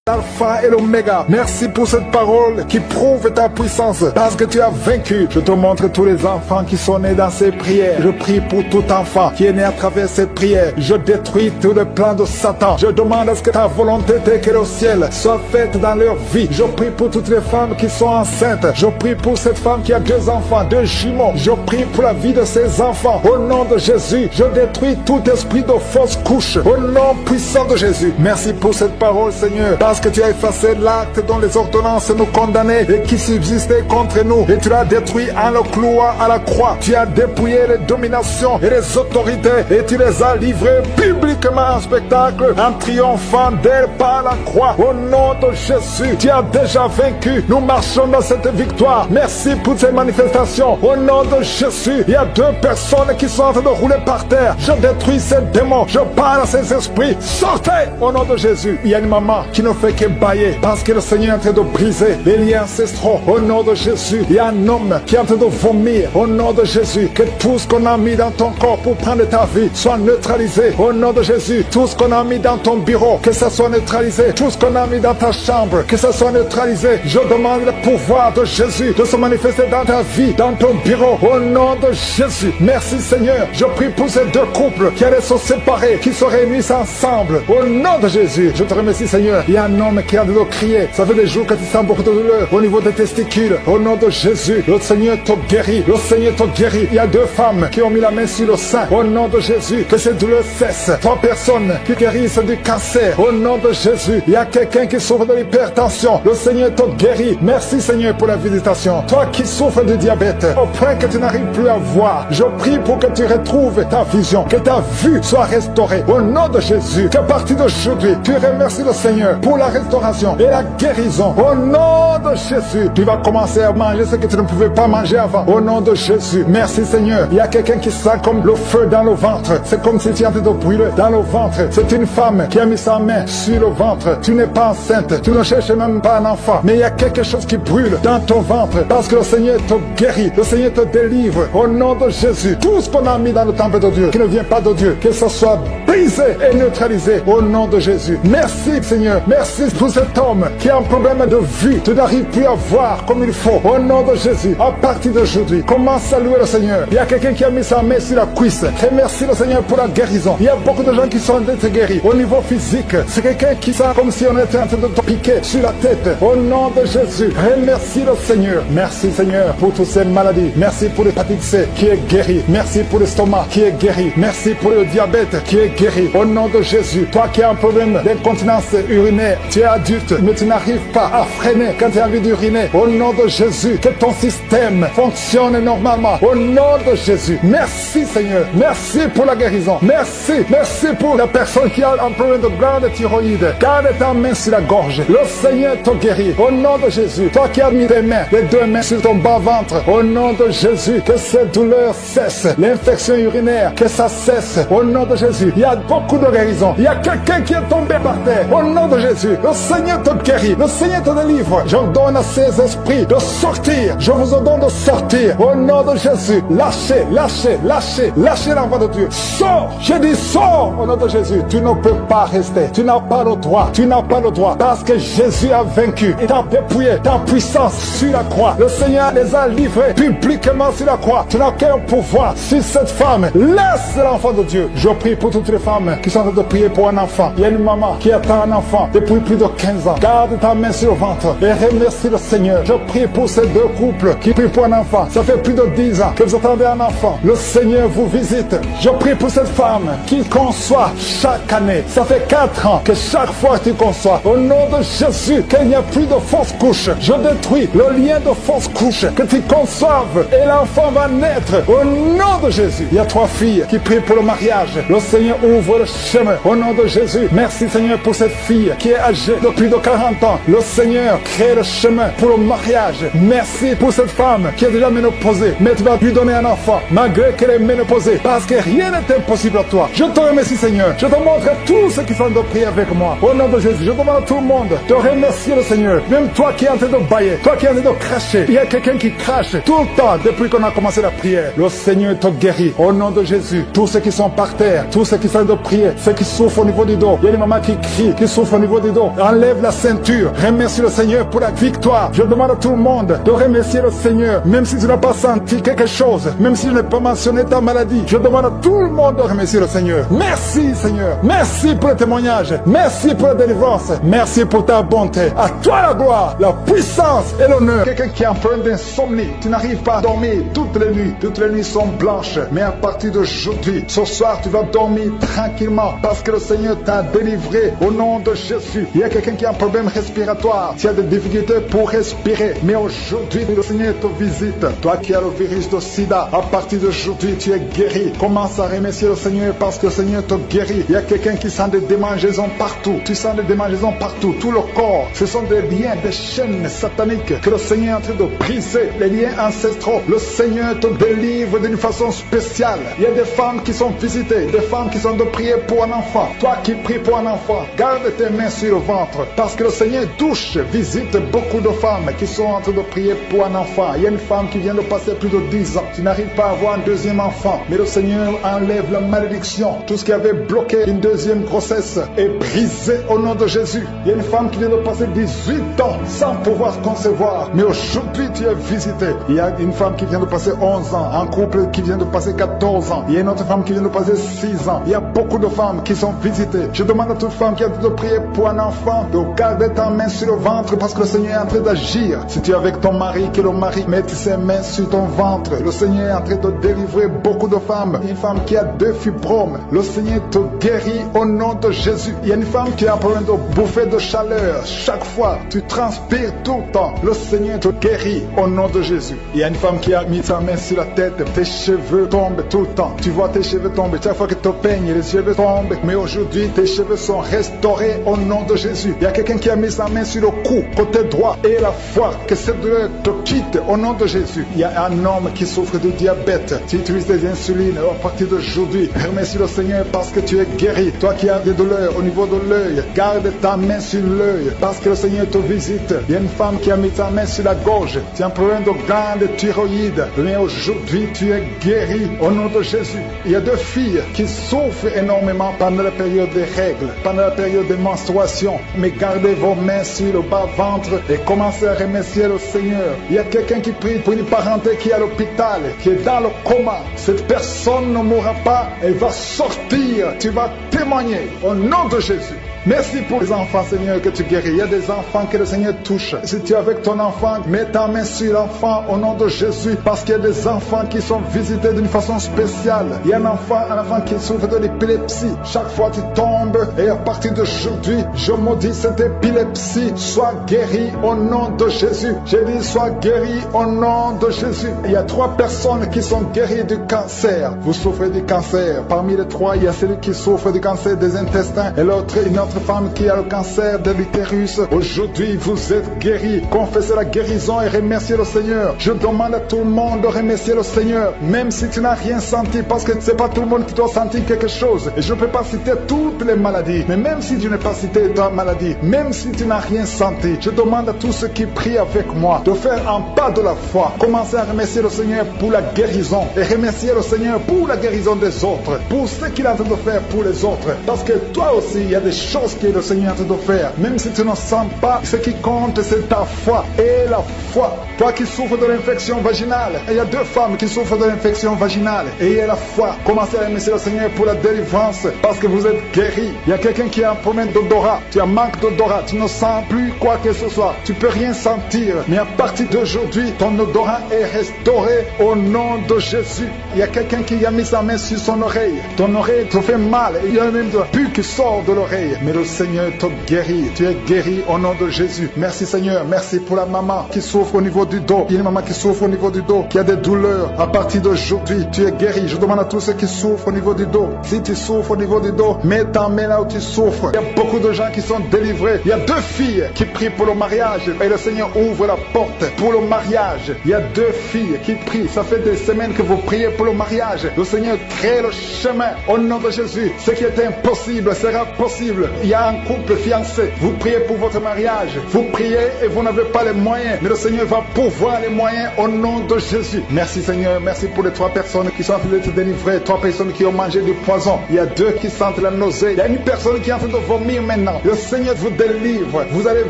Alpha et l'Oméga. Merci pour cette parole qui prouve ta puissance parce que tu as vaincu. Je te montre tous les enfants qui sont nés dans ces prières. Je prie pour tout enfant qui est né à travers cette prière. Je détruis tout le plan de Satan. Je demande à ce que ta volonté telle qu'elle est au ciel soit faite dans leur vie. Je prie pour toutes les femmes qui sont enceintes. Je prie pour cette femme qui a 2 enfants, 2 jumeaux. Je prie pour la vie de ces enfants. Au nom de Jésus, je détruis tout esprit de fausse couche. Au nom puissant de Jésus. Merci pour cette parole, Seigneur, parce que tu as effacé l'acte dont les ordonnances nous condamnaient et qui subsistait contre nous. Et tu l'as détruit en le clouant à la croix. Tu as dépouillé les dominations et les autorités et tu les as livrées publiquement en spectacle en triomphant d'elles par la croix. Au nom de Jésus, tu as déjà vaincu. Nous marchons dans cette victoire. Merci pour ces manifestations. Au nom de Jésus, il y a 2 personnes qui sont en train de rouler par terre. Je détruis ces démons. Je parle à ces esprits. Sortez au nom de Jésus. Il y a une maman qui ne fait que bailler parce que le Seigneur est en train de briser les liens ancestraux. Au nom de Jésus, il y a un homme qui est en train de vomir. Au nom de Jésus, que tout ce qu'on a mis dans ton corps pour prendre ta vie soit neutralisé. Au nom de Jésus, tout ce qu'on a mis dans ton bureau, que ça soit neutralisé. Tout ce qu'on a mis dans ta chambre, que ça soit neutralisé. Je demande le pouvoir de Jésus de se manifester dans ta vie, dans ton bureau. Au nom de Jésus, merci Seigneur. Je prie pour ces 2 couples qui allaient se séparer, qui se réunissent ensemble. Au nom de Jésus, je te remercie Seigneur. Il y a un homme qui a de crier. Ça fait des jours que tu sens beaucoup de douleur au niveau des testicules. Au nom de Jésus, le Seigneur te guérit. Le Seigneur te guérit. Il y a 2 femmes qui ont mis la main sur le sein. Au nom de Jésus, que ces douleurs cessent. 3 personnes qui guérissent du cancer. Au nom de Jésus, il y a quelqu'un qui souffre de l'hypertension. Le Seigneur te guérit. Merci Seigneur pour la visitation. Toi qui souffres de diabète, au point que tu n'arrives plus à voir, je prie pour que tu retrouves ta vision, que ta vue soit restaurée. Au nom de Jésus, qu'à partir d'aujourd'hui, tu remercies le Seigneur pour la restauration et la guérison. Au nom de Jésus, tu vas commencer à manger ce que tu ne pouvais pas manger avant. Au nom de Jésus, merci Seigneur. Il y a quelqu'un qui sent comme le feu dans le ventre. C'est comme si tu étais en train de brûler dans le ventre. C'est une femme qui a mis sa main sur le ventre. Tu n'es pas enceinte, tu ne cherches même pas un enfant, mais il y a quelque chose qui brûle dans ton ventre parce que le Seigneur te guérit, le Seigneur te délivre. Au nom de Jésus, tout ce qu'on a mis dans le temple de Dieu qui ne vient pas de Dieu, que ce soit brisé et neutralisé au nom de Jésus. Merci Seigneur, merci pour cet homme qui a un problème de vue. Tu n'arrives plus à voir comme il faut. Au nom de Jésus, à partir d'aujourd'hui, commence à louer le Seigneur. Il y a quelqu'un qui a mis sa main sur la cuisse. Remercie le Seigneur pour la guérison. Il y a beaucoup de gens qui sont en train de guérir. Au niveau physique, c'est quelqu'un qui sent comme si on était en train de te piquer sur la tête. Au nom de Jésus, remercie le Seigneur. Merci Seigneur pour toutes ces maladies. Merci pour l'hépatite C qui est guérie. Merci pour l'estomac qui est guéri. Merci pour le diabète qui est guéri. Au nom de Jésus, toi qui as un problème d'incontinence urinaire, tu es adulte, mais tu n'arrives pas à freiner quand tu as envie d'uriner. Au nom de Jésus, que ton système fonctionne normalement. Au nom de Jésus, merci Seigneur. Merci pour la guérison. Merci. Merci pour la personne qui a un problème de glande thyroïde. Garde ta main sur la gorge. Le Seigneur te guérit. Au nom de Jésus, toi qui as mis tes mains, les 2 mains sur ton bas-ventre. Au nom de Jésus, que cette douleur cesse. L'infection urinaire, que ça cesse. Au nom de Jésus, il y a beaucoup de guérison. Il y a quelqu'un qui est tombé par terre. Au nom de Jésus, le Seigneur te guérit. Le Seigneur te délivre. Je donne à ces esprits de sortir. Je vous ordonne de sortir. Au nom de Jésus, lâchez, lâchez, lâchez, lâchez l'enfant de Dieu. Sors. Je dis sors. Au nom de Jésus, tu ne peux pas rester. Tu n'as pas le droit. Tu n'as pas le droit. Parce que Jésus a vaincu. Il t'a dépouillé ta puissance sur la croix. Le Seigneur les a livrés publiquement sur la croix. Tu n'as qu'un pouvoir sur cette femme. Laisse l'enfant de Dieu. Je prie pour toutes les femmes qui sont en train de prier pour un enfant. Il y a une maman qui attend un enfant depuis plus de 15 ans. Garde ta main sur le ventre et remercie le Seigneur. Je prie pour ces 2 couples qui prient pour un enfant. Ça fait plus de 10 ans que vous attendez un enfant. Le Seigneur vous visite. Je prie pour cette femme qui conçoit chaque année. Ça fait 4 ans que chaque fois tu conçois. Au nom de Jésus, qu'il n'y a plus de fausses couches. Je détruis le lien de fausses couches. Que tu conçoives et l'enfant va naître. Au nom de Jésus. Il y a 3 filles qui prient pour le mariage. Le Seigneur ouvre le chemin. Au nom de Jésus. Merci Seigneur pour cette fille qui est âgée de plus de 40 ans. Le Seigneur crée le chemin pour le mariage. Merci pour cette femme qui est déjà ménopausée. Mais tu vas lui donner un enfant malgré qu'elle est ménopausée. Parce que rien n'est impossible à toi. Je te remercie Seigneur. Je te montre à tous ceux qui sont de prier avec moi. Au nom de Jésus, je demande à tout le monde de remercier le Seigneur. Même toi qui es en train de bailler, toi qui es en train de cracher. Il y a quelqu'un qui crache tout le temps depuis qu'on a commencé la prière. Le Seigneur te guérit. Au nom de Jésus, tous ceux qui sont par terre, tous ceux qui sont de prier. Ceux qui souffrent au niveau du dos. Il y a des mamans qui crient, qui souffrent au niveau du dos. Enlève la ceinture. Remercie le Seigneur pour la victoire. Je demande à tout le monde de remercier le Seigneur. Même si tu n'as pas senti quelque chose. Même si je n'ai pas mentionné ta maladie. Je demande à tout le monde de remercier le Seigneur. Merci Seigneur. Merci pour le témoignage. Merci pour la délivrance. Merci pour ta bonté. À toi la gloire, la puissance et l'honneur. Quelqu'un qui est en train d'insomnie. Tu n'arrives pas à dormir toutes les nuits. Toutes les nuits sont blanches. Mais à partir d'aujourd'hui, ce soir, tu vas dormir tranquillement parce que le Seigneur t'a délivré au nom de Jésus. Il y a quelqu'un qui a un problème respiratoire. Tu as des difficultés pour respirer. Mais aujourd'hui, le Seigneur te visite. Toi qui as le virus de sida, à partir d'aujourd'hui, tu es guéri. Commence à remercier le Seigneur parce que le Seigneur te guérit. Il y a quelqu'un qui sent des démangeaisons partout. Tu sens des démangeaisons partout. Tout le corps. Ce sont des liens, des chaînes sataniques que le Seigneur est en train de briser. Les liens ancestraux. Le Seigneur te délivre d'une façon spéciale. Il y a des femmes qui sont visitées. Des femmes qui sont de prier pour un enfant. Toi qui pries pour un enfant, garde tes mains sur le ventre. Parce que le Seigneur touche, visite beaucoup de femmes qui sont en train de prier pour un enfant. Il y a une femme qui vient de passer plus de 10 ans. Tu n'arrives pas à avoir un deuxième enfant. Mais le Seigneur enlève la malédiction. Tout ce qui avait bloqué une deuxième grossesse est brisé au nom de Jésus. Il y a une femme qui vient de passer 18 ans sans pouvoir concevoir. Mais aujourd'hui, tu es visité. Il y a une femme qui vient de passer 11 ans. Un couple qui vient de passer 14 ans. Il y a une autre femme qui vient de passer 6 ans. Il y a beaucoup de femmes qui sont visitées. Je demande à toute femme qui a de prier pour un enfant de garder ta main sur le ventre parce que le Seigneur est en train d'agir. Si tu es avec ton mari, que le mari mette ses mains sur ton ventre. Le Seigneur est en train de délivrer beaucoup de femmes. Une femme qui a 2 fibromes. Le Seigneur te guérit au nom de Jésus. Il y a une femme qui a un problème de bouffée de chaleur. Chaque fois, tu transpires tout le temps. Le Seigneur te guérit au nom de Jésus. Il y a une femme qui a mis sa main sur la tête. Tes cheveux tombent tout le temps. Tu vois tes cheveux tomber. Chaque fois que tu te peignes, les cheveux tombent. Mais aujourd'hui, tes cheveux sont restaurés au nom de Jésus. Il y a quelqu'un qui a mis sa main sur le cou, côté droit, et la foi, que cette douleur te quitte au nom de Jésus. Il y a un homme qui souffre de diabète. Tu utilises des insulines. À partir d'aujourd'hui, remercie le Seigneur parce que tu es guéri. Toi qui as des douleurs au niveau de l'œil, garde ta main sur l'œil parce que le Seigneur te visite. Il y a une femme qui a mis sa main sur la gorge. Tu as un problème de glande thyroïde. Mais aujourd'hui, tu es guéri au nom de Jésus. Il y a 2 filles qui souffrent énormément pendant la période des règles, pendant la période des menstruations. Mais gardez vos mains sur le bas-ventre et commencez à remercier le Seigneur. Il y a quelqu'un qui prie pour une parenté qui est à l'hôpital, qui est dans le coma. Cette personne ne mourra pas, elle va sortir. Tu vas témoigner au nom de Jésus. Merci pour les enfants, Seigneur, que tu guéris. Il y a des enfants que le Seigneur touche. Si tu es avec ton enfant, mets ta main sur l'enfant au nom de Jésus. Parce qu'il y a des enfants qui sont visités d'une façon spéciale. Il y a un enfant qui souffre de l'épilepsie. Chaque fois tu tombes et à partir d'aujourd'hui, je maudis cette épilepsie. Sois guéri au nom de Jésus. J'ai dit, sois guéri au nom de Jésus. Il y a 3 personnes qui sont guéries du cancer. Vous souffrez du cancer. Parmi les 3, il y a celui qui souffre du cancer des intestins et l'autre, une autre femme qui a le cancer de l'utérus. Aujourd'hui, vous êtes guéris. Confessez la guérison et remerciez le Seigneur. Je demande à tout le monde de remercier le Seigneur, même si tu n'as rien senti, parce que c'est pas tout le monde qui doit sentir quelque chose. Et je ne peux pas citer toutes les maladies, mais même si tu n'as pas cité ta maladie, même si tu n'as rien senti, je demande à tous ceux qui prient avec moi de faire un pas de la foi. Commencez à remercier le Seigneur pour la guérison et remercier le Seigneur pour la guérison des autres, pour ce qu'il est en train de faire pour les autres. Parce que toi aussi, il y a des choses que le Seigneur est en train de faire. Même si tu ne sens pas, ce qui compte, c'est ta foi. Et la foi. Toi qui souffres de l'infection vaginale, il y a 2 femmes qui souffrent de l'infection vaginale. Et il y a la foi. Commencez à remercier le Seigneur pour la délivrance, parce que vous êtes guéris. Il y a quelqu'un qui a un problème d'odorat. Tu as manque d'odorat. Tu ne sens plus quoi que ce soit. Tu peux rien sentir. Mais à partir d'aujourd'hui, ton odorat est restauré au nom de Jésus. Il y a quelqu'un qui a mis sa main sur son oreille. Ton oreille te fait mal. Il y a même de pu qui sort de l'oreille. Mais le Seigneur te guérit. Tu es guéri au nom de Jésus. Merci Seigneur. Merci pour la maman qui souffre au niveau du dos. Il y a une maman qui souffre au niveau du dos, qui a des douleurs. À partir d'aujourd'hui, tu es guéri. Je demande à tous ceux qui souffrent au niveau du dos. Si tu souffres au niveau du dos, mets ta main là où tu souffres. Il y a beaucoup de gens qui sont délivrés. Il y a 2 filles qui prient pour le mariage. Et le Seigneur ouvre la porte pour le mariage. Il y a 2 filles qui prient. Ça fait des semaines que vous priez pour le mariage. Le Seigneur crée le chemin au nom de Jésus. Ce qui était impossible sera possible. il y a un couple fiancé, vous priez pour votre mariage, vous priez et vous n'avez pas les moyens, mais le Seigneur va pourvoir les moyens au nom de Jésus. Merci Seigneur, merci pour les 3 personnes qui sont en train d'être délivrées, 3 personnes qui ont mangé du poison. Il y a 2 qui sentent la nausée, il y a une personne qui est en train de vomir maintenant. Le Seigneur vous délivre, vous allez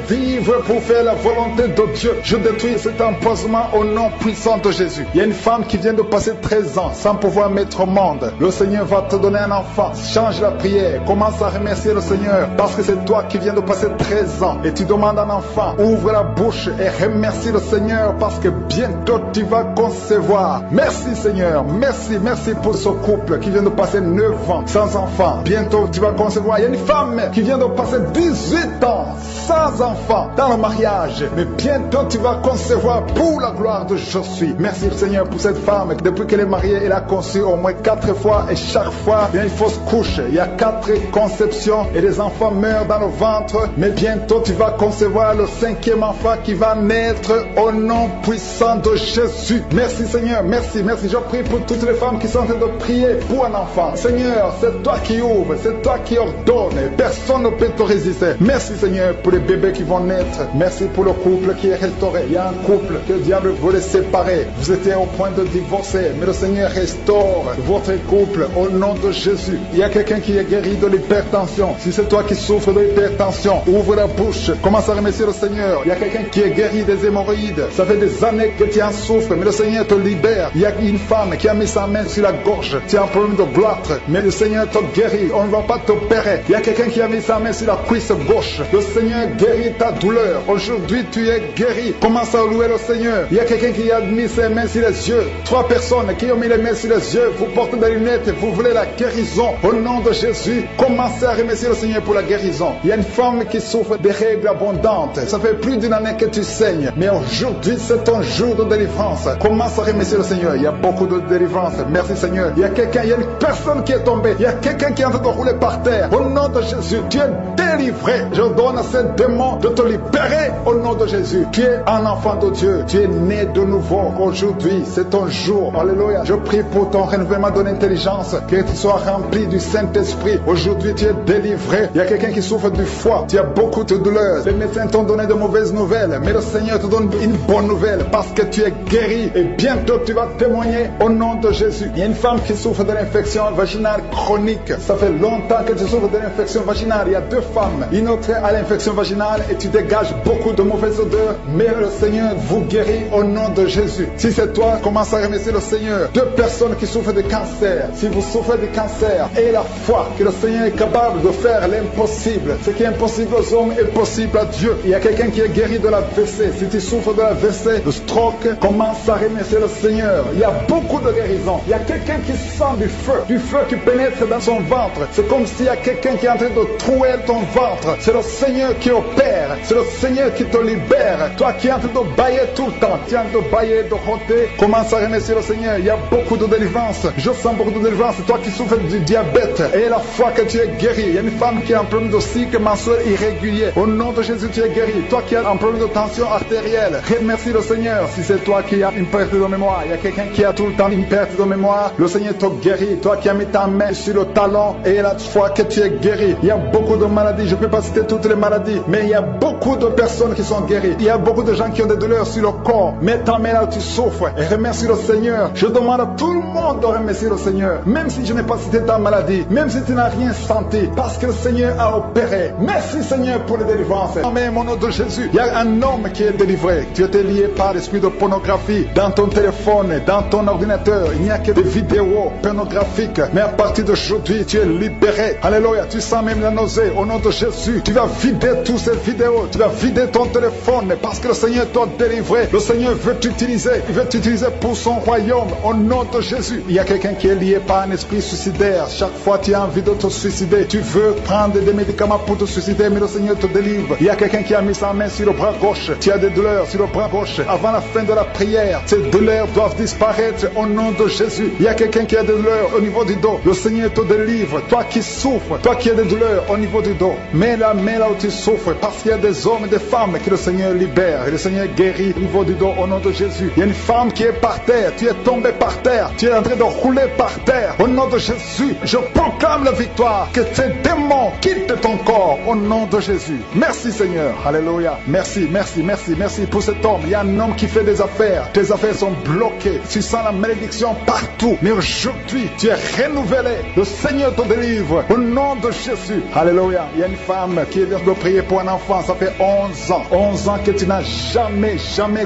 vivre pour faire la volonté de Dieu. Je détruis cet empoisonnement au nom puissant de Jésus. Il y a une femme qui vient de passer 13 ans sans pouvoir mettre au monde. Le Seigneur va te donner un enfant. Change la prière, commence à remercier le Seigneur parce que c'est toi qui viens de passer 13 ans et tu demandes un enfant. Ouvre la bouche et remercie le Seigneur parce que bientôt tu vas concevoir. Merci Seigneur, merci pour ce couple qui vient de passer 9 ans sans enfant. Bientôt tu vas concevoir. Il y a une femme qui vient de passer 18 ans sans enfant dans le mariage, mais bientôt tu vas concevoir pour la gloire de Je suis. Merci Seigneur pour cette femme. Depuis qu'elle est mariée, elle a conçu au moins 4 fois et chaque fois il y a une fausse couche. Il y a 4 conceptions et les enfants meurent dans le ventre, mais bientôt tu vas concevoir le 5e enfant qui va naître au nom puissant de Jésus. Merci Seigneur, merci. Je prie pour toutes les femmes qui sont en train de prier pour un enfant. Seigneur, c'est toi qui ouvres, c'est toi qui ordonnes. Personne ne peut te résister. Merci Seigneur pour les bébés qui vont naître. Merci pour le couple qui est restauré. Il y a un couple que le diable voulait séparer. Vous étiez au point de divorcer, mais le Seigneur restaure votre couple au nom de Jésus. Il y a quelqu'un qui est guéri de l'hypertension. Si c'est toi qui souffres de l'hypertension, ouvre la bouche, commence à remercier le Seigneur. Il y a quelqu'un qui est guéri des hémorroïdes. Ça fait des années que tu en souffres, mais le Seigneur te libère. Il y a une femme qui a mis sa main sur la gorge. Tu as un problème de gloître, mais le Seigneur te guérit. On ne va pas t'opérer. Il y a quelqu'un qui a mis sa main sur la cuisse gauche. Le Seigneur guérit ta douleur. Aujourd'hui, tu es guéri. Commence à louer le Seigneur. Il y a quelqu'un qui a mis ses mains sur les yeux. 3 personnes qui ont mis les mains sur les yeux. Vous portez des lunettes et vous voulez la guérison. Au nom de Jésus, commencez à remercier le Seigneur pour la guérison. Il y a une femme qui souffre des règles abondantes. Ça fait plus d'une année que tu saignes. Mais aujourd'hui, c'est ton jour de délivrance. Commence à remercier le Seigneur. Il y a beaucoup de délivrance. Merci Seigneur. Il y a une personne qui est tombée. Il y a quelqu'un qui est en train de rouler par terre. Au nom de Jésus, tu es délivré. Je donne à ces démons de te libérer au nom de Jésus. Tu es un enfant de Dieu. Tu es né de nouveau. Aujourd'hui, c'est ton jour. Alléluia. Je prie pour ton renouvellement de l'intelligence. Que tu sois rempli du Saint-Esprit. Aujourd'hui, tu es délivré. Il y a quelqu'un qui souffre du foie. Tu as beaucoup de douleurs. Les médecins t'ont donné de mauvaises nouvelles. Mais le Seigneur te donne une bonne nouvelle parce que tu es guéri. Et bientôt, tu vas témoigner au nom de Jésus. Il y a une femme qui souffre de l'infection vaginale chronique. Ça fait longtemps que tu souffres de l'infection vaginale. Il y a 2 femmes. Une autre a l'infection vaginale et tu dégages beaucoup de mauvaises odeurs. Mais le Seigneur vous guérit au nom de Jésus. Si c'est toi, commence à remercier le Seigneur. 2 personnes qui souffrent de cancer. Si vous souffrez de cancer, ayez la foi que le Seigneur est capable de faire l'impossible. Ce qui est impossible aux hommes est possible à Dieu. Il y a quelqu'un qui est guéri de la WC. Si tu souffres de la WC, de stroke, commence à remercier le Seigneur. Il y a beaucoup de guérisons. Il y a quelqu'un qui sent du feu qui pénètre dans son ventre. C'est comme s'il y a quelqu'un qui est en train de trouer ton ventre. C'est le Seigneur qui opère. C'est le Seigneur qui te libère. Toi qui es en train de bailler tout le temps, tu es en train de bailler, de roter, commence à remercier le Seigneur. Il y a beaucoup de délivrance. Je sens beaucoup de délivrance. Toi qui souffres du diabète, et la foi que tu es guéri. Il y a une femme qui a un problème de cycle mensuel irrégulier. Au nom de Jésus, tu es guéri. Toi qui as un problème de tension artérielle, remercie le Seigneur. Si c'est toi qui as une perte de mémoire, il y a quelqu'un qui a tout le temps une perte de mémoire, le Seigneur te guérit. Toi qui as mis ta main sur le talon et la foi que tu es guéri. Il y a beaucoup de maladies. Je ne peux pas citer toutes les maladies, mais il y a beaucoup de personnes qui sont guéries. Il y a beaucoup de gens qui ont des douleurs sur le corps. Mets ta main là où tu souffres et remercie le Seigneur. Je demande à tout le monde de remercier le Seigneur. Même si je n'ai pas cité ta maladie, même si tu n'as rien senti, parce que le Seigneur a opéré. Merci Seigneur pour les délivrances. Amen, au nom de Jésus. Il y a un homme qui est délivré. Tu étais lié par l'esprit de pornographie dans ton téléphone, dans ton ordinateur. Il n'y a que des vidéos pornographiques. Mais à partir d'aujourd'hui, tu es libéré. Alléluia. Tu sens même la nausée. Au nom de Jésus, tu vas vider toutes ces vidéos. Tu vas vider ton téléphone parce que le Seigneur t'a délivré. Le Seigneur veut t'utiliser. Il veut t'utiliser pour son royaume. Au nom de Jésus. Il y a quelqu'un qui est lié par un esprit suicidaire. Chaque fois tu as envie de te suicider, tu veux prendre des médicaments pour te suicider, mais le Seigneur te délivre. Il y a quelqu'un qui a mis sa main sur le bras gauche. Tu as des douleurs sur le bras gauche. Avant la fin de la prière, ces douleurs doivent disparaître au nom de Jésus. Il y a quelqu'un qui a des douleurs au niveau du dos. Le Seigneur te délivre. Toi qui souffres, toi qui as des douleurs au niveau du dos, mets la main là où tu souffres, parce qu'il y a des hommes et des femmes que le Seigneur libère. Et le Seigneur guérit au niveau du dos au nom de Jésus. Il y a une femme qui est par terre. Tu es tombé par terre. Tu es en train de rouler par terre. Au nom de Jésus, je proclame la victoire. Que ces démons quitte ton corps au nom de Jésus. Merci Seigneur. Alléluia. Merci pour cet homme. Il y a un homme qui fait des affaires. Tes affaires sont bloquées. Tu sens la malédiction partout. Mais aujourd'hui, tu es renouvelé. Le Seigneur te délivre au nom de Jésus. Alléluia. Il y a une femme qui vient de prier pour un enfant. Ça fait 11 ans. 11 ans que tu n'as jamais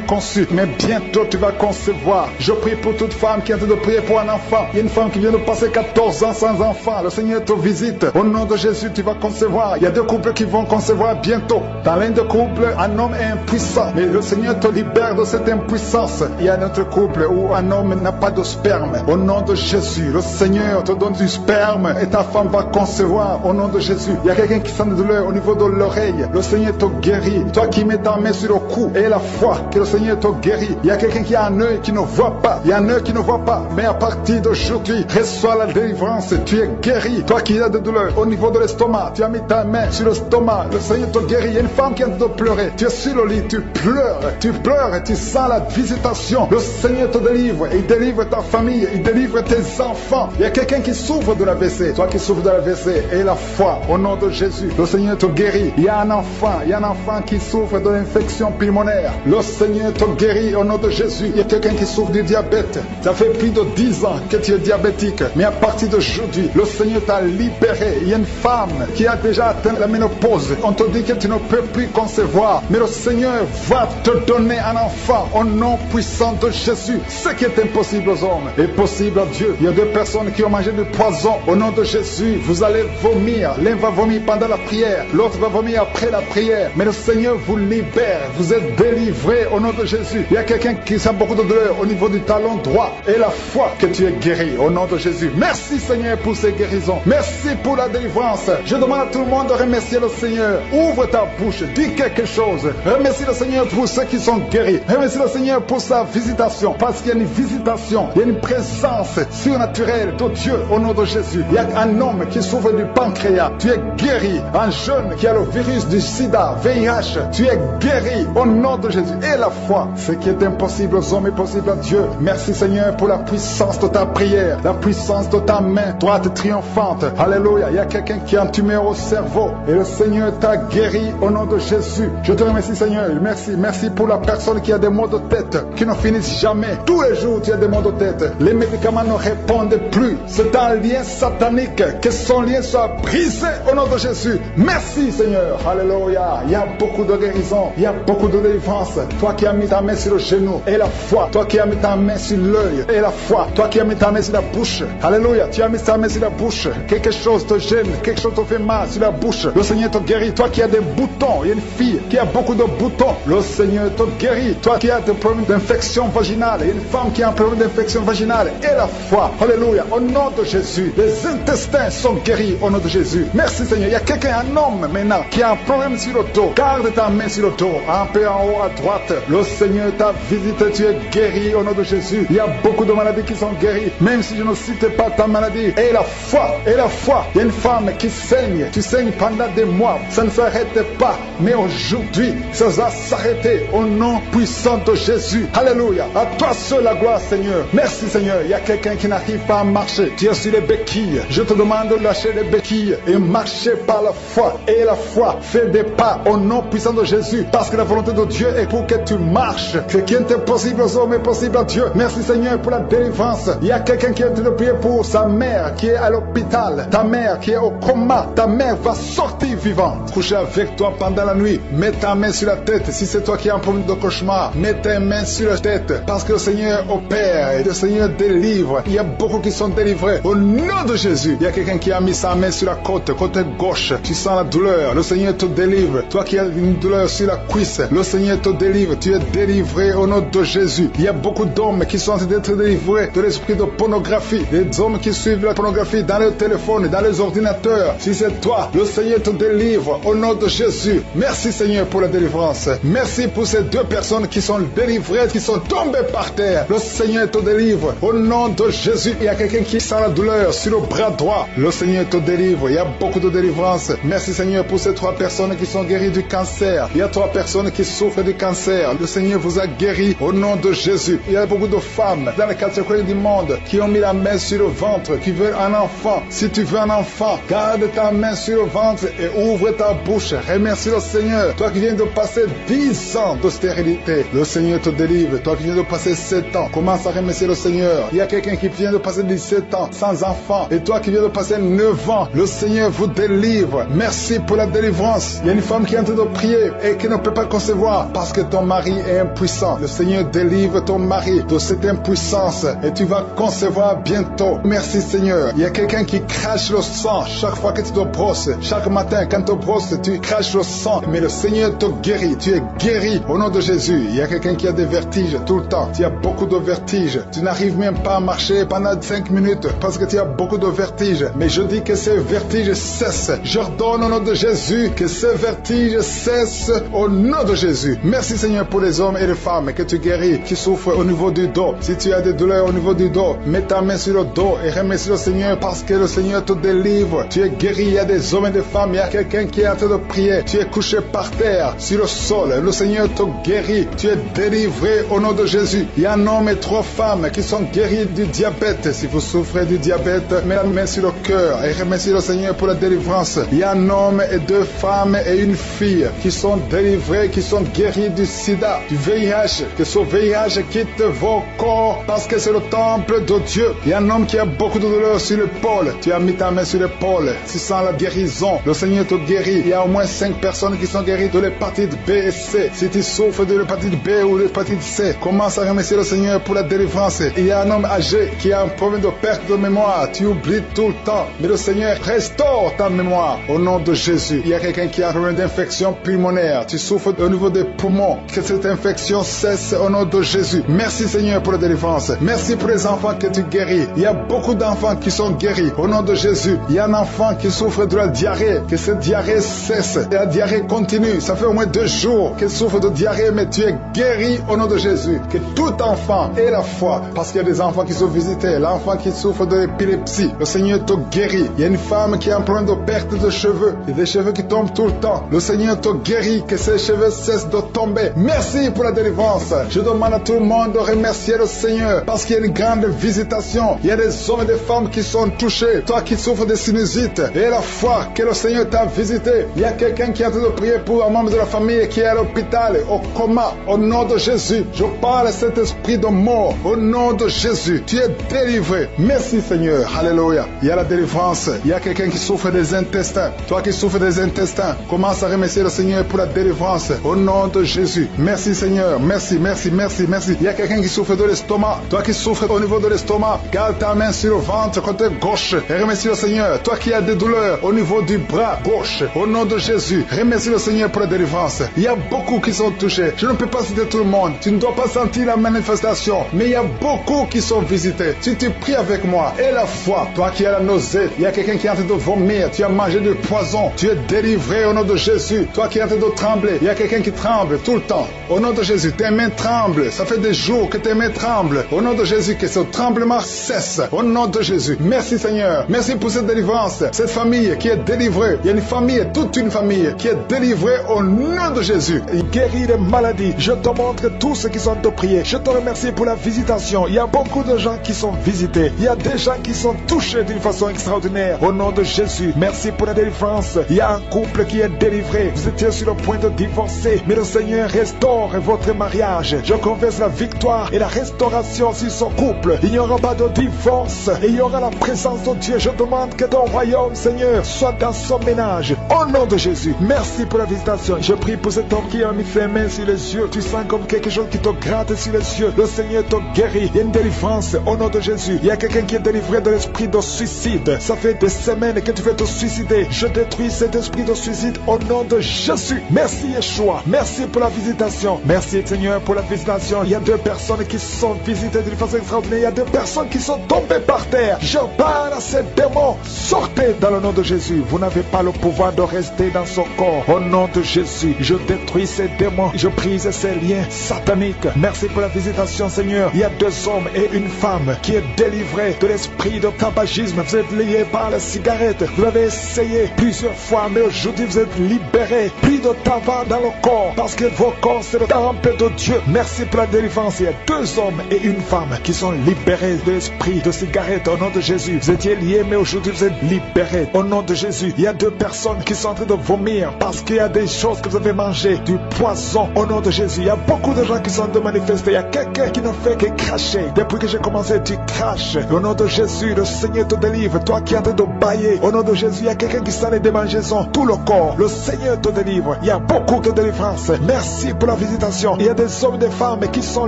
conçu. Mais bientôt tu vas concevoir. Je prie pour toute femme qui est en train de prier pour un enfant. Il y a une femme qui vient de passer 14 ans sans enfant. Le Seigneur te visite. Au nom de Jésus, tu vas concevoir. Il y a 2 couples qui vont concevoir bientôt. Dans l'un des couples, un homme est impuissant. Mais le Seigneur te libère de cette impuissance. Il y a un autre couple où un homme n'a pas de sperme. Au nom de Jésus, le Seigneur te donne du sperme et ta femme va concevoir. Au nom de Jésus, il y a quelqu'un qui sent de douleur au niveau de l'oreille. Le Seigneur te guérit. Toi qui mets ta main sur le cou et la foi que le Seigneur te guérit. Il y a quelqu'un qui a un œil qui ne voit pas. Il y a un œil qui ne voit pas. Mais à partir d'aujourd'hui, reçois la délivrance. Tu es guéri. Toi qui as de douleur au niveau de l'estomac, tu as mis ta main sur l'estomac. Le Seigneur te guérit. Il y a une femme qui est en train de pleurer. Tu es sur le lit, tu pleures et tu sens la visitation. Le Seigneur te délivre. Et il délivre ta famille. Il délivre tes enfants. Il y a quelqu'un qui souffre de l'AVC. Toi qui souffres de l'AVC et la foi au nom de Jésus. Le Seigneur te guérit. Il y a un enfant qui souffre de l'infection pulmonaire. Le Seigneur te guérit au nom de Jésus. Il y a quelqu'un qui souffre du diabète. Ça fait plus de 10 ans que tu es diabétique. Mais à partir d'aujourd'hui, le Seigneur t'a libéré. Il y a une femme qui a déjà atteint la ménopause. On te dit que tu ne peux plus concevoir. Mais le Seigneur va te donner un enfant au nom puissant de Jésus. Ce qui est impossible aux hommes est possible à Dieu. Il y a 2 personnes qui ont mangé du poison. Au nom de Jésus, vous allez vomir. L'un va vomir pendant la prière. L'autre va vomir après la prière. Mais le Seigneur vous libère. Vous êtes délivrés au nom de Jésus. Il y a quelqu'un qui sent beaucoup de douleur au niveau du talon droit. Et la foi que tu es guéri au nom de Jésus. Merci Seigneur pour ces guérisons. Merci pour la délivrance. Je demande à tout le monde de remercier le Seigneur. Ouvre ta bouche. Dis quelque chose. Remercie le Seigneur pour ceux qui sont guéris. Remercie le Seigneur pour sa visitation. Parce qu'il y a une visitation. Il y a une présence surnaturelle de Dieu au nom de Jésus. Il y a un homme qui souffre du pancréas. Tu es guéri. Un jeune qui a le virus du sida, VIH. Tu es guéri au nom de Jésus. Et la foi, ce qui est impossible aux hommes est possible à Dieu. Merci Seigneur pour la puissance de ta prière, la puissance de ta main droite triomphante. Alléluia. Il y a quelqu'un qui a un tumeur au cerveau et le Seigneur t'a guéri au nom de Jésus. Je te remercie Seigneur. Merci pour la personne qui a des maux de tête qui ne finissent jamais. Tous les jours tu as des maux de tête. Les médicaments ne répondent plus. C'est un lien satanique. Que son lien soit brisé au nom de Jésus. Merci Seigneur. Alléluia. Il y a beaucoup de guérison. Il y a beaucoup de délivrance. Toi qui as mis ta main sur le genou et la foi. Toi qui as mis ta main sur l'œil et la foi. Toi qui as mis ta main sur la bouche. Alléluia. Tu as mis ta main sur la bouche. Quelque chose te gêne. Quelque chose te fait mal sur la bouche. Le Seigneur te guérit. Toi qui as des boutons. Il y a une fille qui a beaucoup de boutons. Le Seigneur te guérit. Toi qui as des problèmes d'infection vaginale. Il y a une femme qui a un problème d'infection vaginale. Et la foi. Alléluia. Au nom de Jésus. Les intestins sont guéris au nom de Jésus. Merci Seigneur. Il y a quelqu'un, un homme maintenant, qui a un problème sur le dos. Garde ta main sur le dos. Un peu en haut à droite. Le Seigneur t'a visité. Tu es guéri au nom de Jésus. Il y a beaucoup de maladies qui sont guéries. Même si je ne cite pas ta maladie. Et la foi. Et la foi. Il y a une femme qui saigne. Tu saignes pendant des mois. Ça ne s'arrête pas. Mais aujourd'hui, ça va s'arrêter au nom puissant de Jésus. Alléluia. À toi seul la gloire Seigneur. Merci Seigneur. Il y a quelqu'un qui n'arrive pas à marcher. Tu es sur les béquilles. Je te demande de lâcher les béquilles et marcher par la foi. Et la foi fait des pas au nom puissant de Jésus. Parce que la volonté de Dieu est pour que tu marches. Ce qui est impossible aux hommes est possible à Dieu. Merci Seigneur pour la délivrance. Il y a quelqu'un qui est en train de prier pour sa mère qui est à l'hôpital. Ta mère qui est au coma. Ta mère va sortir vivante. Coucher avec toi pendant la nuit. Mets ta main sur la tête. Si c'est toi qui as un problème de cauchemar, mets tes mains sur la tête. Parce que le Seigneur opère et le Seigneur délivre. Il y a beaucoup qui sont délivrés. Au nom de Jésus. Il y a quelqu'un qui a mis sa main sur la côte gauche. Tu sens la douleur. Le Seigneur te délivre. Toi qui as une douleur sur la cuisse, le Seigneur te délivre. Tu es délivré au nom de Jésus. Il y a beaucoup d'hommes qui sont en train d'être délivrés de l'esprit de pornographie. Les hommes qui suivent la pornographie dans les téléphones, dans les ordinateurs. Si c'est toi, le Seigneur te délivre au nom de Jésus. Merci Seigneur pour la délivrance. Merci pour ces 2 personnes qui sont délivrées, qui sont tombées par terre. Le Seigneur te délivre au nom de Jésus. Il y a quelqu'un qui sent la douleur sur le bras droit. Le Seigneur te délivre. Il y a beaucoup de délivrance. Merci Seigneur pour ces 3 personnes qui sont guéries du cancer. Il y a 3 personnes qui souffrent du cancer. Le Seigneur vous a guéri au nom de Jésus. Il y a beaucoup de femmes dans les 4 coins du monde qui ont mis la main sur le ventre, qui veulent un enfant. Si tu veux un enfant, garde ta ta main sur le ventre et ouvre ta bouche. Remercie le Seigneur. Toi qui viens de passer 10 ans de stérilité, le Seigneur te délivre. Toi qui viens de passer 7 ans, commence à remercier le Seigneur. Il y a quelqu'un qui vient de passer 17 ans sans enfant. Et toi qui viens de passer 9 ans, le Seigneur vous délivre. Merci pour la délivrance. Il y a une femme qui est en train de prier et qui ne peut pas concevoir parce que ton mari est impuissant. Le Seigneur délivre ton mari de cette impuissance et tu vas concevoir bientôt. Merci Seigneur. Il y a quelqu'un qui crache le sang chaque fois que tu te brosses. Chaque matin quand tu te brosses, tu craches le sang. Mais le Seigneur te guérit. Tu es guéri au nom de Jésus. Il y a quelqu'un qui a des vertiges tout le temps. Tu as beaucoup de vertiges. Tu n'arrives même pas à marcher pendant 5 minutes parce que tu as beaucoup de vertiges. Mais je dis que ces vertiges cessent. J'ordonne au nom de Jésus que ces vertiges cessent au nom de Jésus. Merci Seigneur pour les hommes et les femmes que tu guéris, qui souffrent au niveau du dos. Si tu as des douleurs au niveau du dos, mets ta main sur le dos et remercie le Seigneur parce que le Seigneur te délivre. Tu es guéri. Il y a des hommes et des femmes. Il y a quelqu'un qui est en train de prier. Tu es couché par terre, sur le sol. Le Seigneur te guérit. Tu es délivré au nom de Jésus. Il y a un homme et 3 femmes qui sont guéris du diabète. Si vous souffrez du diabète, mets la main sur le cœur et remercie le Seigneur pour la délivrance. Il y a un homme et 2 femmes et une fille qui sont délivrés, qui sont guéris du sida, du VIH. Que ce VIH quitte vos corps parce que c'est le temple de Dieu. Il y a un homme qui a beaucoup de douleur sur l'épaule. Tu as mis ta main sur l'épaule. Tu sens la guérison. Le Seigneur te guérit. Il y a au moins 5 personnes qui sont guéries de l'hépatite B et C. Si tu souffres de l'hépatite B ou de l'hépatite C, commence à remercier le Seigneur pour la délivrance. Il y a un homme âgé qui a un problème de perte de mémoire. Tu oublies tout le temps. Mais le Seigneur restaure ta mémoire au nom de Jésus. Il y a quelqu'un qui a un problème d'infection pulmonaire. Tu souffres au niveau des poumons. Que cette infection cesse au nom de Jésus. Merci Seigneur pour la délivrance. Merci pour les enfants que tu guéris. Il y a beaucoup d'enfants qui sont guéris au nom de Jésus. Il y a un enfant qui souffre de la diarrhée. Que cette diarrhée cesse. Et la diarrhée continue. Ça fait au moins 2 jours qu'elle souffre de diarrhée, mais tu es guéri au nom de Jésus. Que tout enfant ait la foi. Parce qu'il y a des enfants qui sont visités. L'enfant qui souffre de l'épilepsie, le Seigneur te guérit. Il y a une femme qui a un problème de perte de cheveux. Il y a des cheveux qui tombent tout le temps. Le Seigneur te guérit. Que ces cheveux cessent de tomber. Merci pour la délivrance. Je demande à tout le monde de remercier le Seigneur parce qu'il y a une grande visitation. Il y a des hommes et des femmes qui sont touchés. Toi qui souffres de sinusite et la foi que le Seigneur t'a visité. Il y a quelqu'un qui est en train de prier pour un membre de la famille qui est à l'hôpital, au coma. Au nom de Jésus, je parle à cet esprit de mort. Au nom de Jésus, tu es délivré. Merci Seigneur. Alléluia. Il y a la délivrance. Il y a quelqu'un qui souffre des intestins. Toi qui souffres des intestins, commence à remercier le Seigneur pour la délivrance. Au nom de Jésus. Merci Seigneur. Merci, merci, merci, merci. Il y a quelqu'un qui souffre de l'estomac. Toi qui souffres au niveau de l'estomac, garde ta main sur le ventre côté gauche et remercie le Seigneur. Toi qui as des douleurs au niveau du bras gauche, au nom de Jésus, remercie le Seigneur pour la délivrance. Il y a beaucoup qui sont touchés. Je ne peux pas citer tout le monde. Tu ne dois pas sentir la manifestation, mais il y a beaucoup qui sont visités. Si tu pries avec moi, et la foi, toi qui as la nausée, il y a quelqu'un qui est en train de vomir, tu as mangé du poison, tu es délivré au nom de Jésus. Toi qui es en train de trembler, il y a quelqu'un qui tremble tout le temps. Au nom de Jésus, tes mains tremblent. Ça fait des jours que tes mains tremblent. Au nom de Jésus, que ce tremblement cesse. Au nom de Jésus. Merci Seigneur. Merci pour cette délivrance. Cette famille qui est délivrée. Il y a une famille, toute une famille qui est délivrée au nom de Jésus. Il guérit les maladies. Je te montre tous ceux qui sont de prier. Je te remercie pour la visitation. Il y a beaucoup de gens qui sont visités. Il y a des gens qui sont touchés d'une façon extraordinaire. Au nom de Jésus. Merci pour la délivrance. Il y a un couple qui est délivré. Vous étiez sur le point de divorcer. Mais le Seigneur restaure votre mariage. Je confesse la victoire et la restauration sur son couple. Il n'y aura pas de divorce. Et il y aura la présence de Dieu. Je demande que ton royaume, Seigneur, soit dans son ménage. Au nom de Jésus. Merci pour la visitation. Je prie pour cet homme qui a mis ses mains sur les yeux. Tu sens comme quelque chose qui te gratte sur les yeux. Le Seigneur te guérit. Il y a une délivrance au nom de Jésus. Il y a quelqu'un qui est délivré de l'esprit de suicide. Ça fait des semaines que tu veux te suicider. Je détruis cet esprit de suicide au nom de Jésus. Merci Yeshua. Merci pour la visitation. Merci Seigneur pour la visitation. Il y a 2 personnes qui sont visitées d'une façon extraordinaire. Il y a 2 personnes qui sont tombées par terre. Je parle à ces démons. Sortez dans le nom de Jésus. Vous n'avez pas le pouvoir de rester dans son corps. Au nom de Jésus, je détruis ces démons. Je brise ces liens sataniques. Merci pour la visitation Seigneur. Il y a 2 hommes et une femme qui est délivrée de l'esprit de tabagisme. Vous êtes liés par la cigarette. Vous avez essayé plusieurs fois, mais aujourd'hui vous êtes libérés. Plus de tabac dans le corps parce que vos corps c'est le temple de Dieu. Merci pour la délivrance. Il y a 2 hommes et une femme qui sont libérés de l'esprit de cigarette au nom de Jésus. Vous étiez liés, mais aujourd'hui vous êtes libérés. Au nom de Jésus, il y a 2 personnes qui sont en train de vomir parce qu'il y a des choses que vous avez mangées, du poison. Au nom de Jésus, il y a beaucoup de gens qui sont en train de manifester. Il y a quelqu'un qui ne fait que cracher. Depuis que j'ai commencé, tu craches. Au nom de Jésus, le Seigneur te délivre. Toi qui es en train de bailler, au nom de Jésus, il y a quelqu'un qui s'en est démangeaison. Tout le corps, le Seigneur te délivre. Il y a beaucoup de délivrance. Merci pour la visitation. Il y a des hommes et des femmes qui sont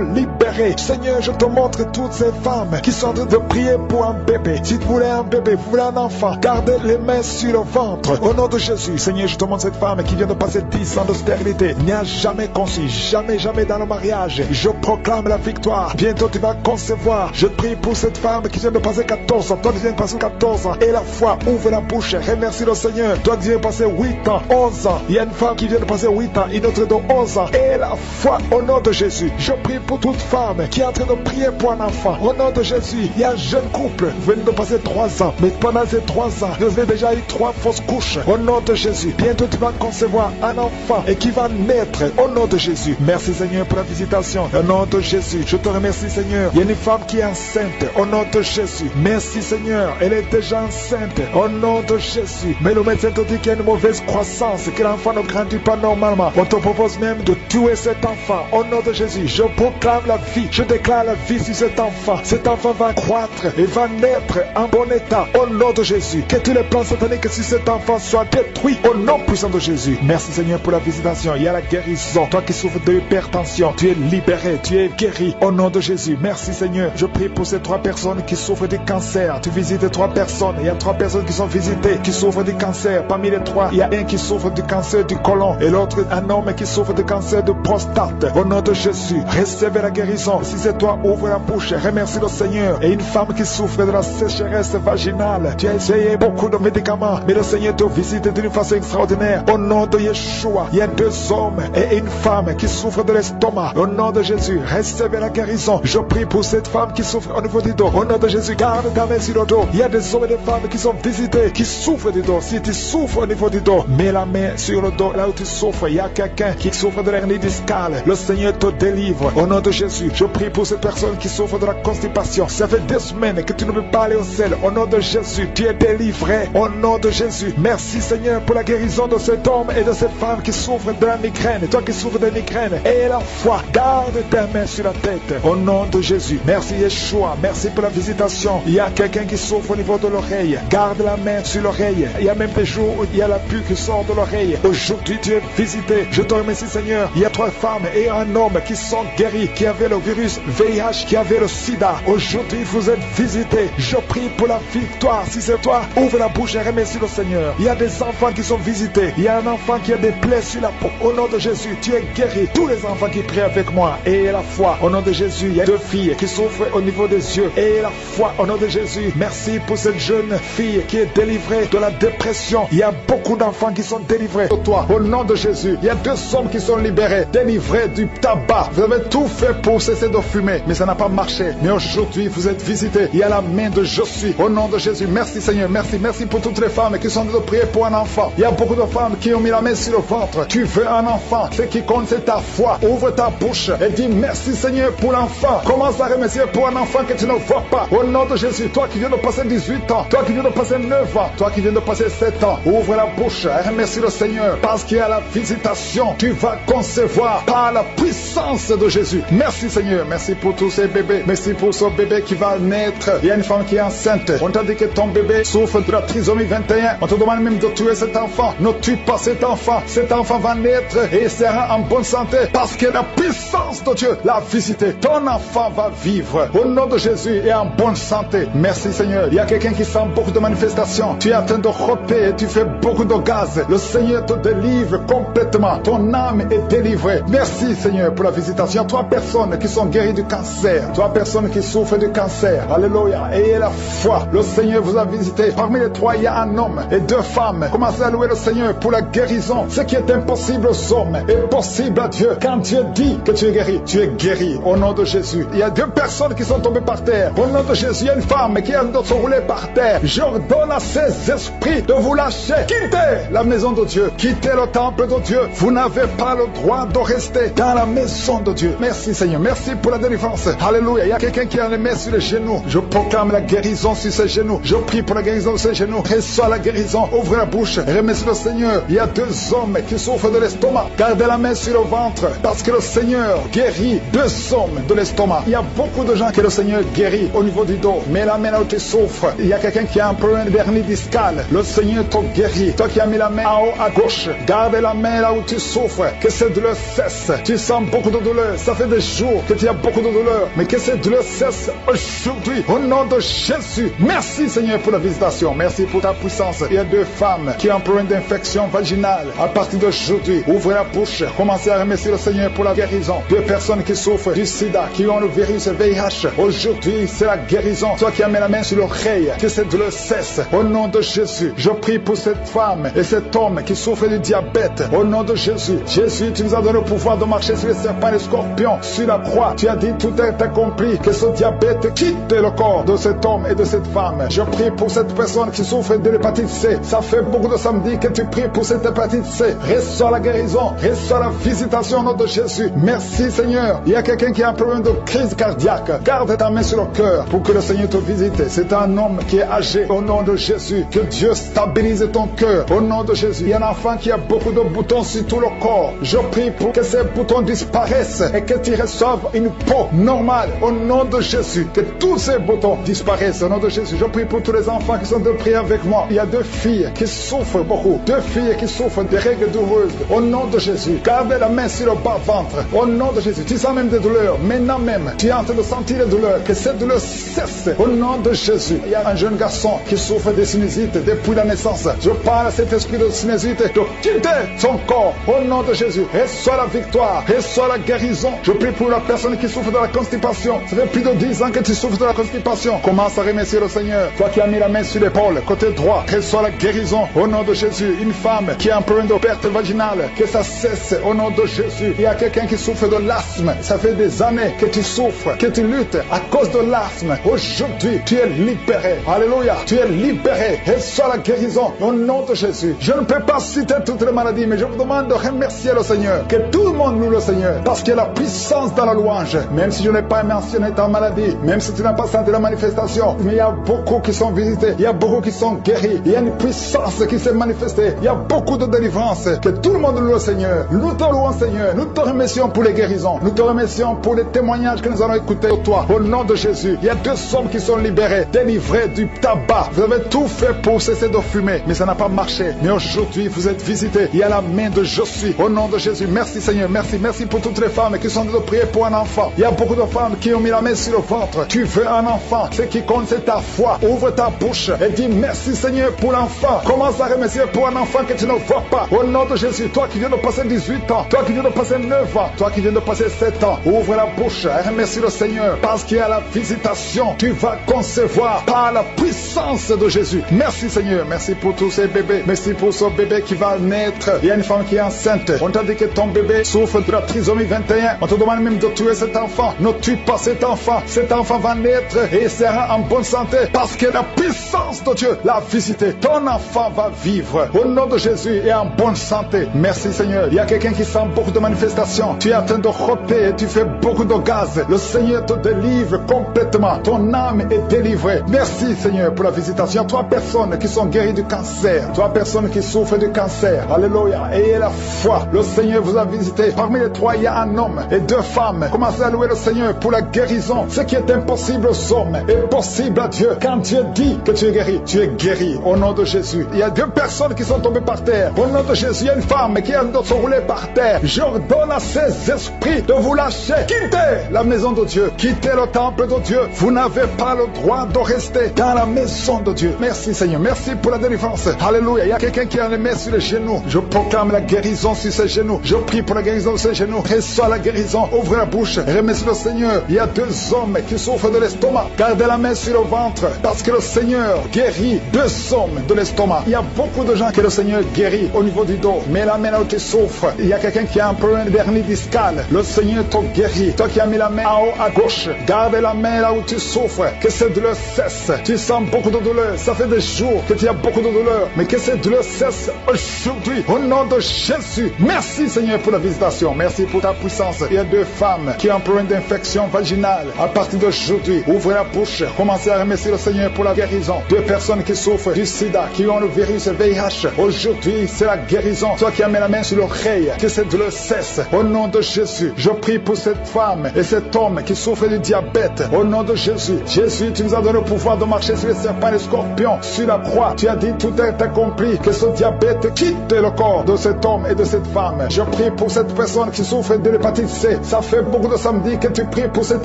libérés. Seigneur, je te montre toutes ces femmes qui sont en train de prier pour un bébé. Si vous voulez un bébé, vous voulez un enfant, gardez les mains sur le ventre. Au nom de Jésus, Seigneur, je te montre cette femme qui vient de passer 10 ans de stérilité. N'y a jamais conçu, jamais dans le mariage. Je proclame la victoire. Bientôt tu vas concevoir. Je prie pour cette femme qui vient de passer 14 ans. Toi qui viens de passer 14 ans. Et la foi, ouvre la bouche. Remercie le Seigneur. Toi qui viens de passer 8 ans, 11 ans. Il y a une femme qui vient de passer 8 ans, une autre de 11 ans. Et la foi, au nom de Jésus. Je prie pour toute femme qui est en train de prier pour un enfant. Au nom de Jésus, il y a un jeune couple. Vous venez de passer 3 ans. Mais pendant ces 3 ans, vous avez déjà eu 3 fausses couches. Au nom de Jésus. Bientôt tu vas concevoir un enfant et qui va naître. Au nom de Jésus. Merci Seigneur pour la visitation. Au nom de Jésus. Je te remercie Seigneur. Il y a une femme qui est enceinte. Au nom de Jésus. Merci Seigneur. Elle est déjà enceinte. Au nom de Jésus. Mais le médecin te dit qu'il y a une mauvaise croissance. Que l'enfant ne grandit pas normalement. On te propose même de tuer cet enfant. Au nom de Jésus. Je proclame la vie. Je déclare la vie sur cet enfant. Cet enfant va croître et va naître en bon état. Au nom de Jésus. Que tous les plans sataniques sur cet enfant soient détruits. Au nom puissant de Jésus. Merci Seigneur pour la visitation. Il y a la guérison. Toi qui souffres de l'hypertension, tu es libéré, tu es guéri. Au nom de Jésus. Merci Seigneur. Je prie pour ces 3 personnes qui souffrent du cancer. Tu visites 3 personnes. Il y a 3 personnes qui sont visitées, qui souffrent du cancer. Parmi les 3, il y a un qui souffre du cancer du côlon et l'autre un homme qui souffre du cancer de prostate. Au nom de Jésus, recevez la guérison. Si c'est toi, ouvre la bouche. Remercie le Seigneur. Et une femme qui souffre de la sécheresse vaginale. Tu as essayé beaucoup de médicaments, mais le Seigneur te visite d'une façon extraordinaire. Au nom de Yeshua, il y a 2 hommes et une femme qui souffrent de l'estomac. Au nom de Jésus, recevez la guérison. Je prie pour cette femme qui souffre au niveau du dos. Au nom de Jésus, garde ta main sur le dos. Il y a des hommes et des femmes qui sont visités, qui souffrent du dos. Si tu souffres au niveau du dos, mets la main sur le dos, là où tu souffres. Il y a quelqu'un qui souffre de l'hernie discale. Le Seigneur te délivre. Au nom de Jésus, je prie pour cette personne qui souffre de la constipation. Ça fait 2 semaines que tu ne peux pas aller au ciel. Au nom de Jésus, tu es délivré. Au nom de Jésus, merci Seigneur pour la guérison de cet homme et de cette femme qui souffre de la migraine. Toi qui souffres de migraine, et la foi, garde ta main sur la tête. Au nom de Jésus, merci Yeshua. Merci pour la visitation. Il y a quelqu'un qui souffre au niveau de l'oreille. Garde la main sur l'oreille. Il y a même des jours où il y a la pluie qui sort de l'oreille. Aujourd'hui, tu es visité. Je te remercie Seigneur. Il y a 3 femmes et un homme qui sont guéris, qui avaient le virus VIH, qui avaient le sida. Aujourd'hui, vous êtes visités. Je prie pour la victoire. Si c'est toi, ouvre la bouche et remercie le Seigneur. Il y a des enfants qui sont visités. Il y a un enfant qui a des plaies sur la peau. Au nom de Jésus, tu es guéri. Tous les enfants qui prient avec moi, et la foi. Au nom de Jésus, il y a 2 filles qui souffrent au niveau des yeux. Et la foi, au nom de Jésus. Merci pour cette jeune fille qui est délivrée de la dépression. Il y a beaucoup d'enfants qui sont délivrés. Toi, au nom de Jésus, il y a 2 hommes qui sont libérés, délivrés du tabac. Vous avez tout fait pour cesser de fumer, mais ça n'a pas marché. Mais aujourd'hui, vous êtes visités. Il y a la main de Je suis. Au nom de Jésus, merci Seigneur. Merci pour toutes les femmes qui sont en train de prier pour un enfant. Il y a beaucoup de femmes qui ont mis la main sur le ventre. Tu veux un enfant. Ce qui compte, c'est ta foi. Ouvre ta bouche et dis merci Seigneur pour l'enfant. Commence à remercier pour un enfant que tu ne vois pas. Au nom de Jésus, toi qui viens de passer 18 ans, toi qui viens de passer 9 ans, toi qui viens de passer 7 ans, ouvre la bouche et remercie le Seigneur parce qu'il y a la visitation. Tu vas concevoir par la puissance de Jésus. Merci Seigneur. Merci pour tous ces bébés. Merci pour ce bébé qui va naître. Il y a une femme qui est enceinte. On t'a dit que ton bébé souffre de la trisomie 21. On te demande même de tuer cet enfant. Ne tue pas cet enfant. Cet enfant va naître et il sera en bonne santé parce que la puissance de Dieu l'a visité. Ton enfant va vivre au nom de Jésus et en bonne santé. Merci Seigneur. Il y a quelqu'un qui sent beaucoup de manifestations. Tu es en train de rôter et tu fais beaucoup de gaz. Le Seigneur te délivre complètement. Ton âme est délivrée. Merci Seigneur pour la visitation. Il y a 3 personnes qui sont guéries du cancer. 3 personnes qui souffrent du cancer. Alléluia. Ayez la foi. Le Seigneur vous a visité. Parmi les 3, il y a un homme et 2 femmes. Commencez à louer le Seigneur pour la guérison. Ce qui est impossible aux hommes est possible à Dieu. Quand Dieu dit que tu es guéri, tu es guéri au nom de Jésus. Il y a 2 personnes qui sont tombées par terre. Au nom de Jésus, il y a une femme qui est en train de se rouler par terre. J'ordonne à ces esprits de vous lâcher. Quittez la maison de Dieu. Quittez le temple de Dieu. Vous n'avez pas le droit de rester dans la maison de Dieu. Merci Seigneur. Merci pour la délivrance. Alléluia. Il y a quelqu'un qui a les mains sur les genoux. Je proclame la guérison sur ses genoux. Je prie pour la guérison de ses genoux. genou, reçois la guérison. Ouvre la bouche, remercie le Seigneur. Il y a 2 hommes qui souffrent de l'estomac. Gardez la main sur le ventre, parce que le Seigneur guérit 2 hommes de l'estomac. Il y a beaucoup de gens que le Seigneur guérit au niveau du dos. Mais la main là où tu souffres, il y a quelqu'un qui a un problème d'hernie discale. Le Seigneur te guérit. Toi qui as mis la main en haut à gauche, garde la main là où tu souffres. Que cette douleur cesse. Tu sens beaucoup de douleur. Ça fait des jours que tu as beaucoup de douleur. Mais que cette douleur cesse aujourd'hui. Au nom de Jésus. Merci Seigneur pour la visitation. Merci pour ta puissance. Il y a 2 femmes qui ont un problème d'infection vaginale. À partir d'aujourd'hui, ouvrez la bouche. Commencez à remercier le Seigneur pour la guérison. 2 personnes qui souffrent du sida, qui ont le virus VIH. Aujourd'hui, c'est la guérison. Toi qui as mis la main sur l'oreille, que cette douleur cesse. Au nom de Jésus, je prie pour cette femme et cet homme qui souffre du diabète. Au nom de Jésus. Jésus, tu nous as donné le pouvoir de marcher sur les serpents et les scorpions. Sur la croix, tu as dit tout est accompli. Que ce diabète quitte le corps de cet homme et de cette femme. Je prie pour cette personne qui souffre de l'hépatite C. Ça fait beaucoup de samedis que tu pries pour cette hépatite C. Reçois la guérison. Reçois la visitation au nom de Jésus. Merci Seigneur. Il y a quelqu'un qui a un problème de crise cardiaque. Garde ta main sur le cœur pour que le Seigneur te visite. C'est un homme qui est âgé. Au nom de Jésus. Que Dieu stabilise ton cœur. Au nom de Jésus. Il y a un enfant qui a beaucoup de boutons sur tout le corps. Je prie pour que ces boutons disparaissent et que tu reçoives une peau normale. Au nom de Jésus. Que tous ces boutons disparaissent. Au nom de Jésus. Je prie pour tous les enfants qui sont de prier avec moi. Il y a 2 filles qui souffrent beaucoup. 2 filles qui souffrent des règles douloureuses. Au nom de Jésus. Gardez la main sur le bas-ventre. Au nom de Jésus. Tu sens même des douleurs. Maintenant même, tu es en train de sentir les douleurs. Que cette douleur cesse. Au nom de Jésus. Il y a un jeune garçon qui souffre de sinusite depuis la naissance. Je parle à cet esprit de sinusite de quitter son corps. Au nom de Jésus. Reçois la victoire. Reçois la guérison. Je prie pour la personne qui souffre de la constipation. Ça fait plus de 10 ans que tu souffres de la constipation. Commence à remercier le Seigneur. Toi qui as mis la main sur l'épaule, côté droit, reçois la guérison. Au nom de Jésus. Une femme qui a un problème de perte vaginale, que ça cesse. Au nom de Jésus. Il y a quelqu'un qui souffre de l'asthme. Ça fait des années que tu souffres, que tu luttes à cause de l'asthme. Aujourd'hui, tu es libéré. Alléluia. Tu es libéré. Reçois la guérison. Au nom de Jésus. Je ne peux pas citer toutes les maladies, mais je vous demande de remercier le Seigneur. Que tout le monde loue le Seigneur. Parce qu'il y a la puissance dans la louange. Même si je n'ai pas mentionné ta maladie, même si tu n'as pas senti la manifestation, mais il y a beaucoup qui sont visités. Il y a beaucoup qui sont guéris. Il y a une puissance qui s'est manifestée. Il y a beaucoup de délivrance. Que tout le monde loue le Seigneur. Nous te louons, Seigneur. Nous te remercions pour les guérisons. Nous te remercions pour les témoignages que nous allons écouter de toi. Au nom de Jésus. Il y a 2 hommes qui sont libérés, délivrés du tabac. Vous avez tout fait pour cesser de fumer, mais ça n'a pas marché. Mais aujourd'hui, vous êtes visités. Il y a la main de Je suis. Au nom de Jésus. Merci Seigneur. Merci. Merci pour toutes les femmes qui sont de prier pour un enfant. Il y a beaucoup de femmes qui ont mis la main sur le ventre. Tu veux un enfant. Ce qui compte, c'est ta foi. Ouvre ta bouche et dis merci Seigneur pour l'enfant. Commence à remercier pour un enfant que tu ne vois pas. Au nom de Jésus. Toi qui viens de passer 18 ans. Toi qui viens de passer 9 ans. Toi qui viens de passer 7 ans. Ouvre la bouche et remercie le Seigneur. Parce qu'il y a la visitation. Tu vas concevoir par la puissance de Jésus. Merci Seigneur. Merci pour tous ces bébés. Merci pour ce bébé qui va naître. Il y a une femme qui est enceinte. On t'a dit que ton bébé souffre de la trisomie 21. On te demande même de tuer cet enfant. Ne tue pas cet enfant. Cet enfant va naître et il sera en bonne santé. Parce que la puissance de Dieu l'a visité. Ton enfant va vivre. Au nom de Jésus et en bonne santé. Merci Seigneur. Il y a quelqu'un qui sent beaucoup de manifestations. Tu es en train de rôter et tu fais beaucoup de gaz. Le Seigneur te délivre complètement. Ton âme est délivrée. Merci Seigneur pour la visitation. 3 personnes qui sont guéries du cancer. 3 personnes qui souffrent du cancer. Alléluia. Ayez la foi. Le Seigneur vous a visité. Parmi les 3, il y a un homme et 2 femmes. Commencez à louer le Seigneur pour la guérison. Ce qui est impossible aux hommes est possible à Dieu. Quand Dieu dit que tu es guéri, tu es guéri. Au nom de Jésus. Il y a 2 personnes qui sont tombées par terre. Au nom de Jésus, il y a une femme qui est en train de se rouler par terre. J'ordonne à ces esprits de vous lâcher. Quittez la maison de Dieu. Quittez le temple de Dieu. Vous n'avez pas le droit de rester dans la maison de Dieu. Merci Seigneur. Merci pour la délivrance. Alléluia. Il y a quelqu'un qui a les mains sur les genoux. Je proclame la guérison sur ses genoux. Je prie pour la guérison de ses genoux. Reçois la guérison. Ouvre la bouche. Remercie le Seigneur. Il y a 2 hommes qui souffrent de l'estomac. Gardez la main sur le ventre. Parce que le Seigneur guérit 2 hommes de l'estomac. Il y a beaucoup de gens que le Seigneur guérit au niveau du dos. Mais la main là où tu souffres, il y a quelqu'un qui a un problème d'hernie discale. Le Seigneur te guérit. Toi qui as mis la main en haut à gauche, garde la main là où tu souffres. Que cette douleur cesse. Tu sens beaucoup de douleur. Ça fait des jours que tu as beaucoup de douleur. Mais que cette douleur cesse aujourd'hui. Au nom de Jésus. Merci Seigneur pour la visitation. Merci pour ta puissance. Il y a 2 femmes qui ont un problème d'infection vaginale. À partir d'aujourd'hui, ouvrez la bouche. Commencez à remercier le Seigneur pour la guérison. 2 personnes personnes qui souffrent du sida, qui ont le virus VIH. Aujourd'hui, c'est la guérison. Toi qui as mis la main sur l'oreille, que cette douleur cesse. Au nom de Jésus, je prie pour cette femme et cet homme qui souffre du diabète. Au nom de Jésus. Jésus, tu nous as donné le pouvoir de marcher sur les serpents et les scorpions. Sur la croix, tu as dit tout est accompli. Que ce diabète quitte le corps de cet homme et de cette femme. Je prie pour cette personne qui souffre de l'hépatite C. Ça fait beaucoup de samedis que tu pries pour cette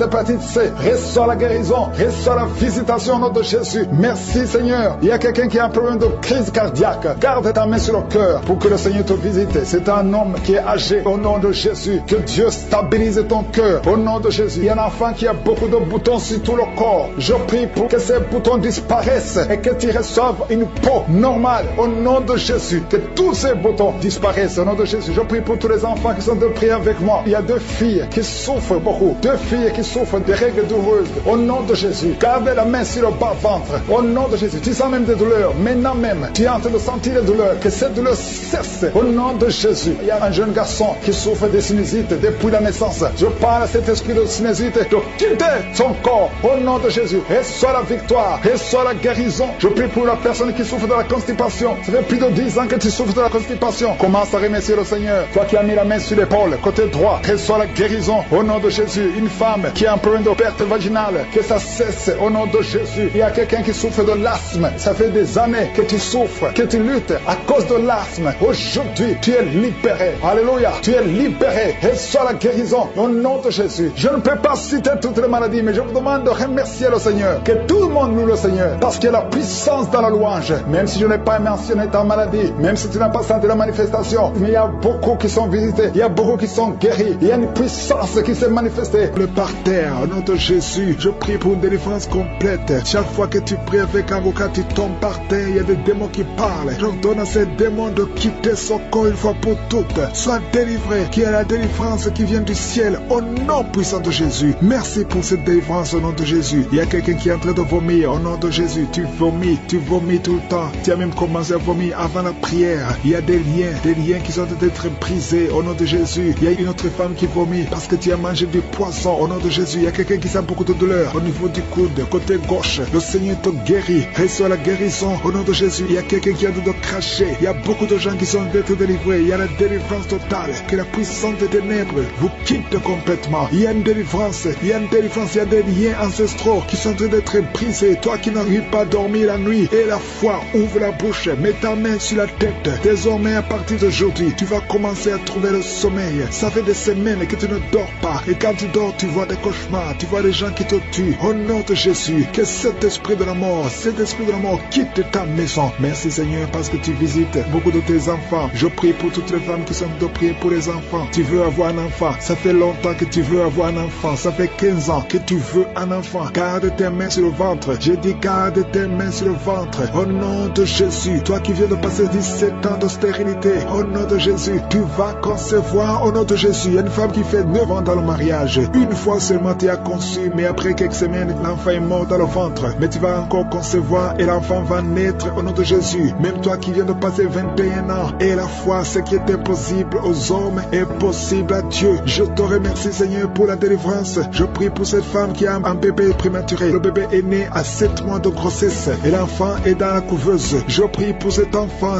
hépatite C. Reçois la guérison, reçois la visitation au nom de Jésus. Merci Seigneur. Il y a quelqu'un qui a un problème de crise cardiaque. Garde ta main sur le cœur pour que le Seigneur te visite. C'est un homme qui est âgé. Au nom de Jésus, que Dieu stabilise ton cœur. Au nom de Jésus, il y a un enfant qui a beaucoup de boutons sur tout le corps. Je prie pour que ces boutons disparaissent et que tu reçoives une peau normale. Au nom de Jésus, que tous ces boutons disparaissent. Au nom de Jésus, je prie pour tous les enfants qui sont de prier avec moi. Il y a 2 filles qui souffrent beaucoup. 2 filles qui souffrent des règles douloureuses. Au nom de Jésus, garde la main sur le bas-ventre. Au nom de Jésus, tu sens même des douleurs. Maintenant même, tu es en train de sentir les douleurs. Que cette douleur cesse. Au nom de Jésus, il y a un jeune garçon qui souffre de sinusite depuis la naissance. Je parle à cet esprit de sinusite de quitter son corps. Au nom de Jésus, reçois la victoire, reçois la guérison. Je prie pour la personne qui souffre de la constipation. Ça fait plus de 10 ans que tu souffres de la constipation. Commence à remercier le Seigneur. Toi qui as mis la main sur l'épaule, côté droit, reçois la guérison. Au nom de Jésus, une femme qui a un problème de perte vaginale, que ça cesse. Au nom de Jésus, il y a quelqu'un qui souffre de l'asthme. Ça fait des années que tu souffres, que tu luttes à cause de l'asthme. Aujourd'hui, tu es libéré. Alléluia, tu es libéré. Reçois la guérison. Au nom de Jésus. Je ne peux pas citer toutes les maladies, mais je vous demande de remercier le Seigneur. Que tout le monde loue le Seigneur. Parce qu'il y a la puissance dans la louange. Même si je n'ai pas mentionné ta maladie, même si tu n'as pas senti la manifestation, mais il y a beaucoup qui sont visités. Il y a beaucoup qui sont guéris. Il y a une puissance qui s'est manifestée. Le parterre, au nom de Jésus, je prie pour une délivrance complète. Chaque fois que tu pries avec un avocat, tu tombes par terre. Il y a des démons qui parlent. J'ordonne à ces démons de quitter son corps une fois pour toutes. Sois délivré. Qu'il y ait la délivrance qui vient du ciel. Au nom puissant de Jésus. Merci pour cette délivrance au nom de Jésus. Il y a quelqu'un qui est en train de vomir au nom de Jésus. Tu vomis tout le temps. Tu as même commencé à vomir avant la prière. Il y a des liens qui sont en train d'être brisés au nom de Jésus. Il y a une autre femme qui vomit parce que tu as mangé du poisson au nom de Jésus. Il y a quelqu'un qui sent beaucoup de douleur au niveau du coude, côté gauche. Le Seigneur te guérit. Reçois la guérison au nom de Jésus. Il y a quelqu'un qui a de cracher. Il y a beaucoup de gens qui sont d'être délivrés. Il y a la délivrance totale. Que la puissance des ténèbres vous quitte complètement. Il y a une délivrance. Il y a des liens ancestraux qui sont en train d'être brisés. Toi qui n'arrives pas à dormir la nuit et la foi, ouvre la bouche, mets ta main sur la tête. Désormais, à partir d'aujourd'hui, tu vas commencer à trouver le sommeil. Ça fait des semaines que tu ne dors pas. Et quand tu dors, tu vois des cauchemars. Tu vois des gens qui te tuent. Au nom de Jésus, que cet esprit de la mort quitte ta maison. Merci Seigneur parce que tu visites beaucoup de tes enfants. Je prie pour toutes les femmes qui sont de prier pour les enfants. Tu veux avoir un enfant. Ça fait longtemps que tu veux avoir un enfant. Ça fait 15 ans que tu veux un enfant. Garde tes mains sur le ventre. Je dis garde tes mains sur le ventre. Au nom de Jésus, toi qui viens de passer 17 ans de stérilité, au nom de Jésus, tu vas concevoir au nom de Jésus. Il y a une femme qui fait 9 ans dans le mariage. Une fois seulement tu as conçu, mais après quelques semaines, l'enfant est mort dans le ventre. Mais tu vas encore concevoir et l'enfant va naître au nom de Jésus. Même toi qui viens de passer 21 ans, et la foi, ce qui est impossible aux hommes est possible à Dieu. Je te remercie Seigneur pour la délivrance. Je prie pour cette femme qui a un bébé prématuré. Le bébé est né à 7 mois de grossesse et l'enfant est dans la couveuse. Je prie pour cet enfant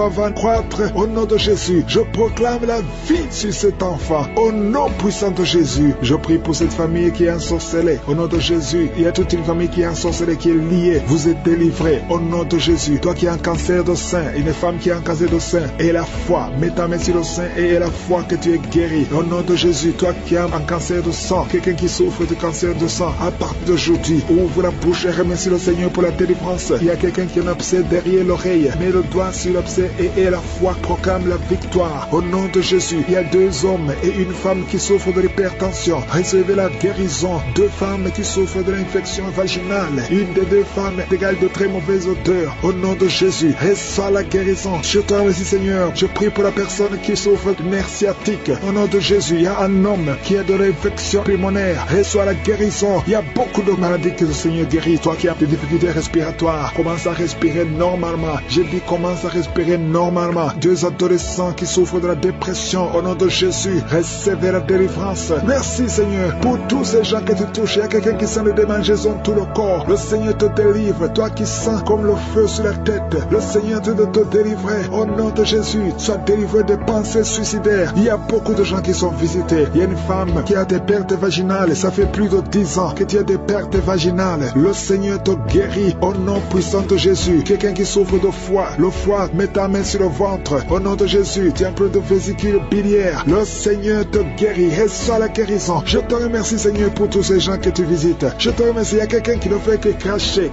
va croître au nom de Jésus. Je proclame la vie sur cet enfant au nom puissant de Jésus. Je prie pour cette famille qui est ensorcelée au nom de Jésus. Il y a toute une famille qui est ensorcelée, qui est liée. Vous êtes délivrés au nom de Jésus. Toi qui as un cancer de sein, une femme qui a un cancer de sein, et la foi, mets ta main sur le sein et la foi que tu es guéri au nom de Jésus. Toi qui as un cancer de sang, quelqu'un qui souffre de cancer de sang, à partir d'aujourd'hui, ouvre la bouche et remercie le Seigneur pour la délivrance. Il y a quelqu'un qui a un abcès derrière l'oreille, mets le doigt sur l'abcès et la foi proclame la victoire au nom de Jésus. Il y a 2 hommes et une femme qui souffrent de l'hypertension. Recevez la guérison. 2 femmes qui souffrent de l'infection vaginale. Une des 2 femmes égale de très mauvaise odeur. Au nom de Jésus, reçois la guérison. Je te remercie Seigneur. Je prie pour la personne qui souffre de nerfs sciatiques. Au nom de Jésus, il y a un homme qui a de l'infection pulmonaire. Reçois la guérison. Il y a beaucoup de maladies que le Seigneur guérit. Toi qui as des difficultés respiratoires, commence à respirer normalement. J'ai dit commence à respirer normalement. 2 adolescents qui souffrent de la dépression. Au nom de Jésus, recevez la délivrance. Merci Seigneur pour tous ces gens que tu touches. Il y a quelqu'un qui sent des démangeaisons tout le corps. Le Seigneur te délivre. Toi qui sent comme le feu sur la tête. Le Seigneur est en train de te délivrer. Au nom de Jésus, sois délivré des pensées suicidaires. Il y a beaucoup de gens qui sont visités. Il y a une femme qui a des pertes vaginales. Ça fait plus de 10 ans que tu as des pertes vaginales. Le Seigneur te guérit au nom puissant de Jésus. Quelqu'un qui souffre de foie, le foie, mets ta main sur le ventre. Au nom de Jésus, tu as un peu de vésicule biliaire. Le Seigneur te guérit. Reçois la guérison. Je te remercie, Seigneur, pour tous ces gens que tu visites. Je te remercie. Il y a quelqu'un qui ne fait que cracher.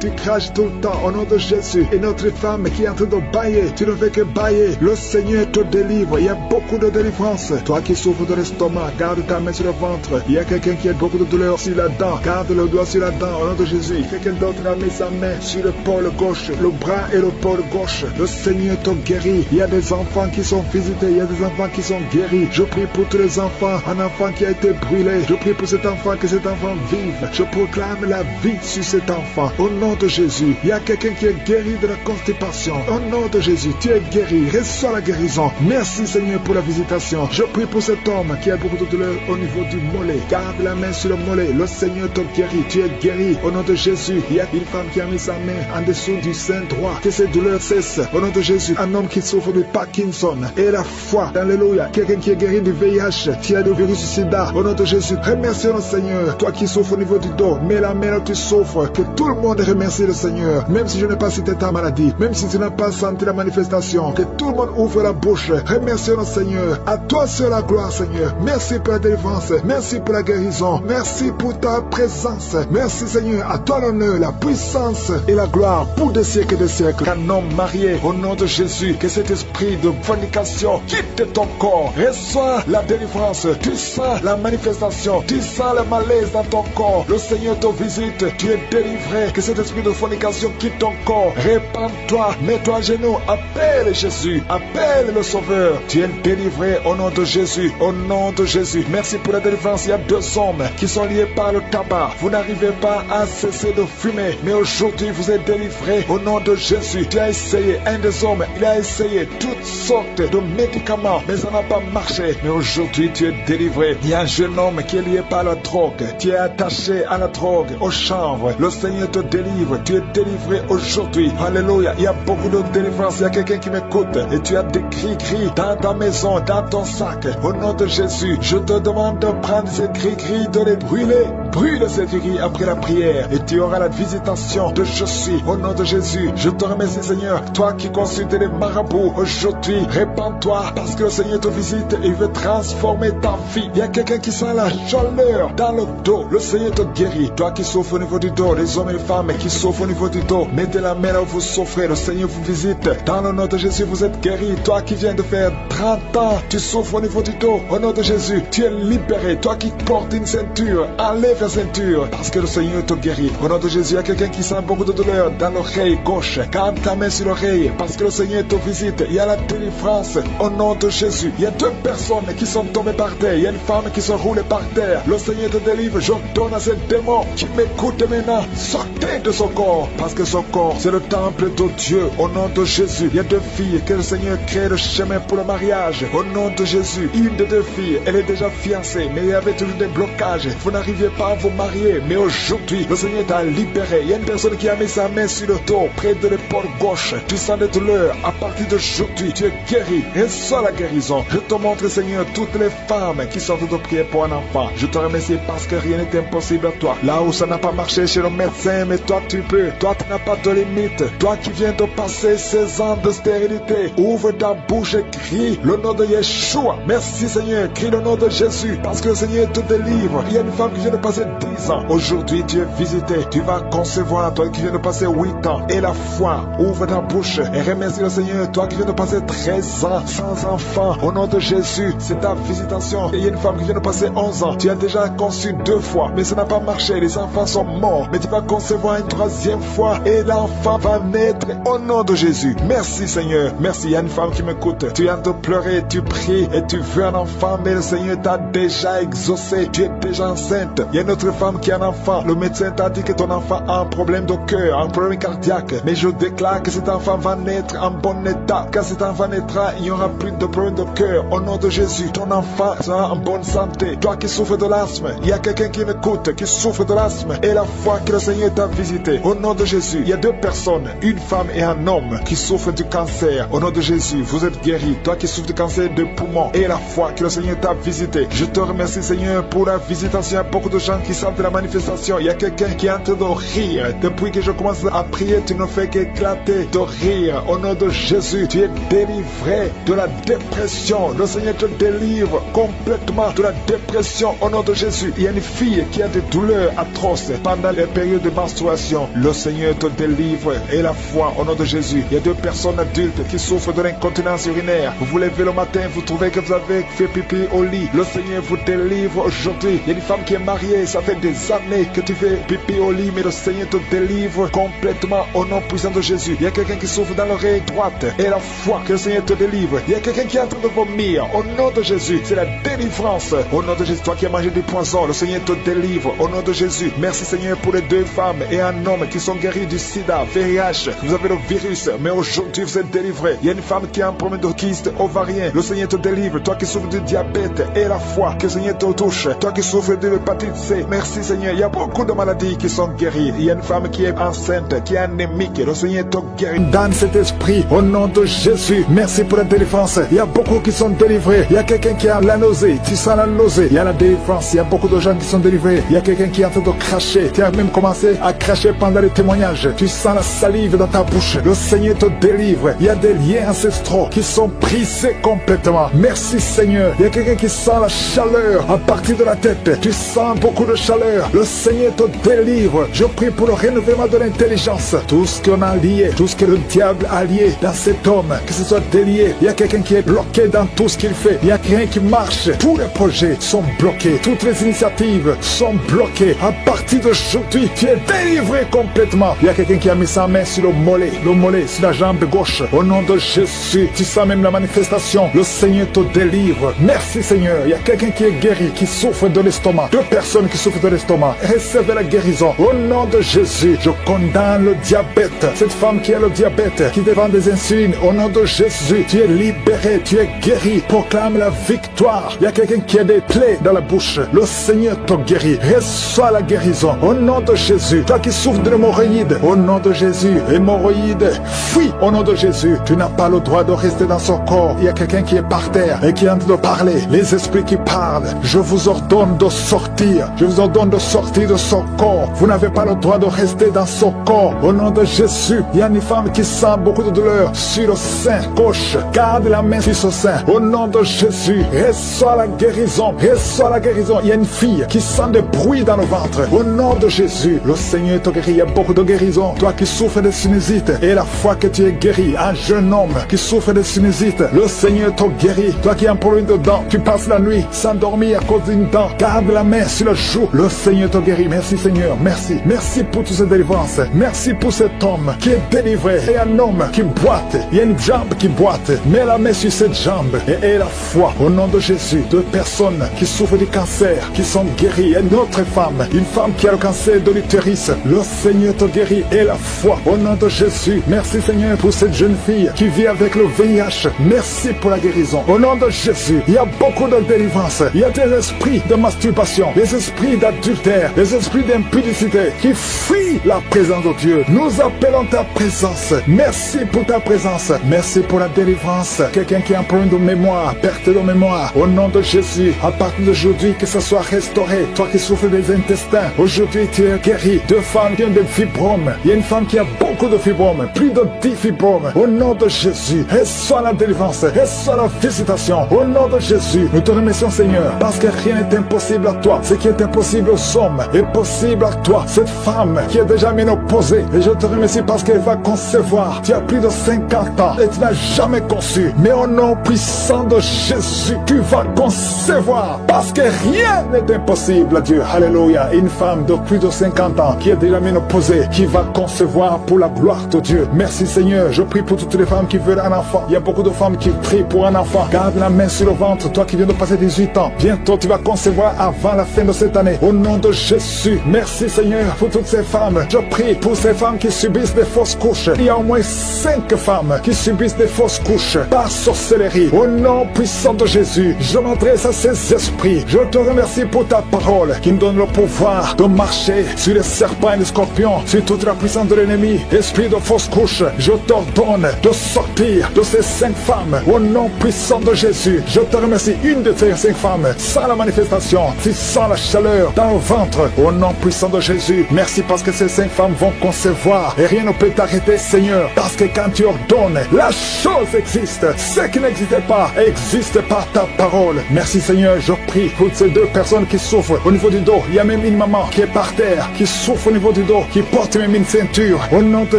Tu craches tout le temps au nom de Jésus. Et notre femme qui est en train de bailler, tu ne fais que bailler. Le Seigneur te délivre. Il y a beaucoup de délivrance. Toi qui souffres de l'estomac, garde ta main sur le ventre. Il y a quelqu'un qui a beaucoup de douleur sur la dent. Garde le doigt sur la dent au nom de Jésus. Quelqu'un d'autre a mis sa main sur le pôle gauche, le bras et le pôle gauche. Le Seigneur te guérit. Il y a des enfants qui sont visités. Il y a des enfants qui sont guéris. Je prie pour tous les enfants. Un enfant qui a été brûlé. Je prie pour cet enfant, que cet enfant vive. Je proclame la vie sur cet enfant. Au nom de Jésus. Il y a quelqu'un qui est guéri de la constipation. Au nom de Jésus, tu es guéri. Reçois la guérison. Merci Seigneur pour la visitation. Je prie pour cet homme qui a beaucoup de douleur au niveau du mollet. Garde la main sur le mollet. Le Seigneur te guérit. Tu es guéri. Au nom de Jésus. Il y a une femme qui a mis sa main en dessous du sein droit. Que ces douleurs cessent. Au nom de Jésus. Un homme qui souffre de Parkinson. Et la foi. Alléluia. Quelqu'un qui est guéri du VIH. Qui a le virus du sida. Au nom de Jésus. Remercions le Seigneur. Toi qui souffres au niveau du dos. Mets la main là où tu souffres. Que tout le monde remercie le Seigneur. Même si je n'ai pas cité ta maladie. Même si tu n'as pas senti la manifestation. Que tout le monde ouvre la bouche. Remercions le Seigneur. À toi seul la gloire, Seigneur. Merci pour la délivrance. Merci pour la guérison. Merci pour ta présence. Merci, Seigneur. À toi l'honneur, la puissance et la gloire pour des siècles et des siècles. Qu'un homme marié, au nom de Jésus, que cet esprit de fornication quitte ton corps. Reçois la délivrance. Tu sens la manifestation. Tu sens le malaise dans ton corps. Le Seigneur te visite. Tu es délivré. Que cet esprit de fornication quitte ton corps. Répands-toi. Mets-toi à genoux. Appelle Jésus. Appelle le Sauveur. Tu es délivré au nom de Jésus. Au nom de Jésus. Merci pour la délivrance. Il y a 2 hommes qui sont liés par le tabac. Vous n'arrivez pas à cesser de fumer. Mais aujourd'hui, vous êtes délivré au nom de Jésus. Tu as essayé. Un des hommes, il a essayé toutes sortes de médicaments. Mais ça n'a pas marché. Mais aujourd'hui, tu es délivré. Il y a un jeune homme qui est lié par la drogue. Tu es attaché à la drogue, au chanvre. Le Seigneur te délivre. Tu es délivré aujourd'hui. Alléluia. Il y a beaucoup de délivrance. Il y a quelqu'un qui m'écoute. Et tu as des gris-gris dans ta maison, dans ton sac. Au nom de Jésus, je te demande de prendre ces gris-gris, de les brûler. Brûle ces gris après la prière. Et tu auras la visitation de je suis. Au nom de Jésus, je te remercie Seigneur. Toi qui consultes les marabouts, aujourd'hui, répands-toi. Parce que le Seigneur te visite et il veut transformer ta vie. Il y a quelqu'un qui sent la chaleur dans le dos. Le Seigneur te guérit. Toi qui souffres au niveau du dos, les hommes et les femmes qui souffrent au niveau du dos, mettez la main là où vous souffrez. Le Seigneur vous visite. Dans le nom de Jésus, vous êtes guéri. Toi qui viens de faire 30 ans, tu souffres au niveau du dos. Au nom de Jésus, tu es libéré. Toi qui portes une ceinture, enlève la ceinture. Parce que le Seigneur te guérit. Au nom de Jésus, il y a quelqu'un qui sent beaucoup de douleur dans l'oreille gauche. Garde ta main sur l'oreille. Parce que le Seigneur te visite. Il y a la délivrance. Au nom de Jésus, il y a 2 personnes qui sont tombées par terre. Il y a une femme qui se roule par terre. Le Seigneur te délivre. Je donne à ce démon qui m'écoute maintenant. Sortez de son corps. Parce que son corps, c'est le temple de Dieu. Au nom de Jésus, il y a 2 filles que le Seigneur crée le chemin pour le mariage. Au nom de Jésus, une des 2 filles, elle est déjà fiancée, mais il y avait toujours des blocages. Vous n'arriviez pas à vous marier, mais aujourd'hui, le Seigneur t'a libéré. Il y a une personne qui a mis sa main sur le dos, près de l'épaule gauche. Tu sens des douleurs. À partir d'aujourd'hui, tu es guéri. Reçois la guérison. Je te montre, Seigneur, toutes les femmes qui sont de prier pour un enfant. Je te remercie parce que rien n'est impossible à toi. Là où ça n'a pas marché chez le médecin, mais toi tu peux. Toi tu n'as pas de limite. Toi qui viens de passer 16 ans de stérilité, ouvre ta bouche et crie le nom de Yeshua. Merci Seigneur, crie le nom de Jésus, parce que le Seigneur te délivre. Il y a une femme qui vient de passer 10 ans. Aujourd'hui tu es visité. Tu vas concevoir. Toi qui viens de passer 8 ans. Et la foi, ouvre ta bouche et remercie le Seigneur. Toi qui viens de passer 13 ans sans enfant, au nom de Jésus, c'est ta visitation. Et il y a une femme qui vient de passer 11 ans. Tu as déjà conçu 2 fois, mais ça n'a pas marché. Les enfants sont morts, mais tu vas concevoir une 3e fois et l'enfant va naître au nom de Jésus. Merci Seigneur. Merci. Il y a une femme qui m'écoute. Tu viens de pleurer, tu pries et tu veux un enfant, mais le Seigneur t'a déjà exaucé. Tu es déjà enceinte. Il y a une autre femme qui a un enfant. Le médecin t'a dit que ton enfant a un problème de cœur, un problème cardiaque. Mais je déclare que cet enfant va naître en bon état. Quand cet enfant naîtra, il n'y aura plus de problème de cœur. Au nom de Jésus, ton enfant sera en bonne santé. Toi qui souffres de l'asthme, il y a quelqu'un qui m'écoute, qui souffre de l'asthme. Et la foi que le Seigneur t'a visité. Au nom de Jésus, il y a deux personnes, une femme et un homme, qui souffrent du cancer. Au nom de Jésus, vous êtes guéris. Toi qui souffres du cancer de poumon et la foi que le Seigneur t'a visité. Je te remercie, Seigneur, pour la visitation. Il y a beaucoup de gens qui sentent la manifestation. Il y a quelqu'un qui est en train de rire. Depuis que je commence à prier, tu ne fais qu'éclater de rire. Au nom de Jésus, tu es délivré de la dépression. Le Seigneur te délivre complètement de la dépression. Au nom de Jésus, il y a une fille qui a des douleurs atroces pendant les périodes de menstruation. Le Seigneur te délivre. Et la foi, au nom de Jésus. Il y a deux personnes adultes qui souffrent de l'incontinence urinaire. Vous vous levez le matin, vous trouvez que vous avez fait pipi au lit. Le Seigneur vous délivre aujourd'hui. Il y a une femme qui est mariée, ça fait des années que tu fais pipi au lit, mais le Seigneur te délivre complètement au nom puissant de Jésus. Il y a quelqu'un qui souffre dans l'oreille droite. Et la foi que le Seigneur te délivre. Il y a quelqu'un qui est en train de vomir. Au nom de Jésus, c'est la délivrance. Au nom de Jésus, toi qui as mangé du poison, le Seigneur te délivre. Au nom de Jésus, merci Seigneur pour les deux femmes et un homme qui sont guéris du sida, VIH. Vous avez le virus, mais aujourd'hui vous êtes délivrés. Il y a une femme qui a un problème de kyste ovarien. Le Seigneur te délivre. Toi qui souffres du diabète et la foi, que le Seigneur te touche. Toi qui souffres de l'hépatite C, merci Seigneur. Il y a beaucoup de maladies qui sont guéries. Il y a une femme qui est enceinte, qui est anémique. Le Seigneur te guérit. Dans cet esprit, au nom de Jésus, merci pour la délivrance. Il y a beaucoup qui sont délivrés. Il y a quelqu'un qui a la nausée. Tu sens la nausée. Il y a la délivrance. Il y a beaucoup de gens qui sont délivrés. Il y a quelqu'un qui est en train de cracher. Tu as même commencé à cracher pendant les témoignages. Tu sens la salive dans ta bouche. Le Seigneur te délivre. Il y a des liens ancestraux qui sont brisés complètement. Merci Seigneur. Il y a quelqu'un qui sent la chaleur à partir de la tête. Tu sens beaucoup de chaleur. Le Seigneur te délivre. Je prie pour le renouvellement de l'intelligence. Tout ce qu'on a lié, tout ce que le diable a lié dans cet homme, que ce soit délié. Il y a quelqu'un qui est bloqué dans tout ce qu'il fait. Il y a quelqu'un qui marche. Tous les projets sont bloqués. Toutes les initiatives sont bloquées. À partir d'aujourd'hui, tu es délivré complètement. Il y a quelqu'un qui a mis sa main sur le mollet sur la jambe gauche. Au nom de Jésus, tu sens même la manifestation. Le Seigneur te délivre. Merci Seigneur. Il y a quelqu'un qui est guéri, qui souffre de l'estomac. Deux personnes qui souffrent de l'estomac. Recevez la guérison. Au nom de Jésus, je condamne le diabète. Cette femme qui a le diabète, qui dépend des insulines. Au nom de Jésus, tu es libéré, tu es guéri. Proclame la victoire. Il y a quelqu'un qui a des plaies dans la bouche. Le Seigneur te guérit. Reçois la guérison. Au nom de Jésus. Toi qui souffres de l'hémorroïde. Au nom de Jésus. Hémorroïde, fuis. Au nom de Jésus. Tu n'as pas le droit de rester dans son corps. Il y a quelqu'un qui est par terre et qui est en train de parler. Les esprits qui parlent. Je vous ordonne de sortir. Je vous ordonne de sortir de son corps. Vous n'avez pas le droit de rester dans son corps. Au nom de Jésus. Il y a une femme qui sent beaucoup de douleur sur le sein gauche. Garde la main sur ce sein. Au nom de Jésus. Reçois la guérison. Reçois la guérison. Il y a une fille qui sent des bruits dans le ventre. Au nom de Jésus. Le Seigneur te guérit. Il y a beaucoup de guérison. Toi qui souffres de sinusite et la foi que tu es guéri. Un jeune homme qui souffre de sinusite. Le Seigneur te guérit. Toi qui as un problème de dents. Tu passes la nuit sans dormir à cause d'une dent. Garde la main sur le joue. Le Seigneur te guérit. Merci Seigneur. Merci. Merci pour toutes ces délivrances. Merci pour cet homme qui est délivré. Et un homme qui boite. Il y a une jambe qui boite. Mets la main sur cette jambe et aie la foi. Au nom de Jésus. Deux personnes qui souffrent du cancer, qui sont guéries. Et une autre femme. Une femme qui a le cancer de l'utérus. Le Seigneur te guérit. Et la foi. Au nom de Jésus. Merci Seigneur pour cette jeune fille qui vit avec le VIH. Merci pour la guérison. Au nom de Jésus. Il y a beaucoup de délivrance. Il y a des esprits de masturbation, des esprits d'adultère, des esprits d'impudicité qui fuient la présence de Dieu. Nous appelons ta présence. Merci pour ta présence. Merci pour la délivrance. Quelqu'un qui a un problème de mémoire, perte de mémoire. Au nom de Jésus. À partir d'aujourd'hui, que ce soit restauré. Toi qui souffres des intestins, aujourd'hui tu es guéri. Deux femmes qui ont des fibromes. Il y a une femme qui a beaucoup de fibromes. Plus de 10 fibromes. Au nom de Jésus. Reçois la délivrance. Reçois la visitation. Au nom de Jésus. Nous te remercions Seigneur. Parce que rien n'est impossible à toi. Ce qui est impossible aux hommes est possible à toi. Cette femme qui est déjà ménopausée. Et je te remercie parce qu'elle va concevoir. Tu as plus de 50 ans et tu n'as jamais conçu. Mais au nom puissant de Jésus, tu vas concevoir. Parce que rien n'est impossible à Dieu. Alléluia. Une femme de plus de 50 ans qui est déjà ménopausée, qui va concevoir pour la gloire de Dieu. Merci Seigneur, je prie pour toutes les femmes qui veulent un enfant. Il y a beaucoup de femmes qui prient pour un enfant. Garde la main sur le ventre, toi qui viens de passer 18 ans. Bientôt tu vas concevoir avant la fin de cette année. Au nom de Jésus, merci Seigneur pour toutes ces femmes. Je prie pour ces femmes qui subissent des fausses couches. Il y a au moins 5 femmes qui subissent des fausses couches par sorcellerie. Au nom puissant de Jésus, je m'adresse à ces esprits. Je te remercie pour ta parole qui me donne le pouvoir de marcher sur les serpents et les scorpions, sur toute la puissance de l'ennemi. Esprit de fausse couche, je t'ordonne de sortir de ces 5 femmes. Au nom puissant de Jésus, je te remercie. Une de ces 5 femmes, sans la manifestation, tu sens la chaleur dans le ventre. Au nom puissant de Jésus, merci parce que ces 5 femmes vont concevoir et rien ne peut t'arrêter, Seigneur. Parce que quand tu ordonnes, la chose existe. Ce qui n'existait pas existe par ta parole. Merci Seigneur, je prie pour ces 2 personnes qui souffrent au niveau du dos. Il y a même une maman qui est par terre, qui souffre au niveau du dos, qui porte même une ceinture. Au nom de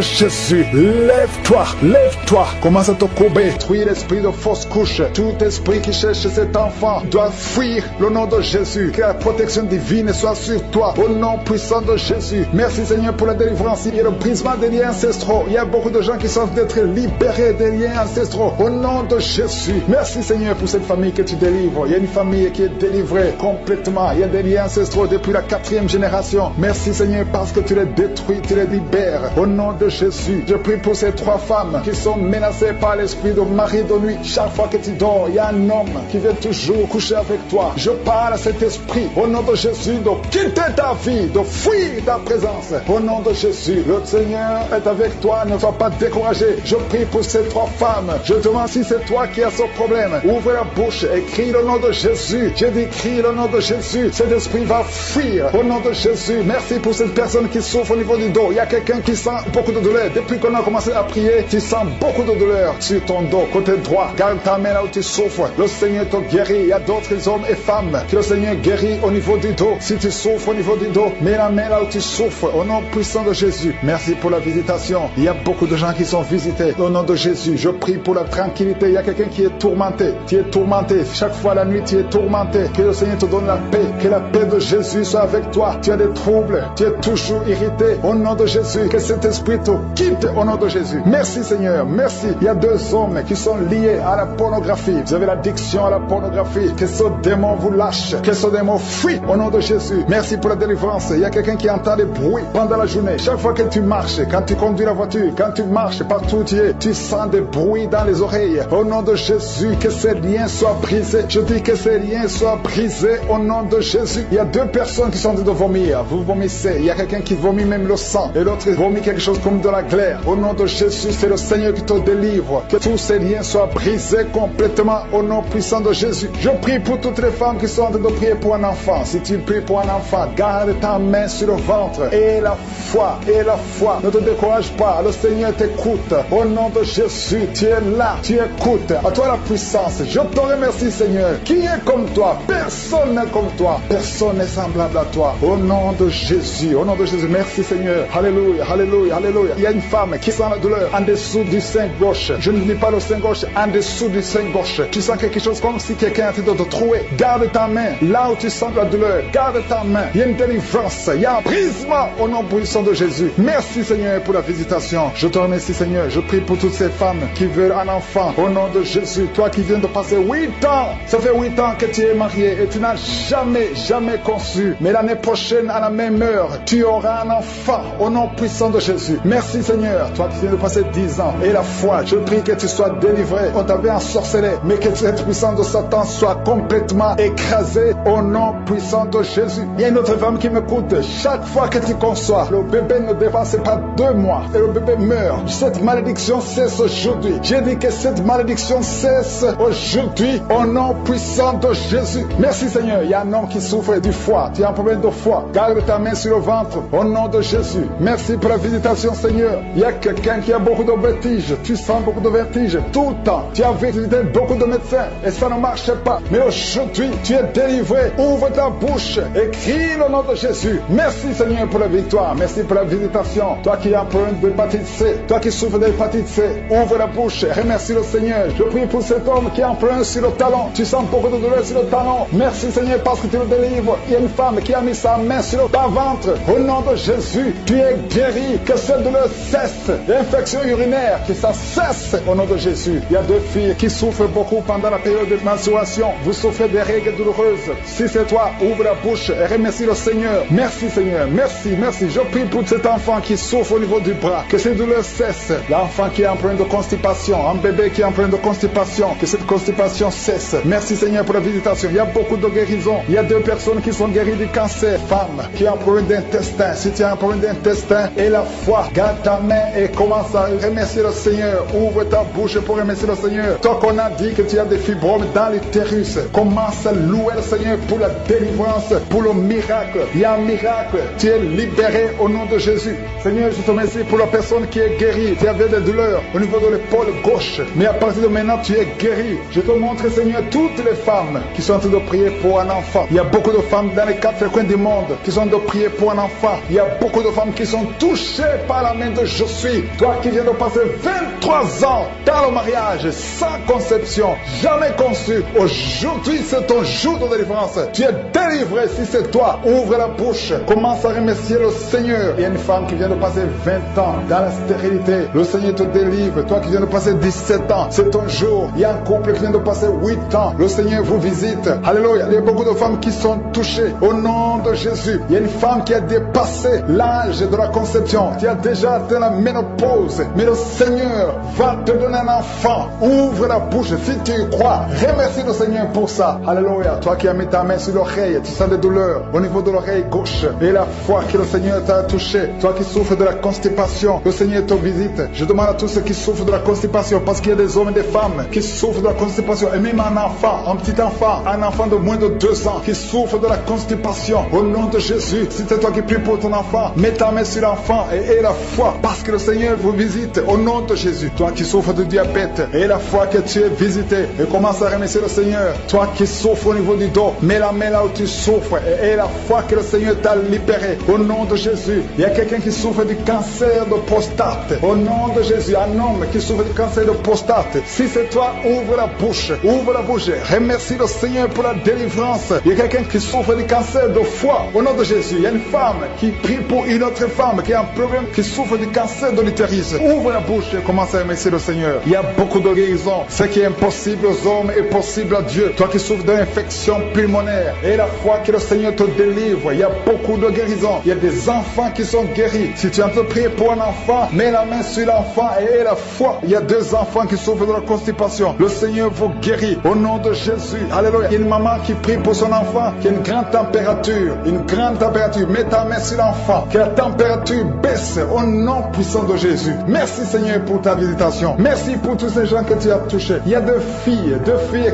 Jésus, lève-toi, lève-toi. Commence à te courber. Détruis l'esprit de fausse couche. Tout esprit qui cherche cet enfant doit fuir le nom de Jésus. Que la protection divine soit sur toi. Au nom puissant de Jésus. Merci Seigneur pour la délivrance et le brisement des liens ancestraux. Il y a beaucoup de gens qui sont d'être libérés des liens ancestraux. Au nom de Jésus. Merci Seigneur pour cette famille que tu délivres. Il y a une famille qui est délivrée complètement. Il y a des liens ancestraux depuis la 4e génération. Merci Seigneur parce que tu les détruis, tu les libères. Au nom de Jésus, je prie pour ces 3 femmes qui sont menacées par l'esprit de mari de nuit. Chaque fois que tu dors, il y a un homme qui vient toujours coucher avec toi. Je parle à cet esprit, au nom de Jésus, de quitter ta vie, de fuir ta présence. Au nom de Jésus, le Seigneur est avec toi, ne sois pas découragé. Je prie pour ces 3 femmes. Je te demande si c'est toi qui as ce problème. Ouvre la bouche et crie le nom de Jésus. J'ai dit crie le nom de Jésus. Cet esprit va fuir. Au nom de Jésus, merci pour cette personne qui souffre au niveau du dos. Il y a quelqu'un qui sent beaucoup de douleur. Depuis qu'on a commencé à prier, tu sens beaucoup de douleur sur ton dos, côté droit. Garde ta main là où tu souffres. Le Seigneur te guérit. Il y a d'autres hommes et femmes que le Seigneur guérit au niveau du dos. Si tu souffres au niveau du dos, mets la main là où tu souffres. Au nom puissant de Jésus, merci pour la visitation. Il y a beaucoup de gens qui sont visités. Au nom de Jésus, je prie pour la tranquillité. Il y a quelqu'un qui est tourmenté. Tu es tourmenté. Chaque fois la nuit, tu es tourmenté. Que le Seigneur te donne la paix. Que la paix de Jésus soit avec toi. Tu as des troubles. Tu es toujours irrité. Au nom de Jésus, que cet esprit te quitte au nom de Jésus. Merci Seigneur. Merci. Il y a 2 hommes qui sont liés à la pornographie. Vous avez l'addiction à la pornographie. Que ce démon vous lâche. Que ce démon fuit au nom de Jésus. Merci pour la délivrance. Il y a quelqu'un qui entend des bruits pendant la journée. Chaque fois que tu marches, quand tu conduis la voiture, quand tu marches partout où tu es, tu sens des bruits dans les oreilles. Au nom de Jésus, que ces liens soient brisés. Je dis que ces liens soient brisés au nom de Jésus. Il y a 2 personnes qui sont en train de vomir. Vous vomissez. Il y a quelqu'un qui vomit même le sang. Et l'autre vomit quelque chose comme de la glaire. Au nom de Jésus, c'est le Seigneur qui te délivre. Que tous ces liens soient brisés complètement au nom puissant de Jésus. Je prie pour toutes les femmes qui sont en train de prier pour un enfant. Si tu pries pour un enfant, garde ta main sur le ventre. Et la foi, et la foi. Ne te décourage pas. Le Seigneur t'écoute. Au nom de Jésus, tu es là. Tu écoutes. À toi la puissance. Je te remercie, Seigneur. Qui est comme toi? Personne n'est comme toi. Personne n'est semblable à toi. Au nom de Jésus. Au nom de Jésus. Merci, Seigneur. Alléluia, alléluia, alléluia. Il y a une femme qui sent la douleur en dessous du sein gauche. Je ne dis pas le sein gauche, en dessous du sein gauche. Tu sens quelque chose comme si quelqu'un était de te trouver. Garde ta main là où tu sens la douleur. Garde ta main. Il y a une délivrance. Il y a un brisement au nom puissant de Jésus. Merci, Seigneur, pour la visitation. Je te remercie, Seigneur. Je prie pour toutes ces femmes qui veulent un enfant. Au nom de Jésus. Toi qui viens de passer 8 ans. Ça fait 8 ans que tu es marié et tu n'as jamais conçu. Mais l'année prochaine, à la même heure, tu auras un enfant. Au nom puissant de Jésus. Merci, Seigneur. Toi qui viens de passer 10 ans. Et la foi, je prie que tu sois délivré. On t'avait ensorcelé. Mais que cette puissance de Satan soit complètement écrasée. Au nom puissant de Jésus. Il y a une autre femme qui m'écoute. Chaque fois que tu conçois, le bébé ne dépasse pas 2 mois. Et le bébé meurt. Cette malédiction cesse aujourd'hui. J'ai dit que cette malédiction cesse aujourd'hui. Au nom puissant de Jésus. Merci, Seigneur. Il y a un homme qui souffre du foie. Tu as un problème de foie. Garde ta main sur le ventre. Au nom de Jésus. Merci pour la visitation, Seigneur. Il y a quelqu'un qui a beaucoup de vertiges. Tu sens beaucoup de vertiges tout le temps. Tu as visité beaucoup de médecins et ça ne marche pas. Mais aujourd'hui, tu es délivré. Ouvre ta bouche et crie le nom de Jésus. Merci, Seigneur, pour la victoire. Merci pour la visitation. Toi qui as un problème d'hépatite C, toi qui souffres d'hépatite C, ouvre la bouche et remercie le Seigneur. Je prie pour cet homme qui a un problème sur le talon. Tu sens beaucoup de douleur sur le talon. Merci, Seigneur, parce que tu le délivres. Il y a une femme qui a mis sa main sur ton ventre. Au nom de Jésus, tu es guéri. Que ce cette douleur cesse. L'infection urinaire, que ça cesse au nom de Jésus. Il y a 2 filles qui souffrent beaucoup pendant la période de menstruation. Vous souffrez des règles douloureuses. Si c'est toi, ouvre la bouche et remercie le Seigneur. Merci Seigneur, merci, merci. Je prie pour cet enfant qui souffre au niveau du bras, que cette douleur cesse. L'enfant qui est en problème de constipation, un bébé qui est en problème de constipation, que cette constipation cesse. Merci Seigneur pour la visitation. Il y a beaucoup de guérisons. Il y a 2 personnes qui sont guéries du cancer. Femme qui a un problème d'intestin. Si tu as un problème d'intestin et la foi, garde ta main et commence à remercier le Seigneur. Ouvre ta bouche pour remercier le Seigneur. Toi qu'on a dit que tu as des fibromes dans l'utérus, commence à louer le Seigneur pour la délivrance, pour le miracle. Il y a un miracle. Tu es libéré au nom de Jésus. Seigneur, je te remercie pour la personne qui est guérie. Tu avais des douleurs au niveau de l'épaule gauche, mais à partir de maintenant, tu es guéri. Je te montre, Seigneur, toutes les femmes qui sont en train de prier pour un enfant. Il y a beaucoup de femmes dans les 4 coins du monde qui sont en train de prier pour un enfant. Il y a beaucoup de femmes qui sont touchées par la main de Je suis. Toi qui viens de passer 23 ans dans le mariage, sans conception, jamais conçu. Aujourd'hui, c'est ton jour de délivrance. Tu es délivré si c'est toi. Ouvre la bouche. Commence à remercier le Seigneur. Il y a une femme qui vient de passer 20 ans dans la stérilité. Le Seigneur te délivre. Toi qui viens de passer 17 ans, c'est ton jour. Il y a un couple qui vient de passer 8 ans. Le Seigneur vous visite. Alléluia. Il y a beaucoup de femmes qui sont touchées au nom de Jésus. Il y a une femme qui a dépassé l'âge de la conception. Tu as déjà atteint la ménopause. Mais le Seigneur va te donner un enfant. Ouvre la bouche si tu y crois. Remercie le Seigneur pour ça. Alléluia. Toi qui as mis ta main sur l'oreille, tu sens des douleurs au niveau de l'oreille gauche. Et la foi que le Seigneur t'a touché. Toi qui souffres de la constipation, le Seigneur te visite. Je demande à tous ceux qui souffrent de la constipation, parce qu'il y a des hommes et des femmes qui souffrent de la constipation. Et même un enfant, un petit enfant, un enfant de moins de 2 ans qui souffre de la constipation. Au nom de Jésus, si c'est toi qui pries pour ton enfant, mets ta main sur l'enfant et aie la foi, parce que le Seigneur vous visite. Au nom de Jésus, toi qui souffres de diabète, aie la foi que tu es visité et commence à remercier le Seigneur. Toi qui souffres au niveau du dos, mets la main là où tu souffres et aie la foi que le Seigneur t'a libéré. Au nom de Jésus, il y a quelqu'un qui souffre du cancer de prostate. Au nom de Jésus, un homme qui souffre du cancer de prostate. Si c'est toi, ouvre la bouche. Ouvre la bouche. Remercie le Seigneur pour la délivrance. Il y a quelqu'un qui souffre du cancer de foie. Au nom de Jésus, il y a une femme qui prie pour une autre femme qui a un problème, qui souffre du cancer de l'utérus. Ouvre la bouche et commence à remercier le Seigneur. Il y a beaucoup de guérisons. Ce qui est impossible aux hommes est possible à Dieu. Toi qui souffres d'une infection pulmonaire, et la foi que le Seigneur te délivre. Il y a beaucoup de guérisons. Il y a des enfants qui sont guéris. Si tu es en train de prier pour un enfant, mets la main sur l'enfant et aie la foi. Il y a 2 enfants qui souffrent de la constipation. Le Seigneur vous guérit au nom de Jésus. Alléluia. Il y a une maman qui prie pour son enfant qui a une grande température. Une grande température. Mets ta main sur l'enfant. Que la température baisse au nom puissant de Jésus. Merci Seigneur pour ta visitation. Merci pour tous ces gens que tu as touchés. Il y a 2 filles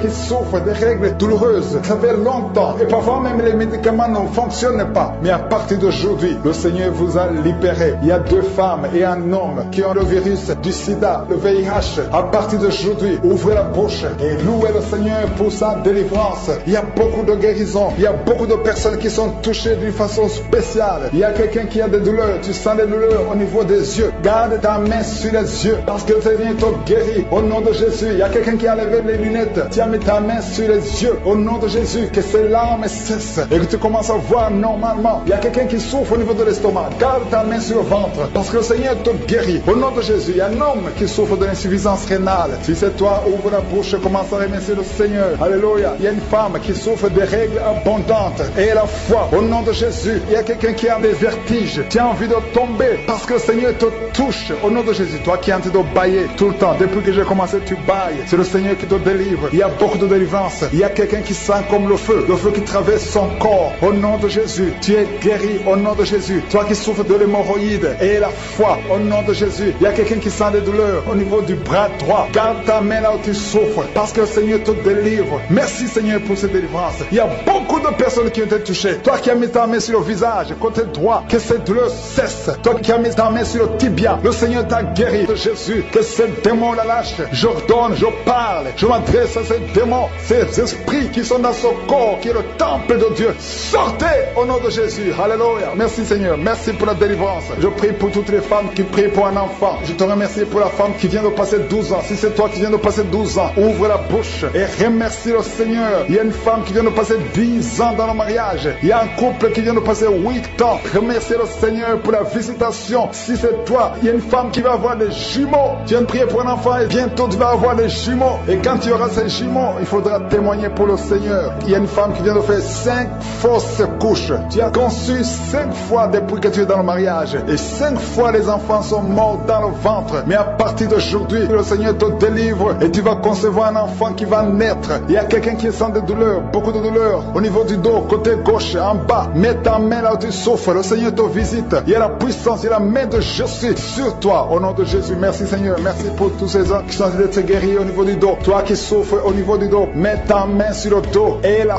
qui souffrent des règles douloureuses. Ça fait longtemps. Et parfois même les médicaments ne fonctionnent pas. Mais à partir d'aujourd'hui, le Seigneur vous a libéré. Il y a 2 femmes et un homme qui ont le virus du sida, le VIH. À partir d'aujourd'hui, ouvrez la bouche et louez le Seigneur pour sa délivrance. Il y a beaucoup de guérisons. Il y a beaucoup de personnes qui sont touchées d'une façon spéciale. Il y a quelqu'un qui a des douleurs. Tu sens des douleurs au niveau des yeux. Garde ta main sur les yeux parce que le Seigneur te guérit. Au nom de Jésus, il y a quelqu'un qui a levé les lunettes. Tu as mis ta main sur les yeux. Au nom de Jésus, que ces larmes cessent et que tu commences à voir normalement. Il y a quelqu'un qui souffre au niveau de l'estomac. Garde ta main sur le ventre parce que le Seigneur te guérit. Au nom de Jésus, il y a un homme qui souffre de l'insuffisance rénale. Si c'est toi, ouvre la bouche et commence à remercier le Seigneur. Alléluia. Il y a une femme qui souffre des règles abondantes et la foi. Au nom de Jésus, il y a quelqu'un qui a des vertiges. Tu as envie de tomber parce que le Seigneur te touche. Au nom de Jésus, toi qui es en train de bailler tout le temps. Depuis que j'ai commencé, tu bailles. C'est le Seigneur qui te délivre. Il y a beaucoup de délivrance. Il y a quelqu'un qui sent comme le feu qui traverse son corps. Au nom de Jésus, tu es guéri. Au nom de Jésus, toi qui souffres de l'hémorroïde et la foi. Au nom de Jésus, il y a quelqu'un qui sent des douleurs au niveau du bras droit. Garde ta main là où tu souffres parce que le Seigneur te délivre. Merci Seigneur pour cette délivrance. Il y a beaucoup de personnes qui ont été touchées. Toi qui as mis ta main sur le visage, côté droit, que cette douleur cesse. Toi qui as mis ta main sur le tibia, le Seigneur t'a guéri. De Jésus, que ces démons la lâchent. J'ordonne, je parle, je m'adresse à ces démons, ces esprits qui sont dans ce corps, qui est le temple de Dieu. Sortez au nom de Jésus. Alléluia. Merci Seigneur. Merci pour la délivrance. Je prie pour toutes les femmes qui prient pour un enfant. Je te remercie pour la femme qui vient de passer 12 ans. Si c'est toi qui viens de passer 12 ans, ouvre la bouche et remercie le Seigneur. Il y a une femme qui vient de passer 10 ans dans le mariage. Il y a un couple qui vient de passer 8 ans. Remercie le Seigneur pour la visitation. bénédiction. Si c'est toi, il y a une femme qui va avoir des jumeaux. Tu viens de prier pour un enfant et bientôt tu vas avoir des jumeaux. Et quand tu auras ces jumeaux, il faudra témoigner pour le Seigneur. Il y a une femme qui vient de faire 5 fausses couches. Tu as conçu 5 fois depuis que tu es dans le mariage. Et 5 fois les enfants sont morts dans le ventre. Mais à partir d'aujourd'hui, le Seigneur te délivre et tu vas concevoir un enfant qui va naître. Il y a quelqu'un qui sent des douleurs, beaucoup de douleurs au niveau du dos, côté gauche, en bas. Mets ta main là où tu souffres. Le Seigneur te visite. Il y a la puissance, il y a la main de Jésus sur toi. Au nom de Jésus, merci Seigneur. Merci pour tous ces gens qui sont en train de te guérir au niveau du dos. Toi qui souffres au niveau du dos, mets ta main sur le dos. Et la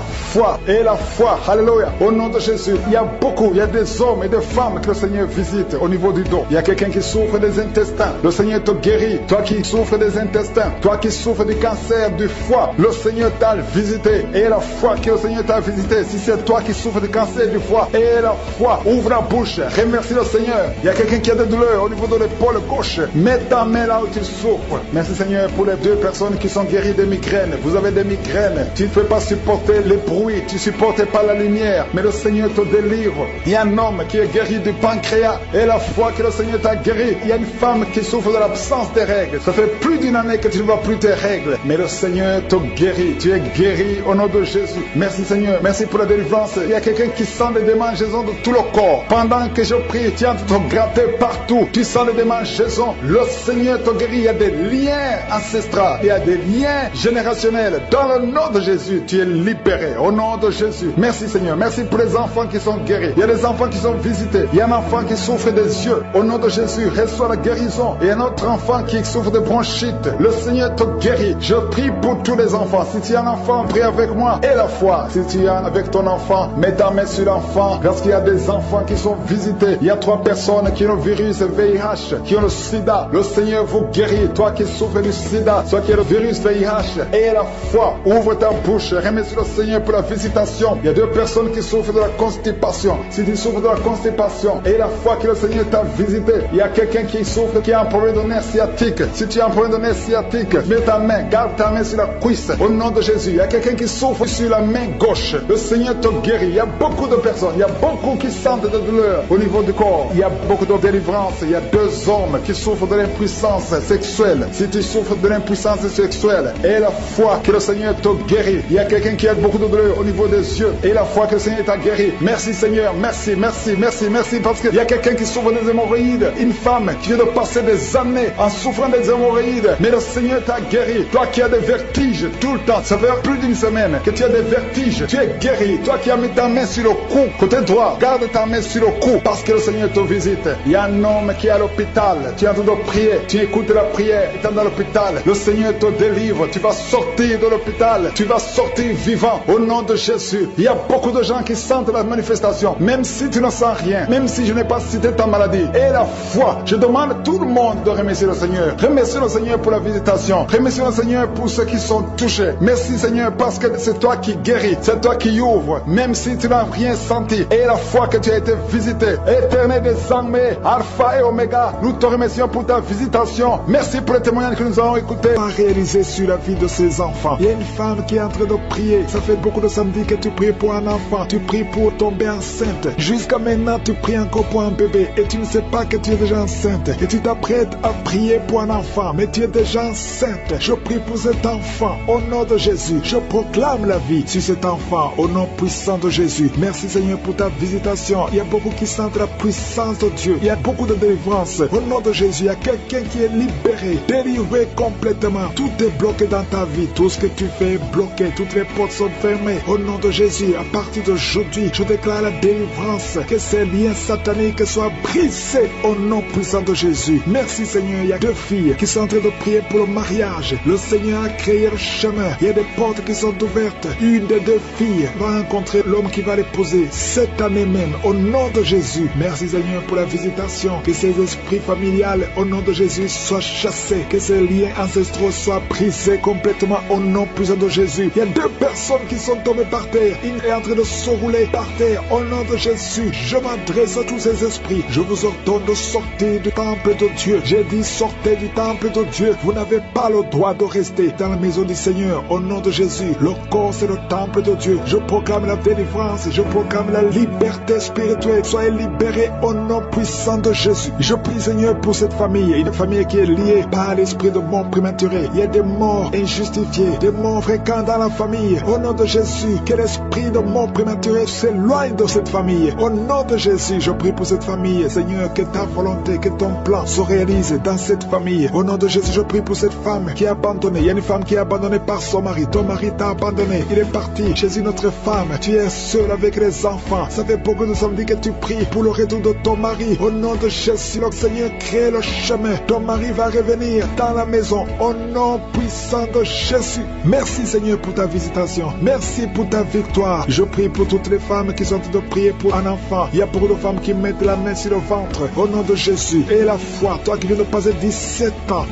foi, alléluia. Au nom de Jésus, il y a beaucoup, il y a des hommes et des femmes que le Seigneur visite au niveau du dos. Il y a quelqu'un qui souffre des intestins. Le Seigneur te guérit. Toi qui souffres des intestins, toi qui souffres du cancer du foie, le Seigneur t'a visité. Et la foi que le Seigneur t'a visité. Si c'est toi qui souffres du cancer du foie, et la foi, ouvre la bouche, remercie le Seigneur. Il y a quelqu'un qui a des douleurs au niveau de l'épaule gauche. Mets ta main là où tu souffres. Merci Seigneur pour les 2 personnes qui sont guéries de migraines. Vous avez des migraines. Tu ne peux pas supporter les bruits. Tu ne supportes pas la lumière. Mais le Seigneur te délivre. Il y a un homme qui est guéri du pancréas. Et la foi que le Seigneur t'a guéri. Il y a une femme qui souffre de l'absence des règles. Ça fait plus d'une année que tu ne vois plus tes règles. Mais le Seigneur te guérit. Tu es guéri au nom de Jésus. Merci Seigneur. Merci pour la délivrance. Il y a quelqu'un qui sent des démangeaisons de tout le corps. Pendant que je prie, tu es en train de te gratter partout. Tu sens des démangeaisons. Le Seigneur te guérit. Il y a des liens ancestraux. Il y a des liens générationnels. Dans le nom de Jésus, tu es libéré. Au nom de Jésus. Merci Seigneur. Merci pour les enfants qui sont guéris. Il y a des enfants qui sont visités. Il y a un enfant qui souffre des yeux. Au nom de Jésus, reçois la guérison. Et un autre enfant qui souffre de bronchite. Le Seigneur te guérit. Je prie pour tous les enfants. Si tu es un enfant, prie avec moi. Et la foi. Si tu es avec ton enfant, mets ta main sur l'enfant. Parce qu'il y a des enfants qui sont visités. Il y a 3 personnes qui ont le virus VIH, qui ont le sida. Le Seigneur vous guérit. Toi qui souffres du sida, toi qui as le virus VIH. Et la foi. Ouvre ta bouche. Remercie le Seigneur pour la visitation. Il y a 2 personnes qui souffrent de la constipation. Si tu souffres de la constipation, et la foi que le Seigneur t'a visité. Il y a quelqu'un qui souffre, qui a un problème de nerf sciatique. Si tu as un problème de nerf sciatique, mets ta main, garde ta main sur la cuisse. Au nom de Jésus. Il y a quelqu'un qui souffre sur la main gauche. Le Seigneur te guérit. Il y a beaucoup de personnes. Il y a beaucoup qui sentent de douleur au niveau du corps. Il y a beaucoup de délivrance. Il y a 2 hommes qui souffrent de l'impuissance sexuelle. Si tu souffres de l'impuissance sexuelle, et la foi que le Seigneur te guérit. Il y a quelqu'un qui a beaucoup de douleur au niveau des yeux. Et la foi que le Seigneur t'a guéri. Merci Seigneur. Merci, merci, merci, merci. Parce qu'il y a quelqu'un qui souffre des hémorroïdes. Une femme qui vient de passer des années en souffrant des hémorroïdes. Mais le Seigneur t'a guéri. Toi qui as des vertiges tout le temps. Ça fait plus d'une semaine que tu as des vertiges. Tu es guéri. Toi qui as mis ta main sur le cou, côté droit, garde ta main sur le cou. Parce que le Seigneur te visite. Il y a un homme qui est à l'hôpital. Tu es en train de prier. Tu écoutes la prière. Tu es dans l'hôpital. Le Seigneur te délivre. Tu vas sortir de l'hôpital. Tu vas sortir vivant. Au nom de Jésus. Il y a beaucoup de gens qui sentent la manifestation. Même si tu ne sens rien. Même si je n'ai pas cité ta maladie. Et la foi. Je demande à tout le monde de remercier le Seigneur. Remercie le Seigneur pour la visitation. Remercie le Seigneur pour ceux qui sont touchés. Merci Seigneur parce que c'est toi qui guéris. C'est toi qui ouvres. Même si tu n'as rien senti. Et la foi que tu as été visité. Éternel des armées. Alpha et Oméga. Nous te remercions pour ta visitation. Merci pour les témoignages que nous avons écoutés. Pas réalisé sur la vie de ces enfants. Il y a une femme qui est en train de prier. Ça fait beaucoup de samedis que tu pries pour un enfant. Tu pries pour tomber enceinte. Jusqu'à maintenant, tu pries encore pour un bébé. Et tu ne sais pas que tu es déjà enceinte. Et tu t'apprêtes à prier pour un enfant. Mais tu es déjà enceinte. Je prie pour cet enfant. Au nom de Jésus. Je proclame la vie sur cet enfant. Au nom puissant de Jésus. Merci Seigneur pour ta visitation. Il y a beaucoup qui sentent la puissance de Dieu. Il y a beaucoup de délivrance. Au nom de Jésus, il y a quelqu'un qui est libéré. Délivré complètement. Tout est bloqué dans ta vie. Tout ce que tu fais est bloqué. Toutes les portes sont fermées. Au nom de Jésus, à partir d'aujourd'hui, je déclare la délivrance. Que ces liens sataniques soient brisés au nom puissant de Jésus. Merci Seigneur. Il y a 2 filles qui sont en train de prier pour le mariage. Le Seigneur a créé le chemin. Il y a des portes qui sont ouvertes. Une des 2 filles va rencontrer l'homme qui va l'épouser cette année même. Au nom de Jésus. Merci Seigneur pour la visitation. Que ces esprits familiales au nom de Jésus soient chassés. Que ces liens ancestraux soient brisés complètement au nom puissant de Jésus. Il y a 2 personnes qui sont tombées par terre. Une est en train de se rouler par terre. Au nom de Jésus, je m'adresse à tous ces esprits. Je vous ordonne de sortir du temple de Dieu. J'ai dit sortez du temple de Dieu. Vous n'avez pas le droit de rester dans la maison du Seigneur. Au nom de Jésus, le corps c'est le temple de Dieu. Je proclame la délivrance. Je proclame la liberté spirituelle. Soyez libérés au nom puissant puissant de Jésus. Je prie, Seigneur, pour cette famille, une famille qui est liée par l'esprit de mort prématuré. Il y a des morts injustifiés, des morts fréquents dans la famille. Au nom de Jésus, que l'esprit de mort prématuré s'éloigne de cette famille. Au nom de Jésus, je prie pour cette famille, Seigneur, que ta volonté, que ton plan se réalise dans cette famille. Au nom de Jésus, je prie pour cette femme qui est abandonnée. Il y a une femme qui est abandonnée par son mari. Ton mari t'a abandonné. Il est parti chez une autre femme. Tu es seul avec les enfants. Ça fait beaucoup de samedis que tu pries pour le retour de ton mari. Au nom de Jésus, le Seigneur, crée le chemin. Ton mari va revenir dans la maison. Au nom puissant de Jésus. Merci, Seigneur, pour ta visitation. Merci pour ta victoire. Je prie pour toutes les femmes qui sont en train de prier pour un enfant. Il y a beaucoup de femmes qui mettent la main sur le ventre. Au nom de Jésus. Et la foi, toi qui viens de passer 17 ans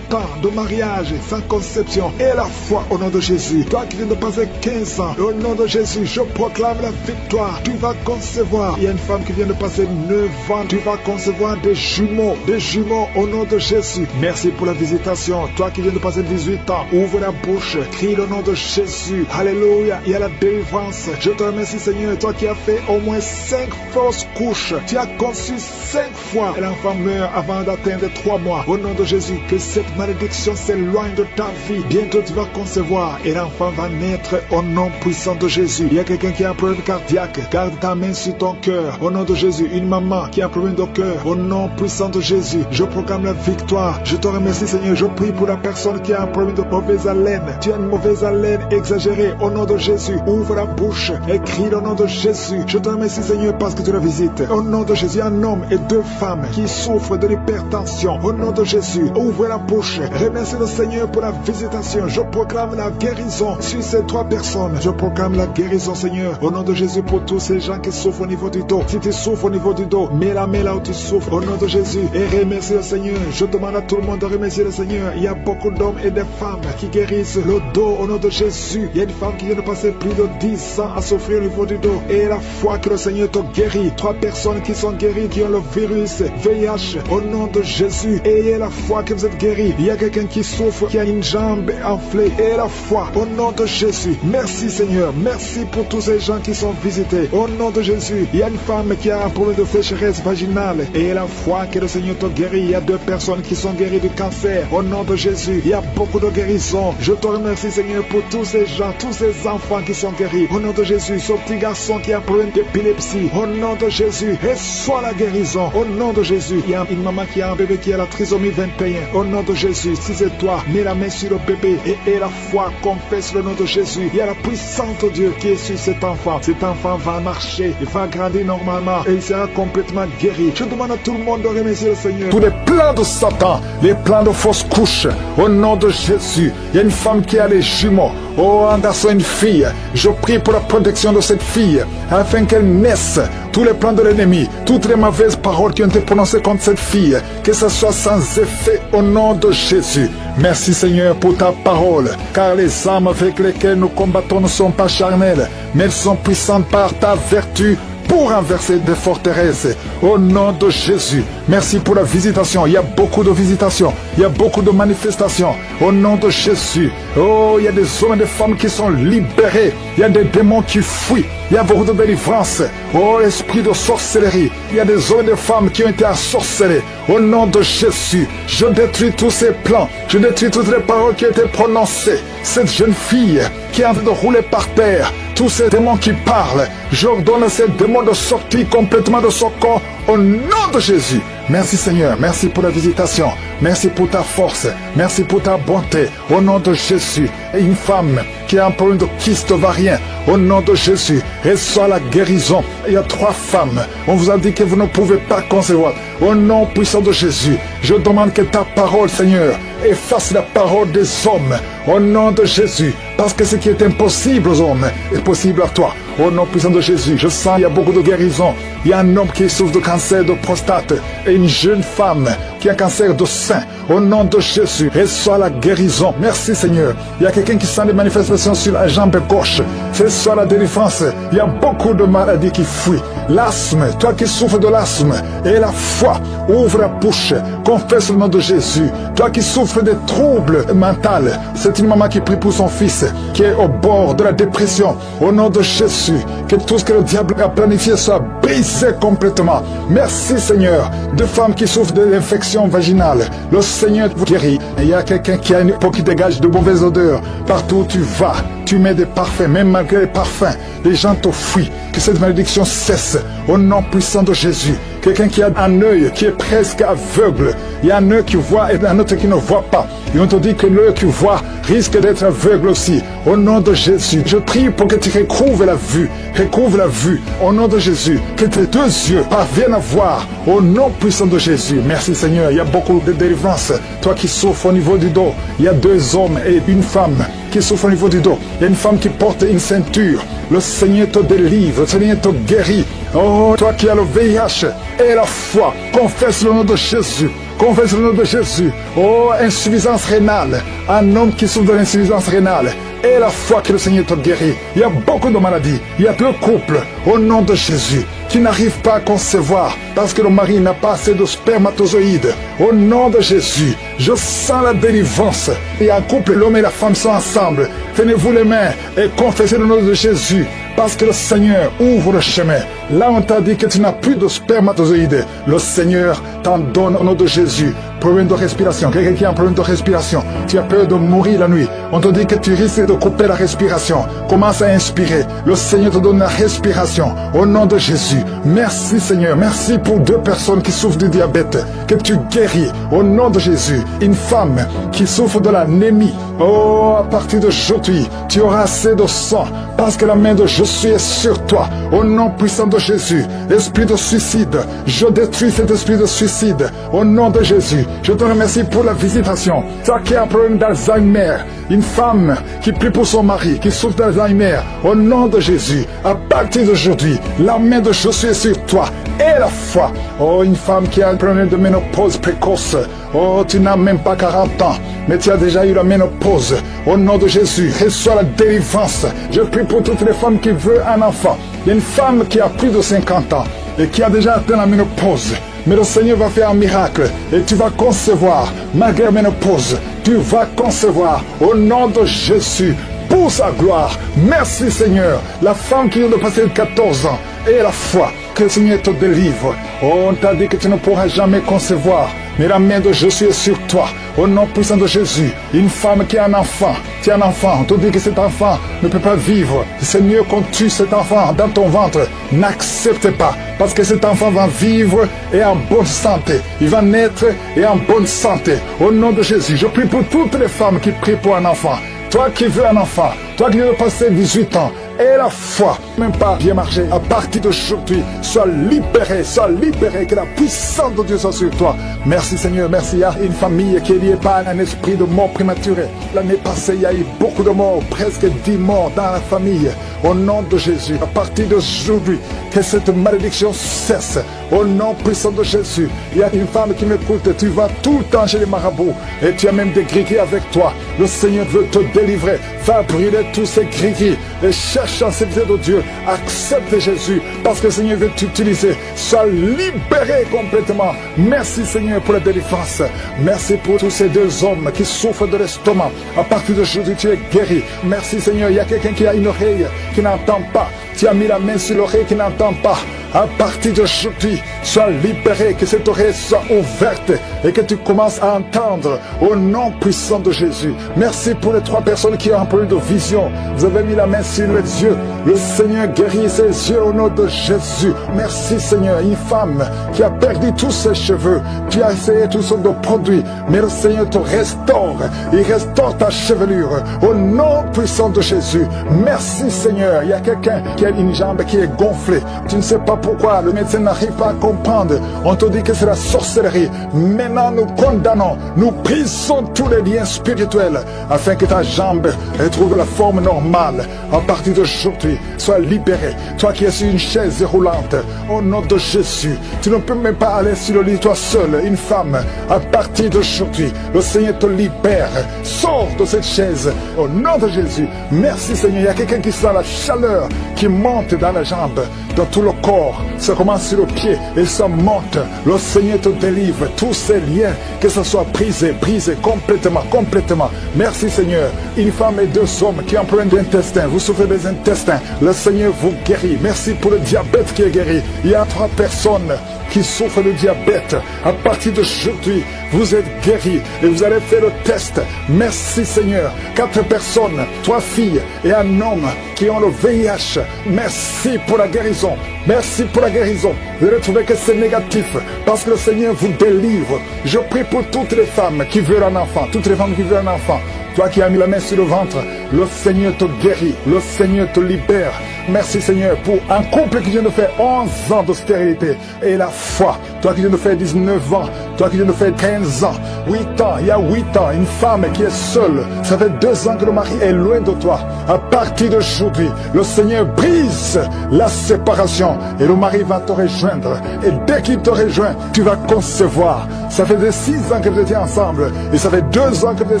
de mariage sans conception. Et la foi au nom de Jésus. Toi qui viens de passer 15 ans. Au nom de Jésus, je proclame la victoire. Tu vas concevoir. Il y a une femme qui vient de passer 9 ans. Tu vas concevoir des jumeaux. Des jumeaux au nom de Jésus. Merci pour la visitation. Toi qui viens de passer 18 ans. Ouvre la bouche. Crie le nom de Jésus. Alléluia. Il y a la délivrance. Je te remercie, Seigneur. Toi qui as fait au moins 5 fausses couches. Tu as conçu 5 fois. Et l'enfant meurt avant d'atteindre 3 mois. Au nom de Jésus, que cette malédiction s'éloigne de ta vie. Bientôt tu vas concevoir et l'enfant va naître au nom puissant de Jésus. Il y a quelqu'un qui a un problème cardiaque. Garde ta main sur ton cœur. Au nom de Jésus, une maman qui a un problème de cœur. Au nom puissant de Jésus, je proclame la victoire. Je te remercie, Seigneur. Je prie pour la personne qui a un problème de mauvaise haleine. Tu as une mauvaise haleine exagérée. Au nom de Jésus, ouvre la bouche et crie le nom de Jésus. Je te remercie, Seigneur, parce que tu la visites. Au nom de Jésus, un homme et 2 femmes qui souffrent de l'hypertension. Au nom de Jésus, ouvre la bouche. Remercie le Seigneur pour la visitation. Je proclame la guérison sur ces 3 personnes. Je proclame la guérison, Seigneur. Au nom de Jésus, pour tous ces gens qui souffrent au niveau du dos. Si tu souffres au niveau du dos, mets la main là où tu souffres. Au nom de Jésus. Et remercie le Seigneur. Je demande à tout le monde de remercier le Seigneur. Il y a beaucoup d'hommes et de femmes qui guérissent le dos au nom de Jésus. Il y a une femme qui vient de passer plus de 10 ans à souffrir au niveau du dos. Et la foi que le Seigneur te guérit. 3 personnes qui sont guéries, qui ont le virus VIH. Au nom de Jésus. Ayez la foi que vous êtes guéris. Il y a quelqu'un qui souffre, qui a une jambe enflée. Et la foi au nom de Jésus. Merci, Seigneur. Merci pour tous ces gens qui sont visités. Au nom de Jésus. Il y a une femme qui a un problème de sécheresse vaginale. Et la foi que le Seigneur te guérit. Il y a 2 personnes qui sont guéries du cancer. Au nom de Jésus. Il y a beaucoup de guérisons. Je te remercie, Seigneur, pour tous ces gens, tous ces enfants qui sont guéris. Au nom de Jésus. Ce petit garçon qui a un problème d'épilepsie. Au nom de Jésus. Reçois la guérison. Au nom de Jésus. Il y a une maman qui a un bébé qui a la trisomie 21. Au nom de Jésus. Si c'est toi, mets la main sur le bébé et la foi, confesse le nom de Jésus. Il y a la puissance de Dieu qui est sur cet enfant. Cet enfant va marcher, il va grandir normalement et il sera complètement guéri. Je demande à tout le monde de remercier le Seigneur. Tous les plans de Satan, les plans de fausses couches, au nom de Jésus. Il y a une femme qui a les jumeaux. Oh, un garçon, une fille. Je prie pour la protection de cette fille afin qu'elle naisse. Tous les plans de l'ennemi, toutes les mauvaises paroles qui ont été prononcées contre cette fille, que ce soit sans effet au nom de Jésus. Merci, Seigneur, pour ta parole, car les armes avec lesquelles nous combattons ne sont pas charnelles, mais elles sont puissantes par ta vertu pour renverser des forteresses. Au nom de Jésus. Merci pour la visitation. Il y a beaucoup de visitations. Il y a beaucoup de manifestations. Au nom de Jésus. Oh, il y a des hommes et des femmes qui sont libérés. Il y a des démons qui fuient. Il y a beaucoup de délivrance. Oh, esprit de sorcellerie. Il y a des hommes et des femmes qui ont été ensorcelés. Au nom de Jésus, je détruis tous ces plans. Je détruis toutes les paroles qui ont été prononcées. Cette jeune fille qui est en train de rouler par terre. Tous ces démons qui parlent. J'ordonne à ces démons de sortir complètement de son corps. Au nom de Jésus. Merci, Seigneur. Merci pour la visitation. Merci pour ta force. Merci pour ta bonté. Au nom de Jésus. Et une femme qui a un problème de kyste ovarien. Au nom de Jésus. Reçois la guérison. Il y a 3 femmes. On vous a dit que vous ne pouvez pas concevoir. Au nom puissant de Jésus. Je demande que ta parole, Seigneur, efface la parole des hommes. Au nom de Jésus. Parce que ce qui est impossible aux hommes est possible à toi. Au nom puissant de Jésus, je sens il y a beaucoup de guérisons. Il y a un homme qui souffre de cancer de prostate et une jeune femme qui a cancer de sein. Au nom de Jésus, reçois la guérison. Merci, Seigneur. Il y a quelqu'un qui sent des manifestations sur la jambe gauche. Reçois la délivrance. Il y a beaucoup de maladies qui fuient. L'asthme, toi qui souffres de l'asthme et la foi, ouvre la bouche, confesse le nom de Jésus. Toi qui souffres de troubles mentaux, c'est une maman qui prie pour son fils qui est au bord de la dépression. Au nom de Jésus, Jésus, que tout ce que le diable a planifié soit brisé complètement. Merci Seigneur. De femmes qui souffrent de l'infection vaginale, le Seigneur vous guérit. Il y a quelqu'un qui a une peau qui dégage de mauvaises odeurs. Partout où tu vas, tu mets des parfums, même malgré les parfums, les gens te fuient. Que cette malédiction cesse au nom puissant de Jésus. Quelqu'un qui a un œil qui est presque aveugle. Il y a un œil qui voit et un autre qui ne voit pas. Et on te dit que l'œil qui voit risque d'être aveugle aussi. Au nom de Jésus, je prie pour que tu recouvres la vue. Recouvre la vue. Au nom de Jésus, que tes deux yeux parviennent à voir. Au nom puissant de Jésus. Merci Seigneur. Il y a beaucoup de délivrance. Toi qui souffres au niveau du dos, il y a 2 hommes et une femme qui souffrent au niveau du dos. Il y a une femme qui porte une ceinture. Le Seigneur te délivre. Le Seigneur te guérit. Oh, toi qui as le VIH et la foi, confesse le nom de Jésus. Confesse le nom de Jésus. Oh, insuffisance rénale. Un homme qui souffre de l'insuffisance rénale. Et la foi que le Seigneur te guérit. Il y a beaucoup de maladies. Il y a 2 couples, au nom de Jésus, qui n'arrivent pas à concevoir parce que le mari n'a pas assez de spermatozoïdes. Au nom de Jésus, je sens la délivrance. Il y a un couple, l'homme et la femme sont ensemble. Tenez-vous les mains et confessez le nom de Jésus. Parce que le Seigneur ouvre le chemin. Là, on t'a dit que tu n'as plus de spermatozoïdes. Le Seigneur t'en donne au nom de Jésus. Problème de respiration. Quelqu'un qui a un problème de respiration. Tu as peur de mourir la nuit. On te dit que tu risques de couper la respiration. Commence à inspirer. Le Seigneur te donne la respiration. Au nom de Jésus. Merci Seigneur. Merci pour 2 personnes qui souffrent du diabète. Que tu guéris. Au nom de Jésus. Une femme qui souffre de l'anémie. Oh, à partir d'aujourd'hui, tu auras assez de sang. Parce que la main de Jésus est sur toi. Au nom puissant de Jésus. Esprit de suicide. Je détruis cet esprit de suicide. Au nom de Jésus. Je te remercie pour la visitation. Toi qui as un problème d'Alzheimer. Une femme qui prie pour son mari, qui souffre d'Alzheimer. Au nom de Jésus. À partir d'aujourd'hui, la main de Jésus est sur toi. Et la foi. Oh, une femme qui a un problème de ménopause précoce. Oh, tu n'as même pas 40 ans, mais tu as déjà eu la ménopause. Au nom de Jésus, reçois la délivrance. Je prie pour toutes les femmes qui veulent un enfant. Il y a une femme qui a plus de 50 ans et qui a déjà atteint la ménopause. Mais le Seigneur va faire un miracle et tu vas concevoir, malgré la ménopause. Tu vas concevoir au nom de Jésus. Pour sa gloire. Merci Seigneur. La femme qui vient de passer 14 ans et la foi. Que le Seigneur te délivre. Oh, on t'a dit que tu ne pourras jamais concevoir. Mais la main de Jésus est sur toi. Au nom puissant de Jésus. Une femme qui a un enfant. Tu as un enfant. On te dit que cet enfant ne peut pas vivre. C'est mieux qu'on tue cet enfant dans ton ventre. N'accepte pas. Parce que cet enfant va vivre et en bonne santé. Il va naître et en bonne santé. Au nom de Jésus. Je prie pour toutes les femmes qui prient pour un enfant. Toi qui veux un enfant, toi qui veux passer 18 ans, et la foi, même pas bien marché, à partir d'aujourd'hui, sois libéré, que la puissance de Dieu soit sur toi. Merci Seigneur, merci. Il y a une famille qui est liée par un esprit de mort prématurée. L'année passée, il y a eu beaucoup de morts, presque 10 morts dans la famille. Au nom de Jésus, à partir d'aujourd'hui, que cette malédiction cesse. Au nom puissant de Jésus, il y a une femme qui m'écoute, tu vas tout le temps chez les marabouts, et tu as même des gris avec toi. Le Seigneur veut te délivrer, va brûler tous ces gris et cherche en cette vie de Dieu. Accepte Jésus, parce que le Seigneur veut t'utiliser. Sois libéré complètement. Merci Seigneur pour la délivrance. Merci pour tous ces 2 hommes qui souffrent de l'estomac. À partir d'aujourd'hui, tu es guéri. Merci Seigneur, il y a quelqu'un qui a une oreille qui n'entend pas. Tu as mis la main sur l'oreille qui n'entend pas. À partir d'aujourd'hui, sois libéré, que cette oreille soit ouverte et que tu commences à entendre au nom puissant de Jésus. Merci pour les 3 personnes qui ont un problème de vision. Vous avez mis la main sur les yeux. Le Seigneur guérit ses yeux au nom de Jésus. Merci Seigneur. Une femme qui a perdu tous ses cheveux. Tu as essayé toutes sortes de produits, mais le Seigneur te restaure. Il restaure ta chevelure au nom puissant de Jésus. Merci Seigneur. Il y a quelqu'un qui a une jambe qui est gonflée. Tu ne sais pas pourquoi le médecin n'arrive pas à comprendre. On te dit que c'est la sorcellerie. Maintenant nous condamnons, nous brisons tous les liens spirituels afin que ta jambe retrouve la forme normale. À partir d'aujourd'hui, sois libéré. Toi qui es sur une chaise roulante, au nom de Jésus, tu ne peux même pas aller sur le lit toi seul, une femme. À partir d'aujourd'hui, le Seigneur te libère. Sors de cette chaise au nom de Jésus. Merci Seigneur. Il y a quelqu'un qui sent la chaleur qui monte dans la jambe, dans tout le corps, ça commence sur le pied et ça monte. Le Seigneur te délivre. Tous ces liens, que ce soit brisé complètement. Merci Seigneur. Une femme et 2 hommes qui ont un problème d'intestin. Vous souffrez des intestins. Le Seigneur vous guérit. Merci pour le diabète qui est guéri. Il y a 3 personnes qui souffrent de diabète. À partir d'aujourd'hui, vous êtes guéris et vous allez faire le test. Merci Seigneur. 4 personnes, 3 filles et un homme qui ont le VIH. Merci pour la guérison. Merci pour la guérison. Vous allez trouver que c'est négatif parce que le Seigneur vous délivre. Je prie pour toutes les femmes qui veulent un enfant. Toutes les femmes qui veulent un enfant. Toi qui as mis la main sur le ventre, le Seigneur te guérit, le Seigneur te libère. Merci Seigneur pour un couple qui vient de faire 11 ans de stérilité et la foi. Toi qui viens de faire 19 ans, toi qui viens de faire 15 ans, 8 ans, il y a 8 ans, une femme qui est seule. Ça fait 2 ans que le mari est loin de toi. À partir d'aujourd'hui, le Seigneur brise la séparation et le mari va te rejoindre. Et dès qu'il te rejoint, tu vas concevoir. Ça fait 6 ans que vous étiez ensemble et ça fait 2 ans que vous êtes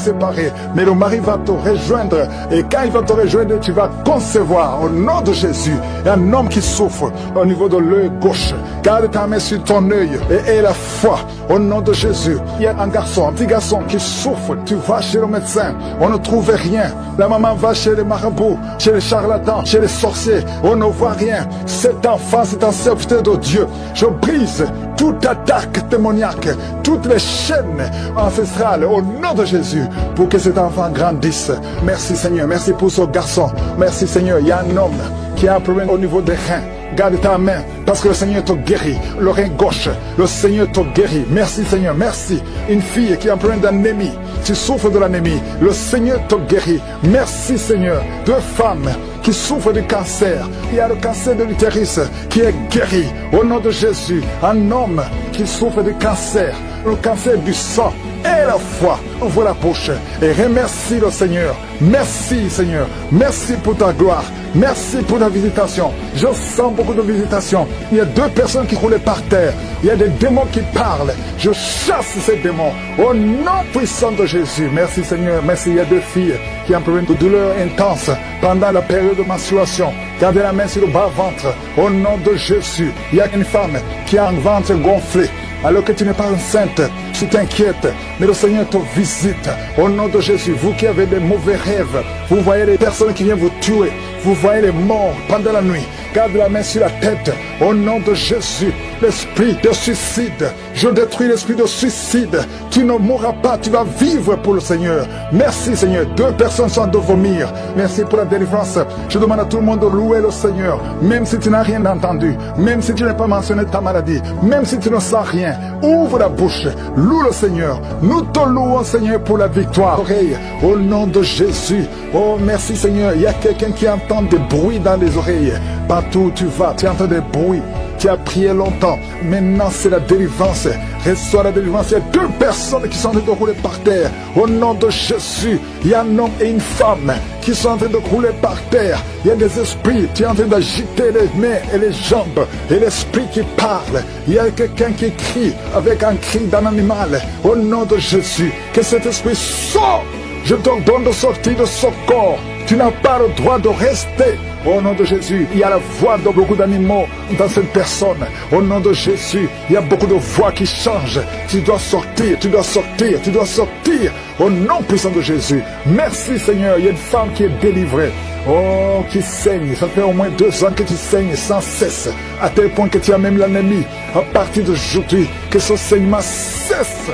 séparés. Mais le mari va te rejoindre et quand il va te rejoindre, tu vas concevoir au nom de Jésus. Et un homme qui souffre au niveau de l'œil gauche, garde ta main sur ton œil et aie la foi au nom de Jésus. Il y a un garçon, un petit garçon qui souffre. Tu vas chez le médecin, on ne trouve rien. La maman va chez les marabouts, chez les charlatans, chez les sorciers, on ne voit rien. Cet enfant, c'est un serviteur de Dieu. Je brise toute attaque démoniaque, toutes les chaînes ancestrales au nom de Jésus pour que cet enfant grandisse. Merci Seigneur, merci pour ce garçon. Merci Seigneur, il y a un homme qui a un problème au niveau des reins. Garde ta main parce que le Seigneur te guérit. Le rein gauche, le Seigneur te guérit. Merci Seigneur, merci. Une fille qui a un problème d'anémie, tu souffres de l'anémie, le Seigneur te guérit. Merci Seigneur. 2 femmes qui souffrent du cancer. Il y a le cancer de l'utérus qui est guéri au nom de Jésus. Un homme qui souffre du cancer, le cancer du sang. Et la foi, ouvre la bouche et remercie le Seigneur. Merci Seigneur, merci pour ta gloire, merci pour ta visitation. Je sens beaucoup de visitations. Il y a 2 personnes qui roulaient par terre. Il y a des démons qui parlent. Je chasse ces démons au nom puissant de Jésus. Merci Seigneur, merci. Il y a 2 filles qui ont un problème de douleur intense pendant la période de menstruation. Gardez la main sur le bas-ventre au nom de Jésus. Il y a une femme qui a un ventre gonflé. Alors que tu n'es pas enceinte, tu t'inquiètes, mais le Seigneur te visite. Au nom de Jésus, vous qui avez des mauvais rêves, vous voyez les personnes qui viennent vous tuer, vous voyez les morts pendant la nuit, garde la main sur la tête. Au nom de Jésus, l'esprit de suicide, je détruis l'esprit de suicide. Tu ne mourras pas, tu vas vivre pour le Seigneur. Merci Seigneur. 2 personnes sont de vomir. Merci pour la délivrance. Je demande à tout le monde de louer le Seigneur, même si tu n'as rien entendu, même si tu n'as pas mentionné ta maladie, même si tu ne sens rien. Ouvre la bouche, loue le Seigneur. Nous te louons Seigneur pour la victoire. Oreille, au nom de Jésus. Oh merci Seigneur. Il y a quelqu'un qui entend des bruits dans les oreilles. Partout où tu vas, tu entends des bruits. Tu as prié longtemps. Maintenant c'est la délivrance. Reçois la délivrance. Il y a 2 personnes qui sont en train de rouler par terre. Au nom de Jésus, il y a un homme et une femme qui sont en train de rouler par terre. Il y a des esprits. Tu es en train d'agiter les mains et les jambes. Et l'esprit qui parle. Il y a quelqu'un qui crie avec un cri d'un animal. Au nom de Jésus, que cet esprit sorte. Je te donne de sortir de ce corps. Tu n'as pas le droit de rester. Au nom de Jésus, il y a la voix de beaucoup d'animaux dans cette personne. Au nom de Jésus, il y a beaucoup de voix qui changent. Tu dois sortir, tu dois sortir, tu dois sortir. Au nom puissant de Jésus. Merci Seigneur, il y a une femme qui est délivrée. Oh, qui saigne. Ça fait au moins 2 ans que tu saignes sans cesse. À tel point que tu as même l'anémie. À partir d'aujourd'hui, que ce saignement cesse.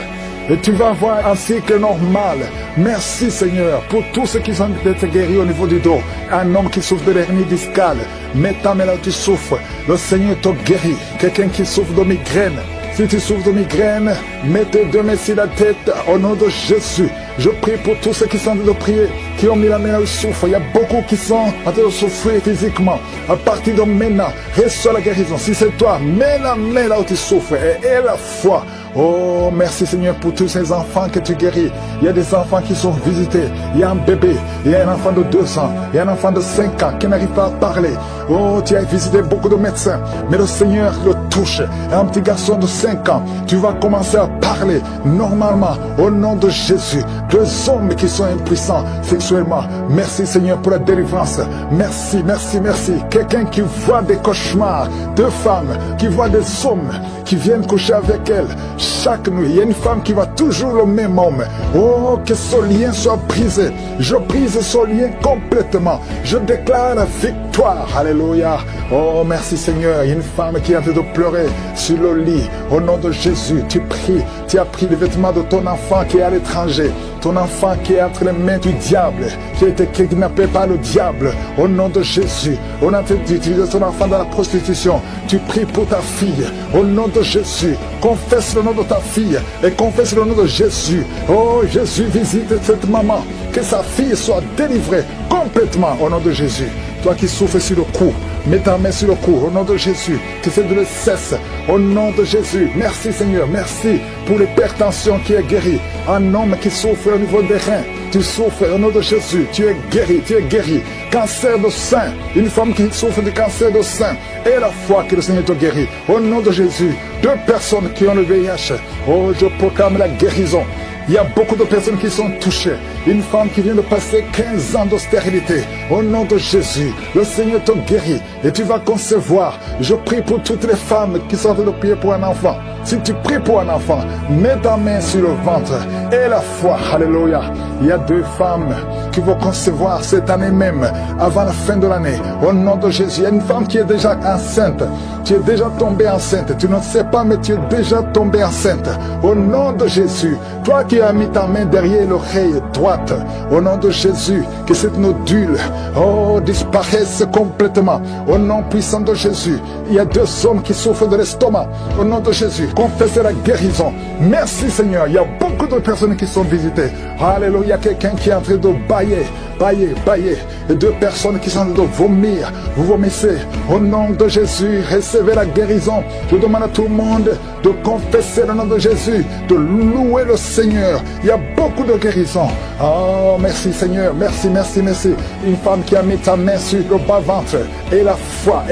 Et tu vas avoir un cycle normal. Merci Seigneur pour tous ceux qui sont d'être guéris au niveau du dos. Un homme qui souffre de l'hernie discale. Mets ta main là où tu souffres. Le Seigneur te guérit. Quelqu'un qui souffre de migraine. Si tu souffres de migraine, mets tes 2 mains sur la tête au nom de Jésus. Je prie pour tous ceux qui sont en train de prier, qui ont mis la main là où ils souffrent. Il y a beaucoup qui sont en train de souffrir physiquement. À partir de maintenant, reçois la guérison. Si c'est toi, mets la main là où tu souffres et aie la foi. Oh, merci Seigneur pour tous ces enfants que tu guéris. Il y a des enfants qui sont visités. Il y a un bébé, il y a un enfant de 2 ans, il y a un enfant de 5 ans qui n'arrive pas à parler. Oh, tu as visité beaucoup de médecins, mais le Seigneur le touche. Un petit garçon de 5 ans, tu vas commencer à parler normalement au nom de Jésus. deux hommes qui sont impuissants sexuellement. Merci Seigneur pour la délivrance. Merci, merci, merci. Quelqu'un qui voit des cauchemars, deux femmes qui voient des hommes qui viennent coucher avec elles chaque nuit. Il y a une femme qui voit toujours le même homme. Oh, que ce lien soit brisé. Je brise ce lien complètement. Je déclare la victoire. Alléluia. Oh, merci Seigneur. Il y a une femme qui est en train de pleurer sur le lit. Au nom de Jésus, tu pries. Tu as pris les vêtements de ton enfant qui est à l'étranger. Ton enfant qui est entre les mains du diable, qui a été kidnappé par le diable. Au nom de Jésus, on a d'utiliser ton enfant dans la prostitution. Tu pries pour ta fille. Au nom de Jésus, confesse le nom de ta fille et confesse le nom de Jésus. Oh, Jésus, visite cette maman. Que sa fille soit délivrée complètement au nom de Jésus. Toi qui souffres sur le cou, mets ta main sur le cou au nom de Jésus. Que cette douleur cesse au nom de Jésus. Merci Seigneur, merci pour l'hypertension qui est guérie. Un homme qui souffre au niveau des reins, tu souffres au nom de Jésus. Tu es guéri, tu es guéri. Cancer de sein, une femme qui souffre de cancer de sein. Et la foi que le Seigneur te guérit. Au nom de Jésus, deux personnes qui ont le VIH. Oh, je proclame la guérison. Il y a beaucoup de personnes qui sont touchées. Une femme qui vient de passer 15 ans de stérilité. Au nom de Jésus, le Seigneur te guérit et tu vas concevoir. Je prie pour toutes les femmes qui sont en train de prier pour un enfant. Si tu pries pour un enfant, mets ta main sur le ventre et la foi. Alléluia. Il y a deux femmes qui vont concevoir cette année même, avant la fin de l'année. Au nom de Jésus, il y a une femme qui est déjà enceinte. Tu es déjà tombée enceinte. Tu ne sais pas, mais tu es déjà tombée enceinte. Au nom de Jésus, toi qui as mis ta main derrière l'oreille droite, au nom de Jésus, que cette nodule, oh, disparaisse complètement. Au nom puissant de Jésus, il y a deux hommes qui souffrent de l'estomac. Au nom de Jésus, confesse la guérison. Merci Seigneur. Il y a beaucoup de personnes qui sont visitées. Alléluia. Il y a quelqu'un qui est en train de bailler. Et deux personnes qui sont en train de vomir. Vous vomissez. Au nom de Jésus, recevez la guérison. Je demande à tout le monde de confesser le nom de Jésus, de louer le Seigneur. Il y a beaucoup de guérison. Oh, merci Seigneur. Merci, merci, merci. Une femme qui a mis ta main sur le bas-ventre. Et la foi.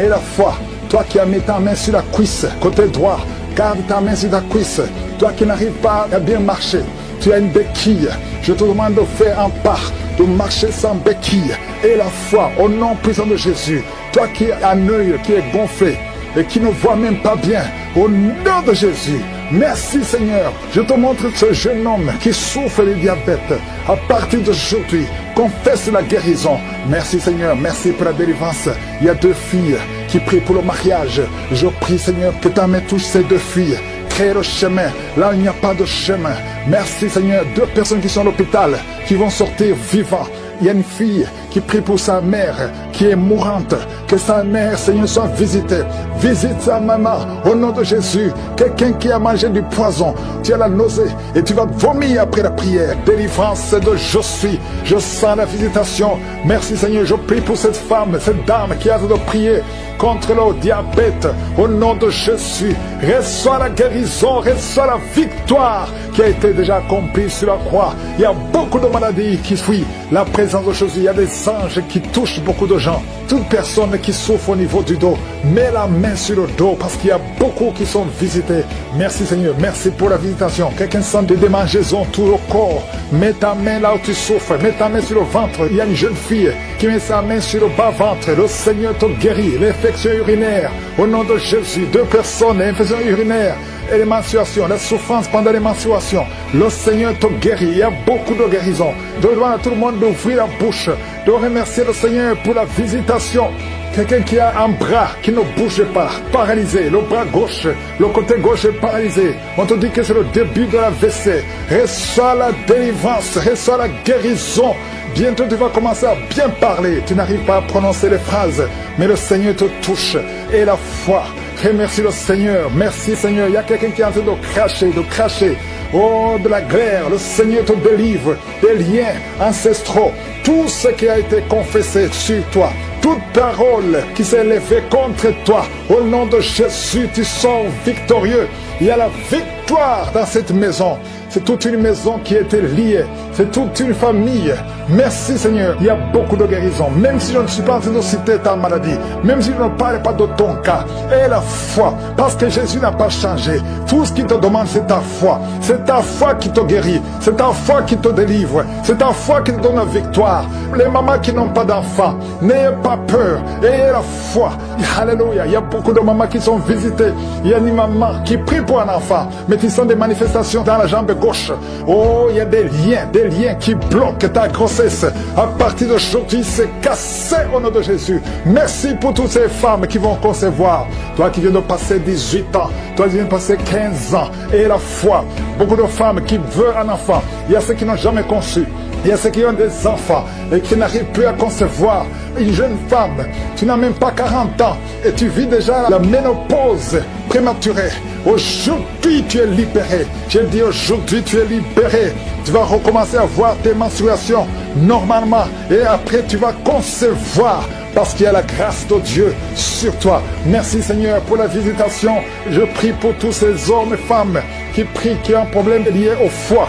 Toi qui as mis ta main sur la cuisse, côté droit, garde ta main sur ta cuisse. Toi qui n'arrives pas à bien marcher, tu as une béquille. Je te demande de faire un pas, de marcher sans béquille. Et la foi, au nom puissant de Jésus. Toi qui as un œil qui est gonflé et qui ne voit même pas bien, au nom de Jésus. Merci Seigneur. Je te montre ce jeune homme qui souffre du diabète. À partir d'aujourd'hui, confesse la guérison. Merci Seigneur. Merci pour la délivrance. Il y a deux filles qui prient pour le mariage. Je prie Seigneur que ta main touche ces deux filles. Crée le chemin. Là, il n'y a pas de chemin. Merci Seigneur. Deux personnes qui sont à l'hôpital, qui vont sortir vivants. Il y a une fille qui prie pour sa mère qui est mourante. Que sa mère, Seigneur, soit visitée. Visite sa maman au nom de Jésus. Quelqu'un qui a mangé du poison, tu as la nausée et tu vas vomir après la prière. Délivrance de je suis. Je sens la visitation. Merci Seigneur. Je prie pour cette femme, cette dame qui a de prier contre le diabète. Au nom de Jésus, reçois la guérison, reçois la victoire qui a été déjà accomplie sur la croix. Il y a beaucoup de maladies qui fuient la présence de Jésus. Il y a des anges qui touchent beaucoup de gens. Toute personne qui souffre au niveau du dos, mets la main sur le dos parce qu'il y a beaucoup qui sont visités. Merci Seigneur, merci pour la visitation. Quelqu'un sent des démangeaisons tout le corps, mets ta main là où tu souffres, mets ta main sur le ventre. Il y a une jeune fille qui met sa main sur le bas-ventre. Le Seigneur te guérit. L'infection urinaire, au nom de Jésus. Deux personnes, l'infection urinaire et les menstruations, la souffrance pendant les menstruations. Le Seigneur te guérit. Il y a beaucoup de guérisons. Je demande à tout le monde d'ouvrir la bouche, de remercier le Seigneur pour la visitation. Quelqu'un qui a un bras qui ne bouge pas, paralysé, le bras gauche, le côté gauche est paralysé. On te dit que c'est le début de la WC. Reçois la délivrance, reçois la guérison. Bientôt tu vas commencer à bien parler. Tu n'arrives pas à prononcer les phrases, mais le Seigneur te touche. Et la foi. Remercie le Seigneur. Merci Seigneur. Il y a quelqu'un qui est en train de cracher. Oh, de la glaire. Le Seigneur te délivre des liens ancestraux. Tout ce qui a été confessé sur toi. Toute parole qui s'est élevée contre toi, au nom de Jésus, tu sors victorieux. Il y a la victoire dans cette maison. C'est toute une maison qui a été liée. C'est toute une famille. Merci Seigneur. Il y a beaucoup de guérisons. Même si je ne suis pas en train de citer ta maladie, même si je ne parle pas de ton cas, et la foi, parce que Jésus n'a pas changé. Tout ce qu'il te demande, c'est ta foi. C'est ta foi qui te guérit. C'est ta foi qui te délivre. C'est ta foi qui te donne la victoire. Les mamans qui n'ont pas d'enfants, n'ayez pas peur. Ayez la foi. Alléluia. Il y a beaucoup de mamans qui sont visitées. Il y a une maman qui prie pour un enfant, mais qui sont des manifestations dans la jambe gauche. Oh, il y a des liens qui bloquent ta grossesse. À partir d'aujourd'hui, c'est cassé au nom de Jésus. Merci pour toutes ces femmes qui vont concevoir. Toi qui viens de passer 18 ans, toi qui viens de passer 15 ans, et la foi. Beaucoup de femmes qui veulent un enfant. Il y a ceux qui n'ont jamais conçu. Il y a ceux qui ont des enfants et qui n'arrivent plus à concevoir. Une jeune femme, tu n'as même pas 40 ans et tu vis déjà la ménopause prématurée. Aujourd'hui, tu es libéré. Je dis aujourd'hui, tu es libéré. Tu vas recommencer à voir tes menstruations normalement et après tu vas concevoir parce qu'il y a la grâce de Dieu sur toi. Merci Seigneur pour la visitation. Je prie pour tous ces hommes et femmes qui prient, qui ont un problème lié au foie.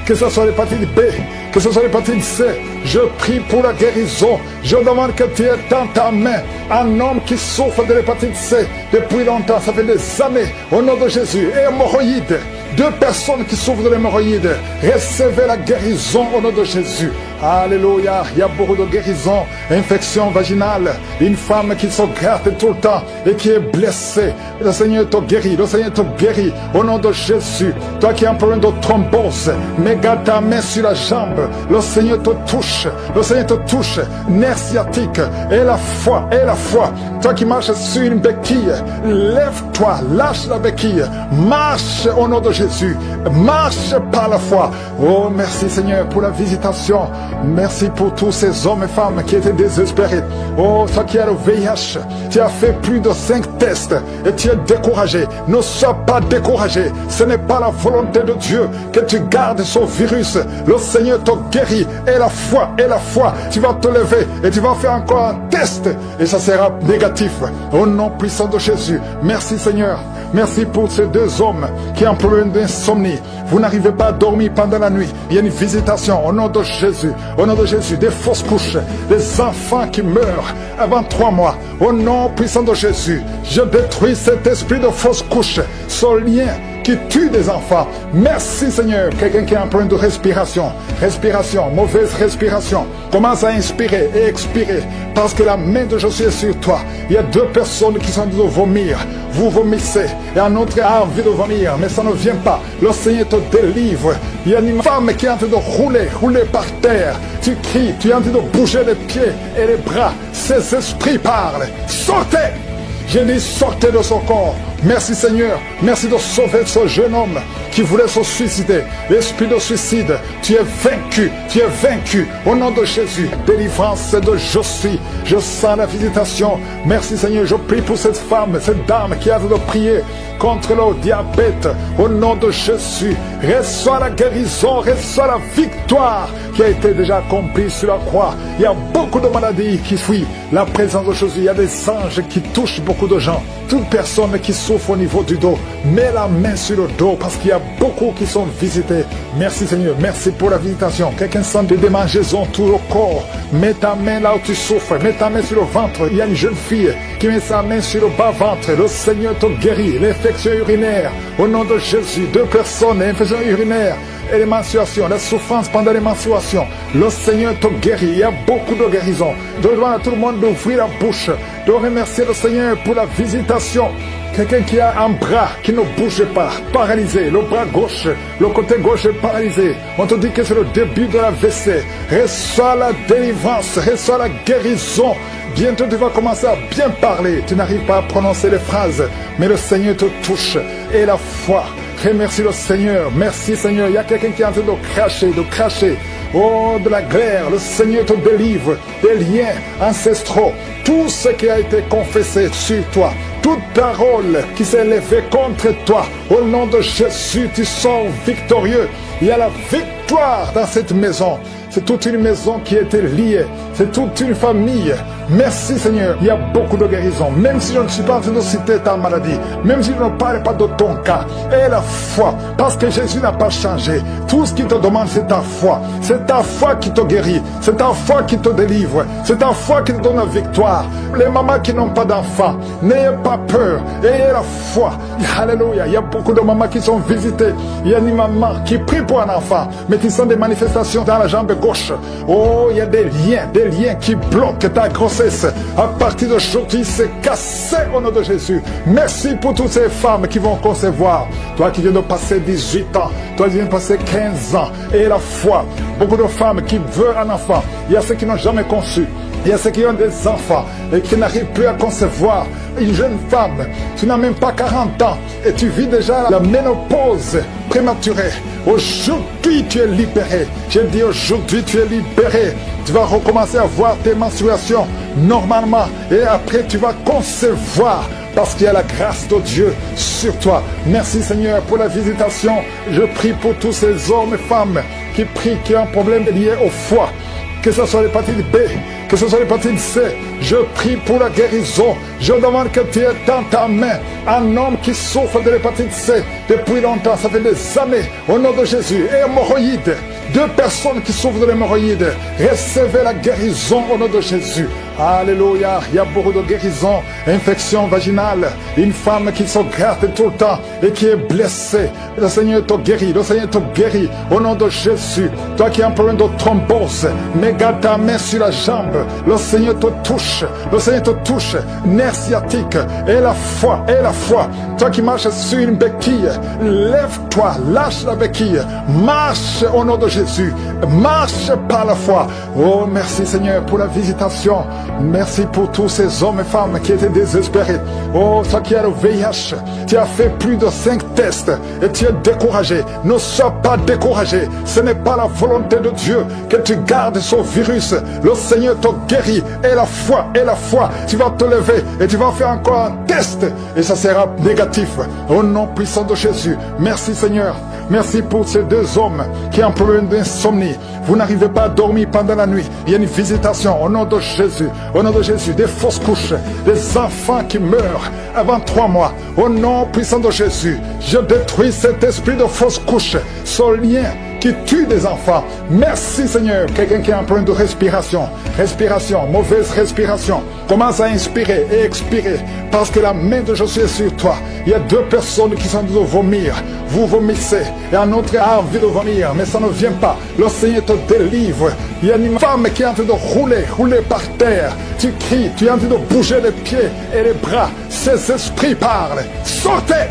Que ce soit l'hépatite B, que ce soit l'hépatite C, je prie pour la guérison. Je demande que tu aies dans ta main un homme qui souffre de l'hépatite C depuis longtemps, ça fait des années, au nom de Jésus. Et hémorroïdes, 2 personnes qui souffrent de l'hémorroïde, recevez la guérison au nom de Jésus. Alléluia, il y a beaucoup de guérisons, infection vaginale, une femme qui se gratte tout le temps et qui est blessée. Le Seigneur te guérit, le Seigneur te guérit au nom de Jésus. Toi qui as un problème de thrombose, mets ta main sur la jambe, le Seigneur te touche, le Seigneur te touche, nerf sciatique, et la foi. Toi qui marches sur une béquille, lève-toi, lâche la béquille, marche au nom de Jésus, marche par la foi. Oh, merci Seigneur pour la visitation. Merci pour tous ces hommes et femmes qui étaient désespérés. Oh, toi qui as le VIH, tu as fait plus de 5 tests et tu es découragé. Ne sois pas découragé. Ce n'est pas la volonté de Dieu que tu gardes ce virus. Le Seigneur te guérit. Et la foi, tu vas te lever et tu vas faire encore un test et ça sera négatif. Au nom puissant de Jésus. Merci Seigneur. Merci pour ces 2 hommes qui ont un problème d'insomnie. Vous n'arrivez pas à dormir pendant la nuit. Il y a une visitation au nom de Jésus. Au nom de Jésus, des fausses couches, des enfants qui meurent avant 3 mois. Au nom puissant de Jésus, je détruis cet esprit de fausses couches, ce lien qui tue des enfants. Merci Seigneur. Quelqu'un qui a un problème de respiration, mauvaise respiration, commence à inspirer et expirer parce que la main de Jésus est sur toi. Il y a 2 personnes qui sont en train de vomir. Vous vomissez et un autre a envie de vomir, mais ça ne vient pas. Le Seigneur te délivre. Il y a une femme qui est en train de rouler par terre. Tu cries, tu es en train de bouger les pieds et les bras. Ces esprits parlent. Sortez! J'ai dit sortez de son corps. Merci Seigneur. Merci de sauver ce jeune homme qui voulait se suicider. L'esprit de suicide, tu es vaincu. Tu es vaincu. Au nom de Jésus. Délivrance de je suis. Je sens la visitation. Merci Seigneur. Je prie pour cette femme, cette dame qui a de prier contre le diabète. Au nom de Jésus. Reçois la guérison. Reçois la victoire qui a été déjà accomplie sur la croix. Il y a beaucoup de maladies qui fuient la présence de Jésus. Il y a des anges qui touchent beaucoup de gens. Toute personne qui souffre au niveau du dos, mets la main sur le dos parce qu'il y a beaucoup qui sont visités. Merci Seigneur, merci pour la visitation. Quelqu'un sent des démangeaisons tout le corps, mets ta main là où tu souffres, mets ta main sur le ventre. Il y a une jeune fille qui met sa main sur le bas-ventre. Le Seigneur te guérit. L'infection urinaire, au nom de Jésus. 2 personnes, infection urinaire et les menstruations, la souffrance pendant les menstruations. Le Seigneur te guérit. Il y a beaucoup de guérisons. Je demande à tout le monde d'ouvrir la bouche, de remercier le Seigneur pour la visitation. Quelqu'un qui a un bras qui ne bouge pas, paralysé, le bras gauche, le côté gauche est paralysé. On te dit que c'est le début de la l'AVC. Reçois la délivrance, reçois la guérison. Bientôt tu vas commencer à bien parler. Tu n'arrives pas à prononcer les phrases, mais le Seigneur te touche. Et la foi. Remercie le Seigneur. Merci Seigneur. Il y a quelqu'un qui est en train de cracher. Oh, de la glaire. Le Seigneur te délivre des liens ancestraux. Tout ce qui a été confessé sur toi. Toute parole qui s'est levée contre toi. Au nom de Jésus, tu sors victorieux. Il y a la victoire dans cette maison. C'est toute une maison qui était liée. C'est toute une famille. Merci Seigneur. Il y a beaucoup de guérisons. Même si je ne suis pas en train de citer ta maladie, même si je ne parle pas de ton cas, et la foi, parce que Jésus n'a pas changé. Tout ce qu'il te demande, c'est ta foi. C'est ta foi qui te guérit. C'est ta foi qui te délivre. C'est ta foi qui te donne la victoire. Les mamans qui n'ont pas d'enfants, n'ayez pas peur. Ayez la foi. Alléluia. Il y a beaucoup de mamans qui sont visitées. Il y a une maman qui prie pour un enfant, mais qui sont des manifestations dans la jambe gauche. Oh, il y a des liens qui bloquent ta grossesse. À partir d'aujourd'hui, c'est cassé au nom de Jésus. Merci pour toutes ces femmes qui vont concevoir. Toi qui viens de passer 18 ans, toi qui viens de passer 15 ans, et la foi. Beaucoup de femmes qui veulent un enfant. Il y a ceux qui n'ont jamais conçu. Il y a ceux qui ont des enfants et qui n'arrivent plus à concevoir. Une jeune femme, tu n'as même pas 40 ans et tu vis déjà la ménopause prématurée. Aujourd'hui, tu es libéré. J'ai dit aujourd'hui, tu es libéré. Tu vas recommencer à voir tes menstruations normalement et après, tu vas concevoir. Parce qu'il y a la grâce de Dieu sur toi. Merci Seigneur pour la visitation. Je prie pour tous ces hommes et femmes qui prient, qui ont un problème lié au foie. Que ce soit l'hépatite B, que ce soit l'hépatite C, je prie pour la guérison. Je demande que tu aies dans ta main un homme qui souffre de l'hépatite C depuis longtemps, ça fait des années, au nom de Jésus. Et hémorroïdes, 2 personnes qui souffrent de l'hémorroïde, recevez la guérison au nom de Jésus. Alléluia, il y a beaucoup de guérisons, infection vaginale, une femme qui se gratte tout le temps et qui est blessée. Le Seigneur te guérit, le Seigneur te guérit au nom de Jésus. Toi qui as un problème de thrombose, mets ta main sur la jambe, le Seigneur te touche, le Seigneur te touche, nerf sciatique, et la foi. Toi qui marches sur une béquille, lève-toi, lâche la béquille, marche au nom de Jésus, marche par la foi. Oh merci Seigneur pour la visitation. Merci pour tous ces hommes et femmes qui étaient désespérés. Oh, toi qui as le VIH, tu as fait plus de 5 tests et tu es découragé. Ne sois pas découragé. Ce n'est pas la volonté de Dieu que tu gardes ce virus. Le Seigneur te guérit. Et la foi. Tu vas te lever et tu vas faire encore un test et ça sera négatif. Au nom puissant de Jésus. Merci Seigneur. Merci pour ces 2 hommes qui ont un problème d'insomnie. Vous n'arrivez pas à dormir pendant la nuit. Il y a une visitation au nom de Jésus. Au nom de Jésus, des fausses couches, des enfants qui meurent avant 3 mois. Au nom puissant de Jésus, je détruis cet esprit de fausses couches, ce lien qui tue des enfants. Merci Seigneur. Quelqu'un qui a un problème de respiration, mauvaise respiration, commence à inspirer et expirer parce que la main de Jésus est sur toi. Il y a 2 personnes qui sont en train de vomir. Vous vomissez et un autre a envie de vomir, mais ça ne vient pas. Le Seigneur te délivre. Il y a une femme qui est en train de rouler par terre. Tu cries, tu es en train de bouger les pieds et les bras. Ces esprits parlent. Sortez!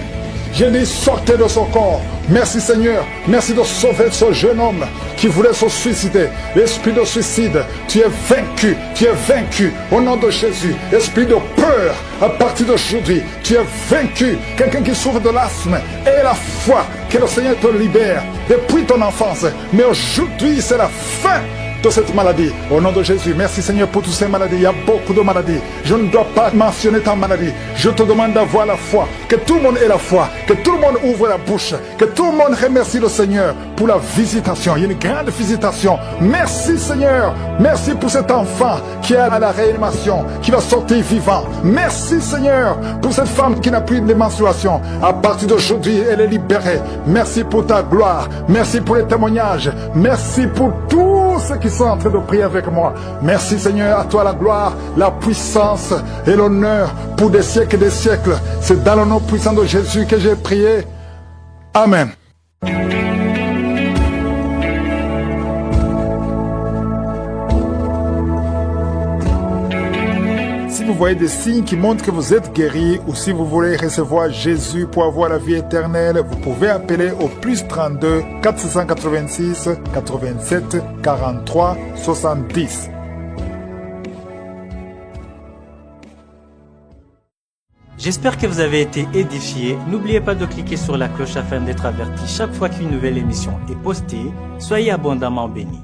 J'ai dit sortez de son corps. Merci Seigneur. Merci de sauver ce jeune homme qui voulait se suicider. L'esprit de suicide, tu es vaincu. Tu es vaincu au nom de Jésus. Esprit de peur, à partir d'aujourd'hui, tu es vaincu. Quelqu'un qui souffre de l'asthme, et la foi que le Seigneur te libère depuis ton enfance. Mais aujourd'hui, c'est la fin de cette maladie. Au nom de Jésus, merci Seigneur pour toutes ces maladies. Il y a beaucoup de maladies. Je ne dois pas mentionner ta maladie. Je te demande d'avoir la foi. Que tout le monde ait la foi. Que tout le monde ouvre la bouche. Que tout le monde remercie le Seigneur pour la visitation. Il y a une grande visitation. Merci Seigneur. Merci pour cet enfant qui est à la réanimation, qui va sortir vivant. Merci Seigneur pour cette femme qui n'a plus de menstruation. À partir d'aujourd'hui, elle est libérée. Merci pour ta gloire. Merci pour les témoignages. Merci pour tous ceux qui sont en train de prier avec moi. Merci Seigneur, à toi la gloire, la puissance et l'honneur pour des siècles et des siècles. C'est dans le nom puissant de Jésus que j'ai prié. Amen. Si vous voyez des signes qui montrent que vous êtes guéri ou si vous voulez recevoir Jésus pour avoir la vie éternelle, vous pouvez appeler au plus 32 486 87 43 70. J'espère que vous avez été édifiés. N'oubliez pas de cliquer sur la cloche afin d'être averti chaque fois qu'une nouvelle émission est postée. Soyez abondamment bénis.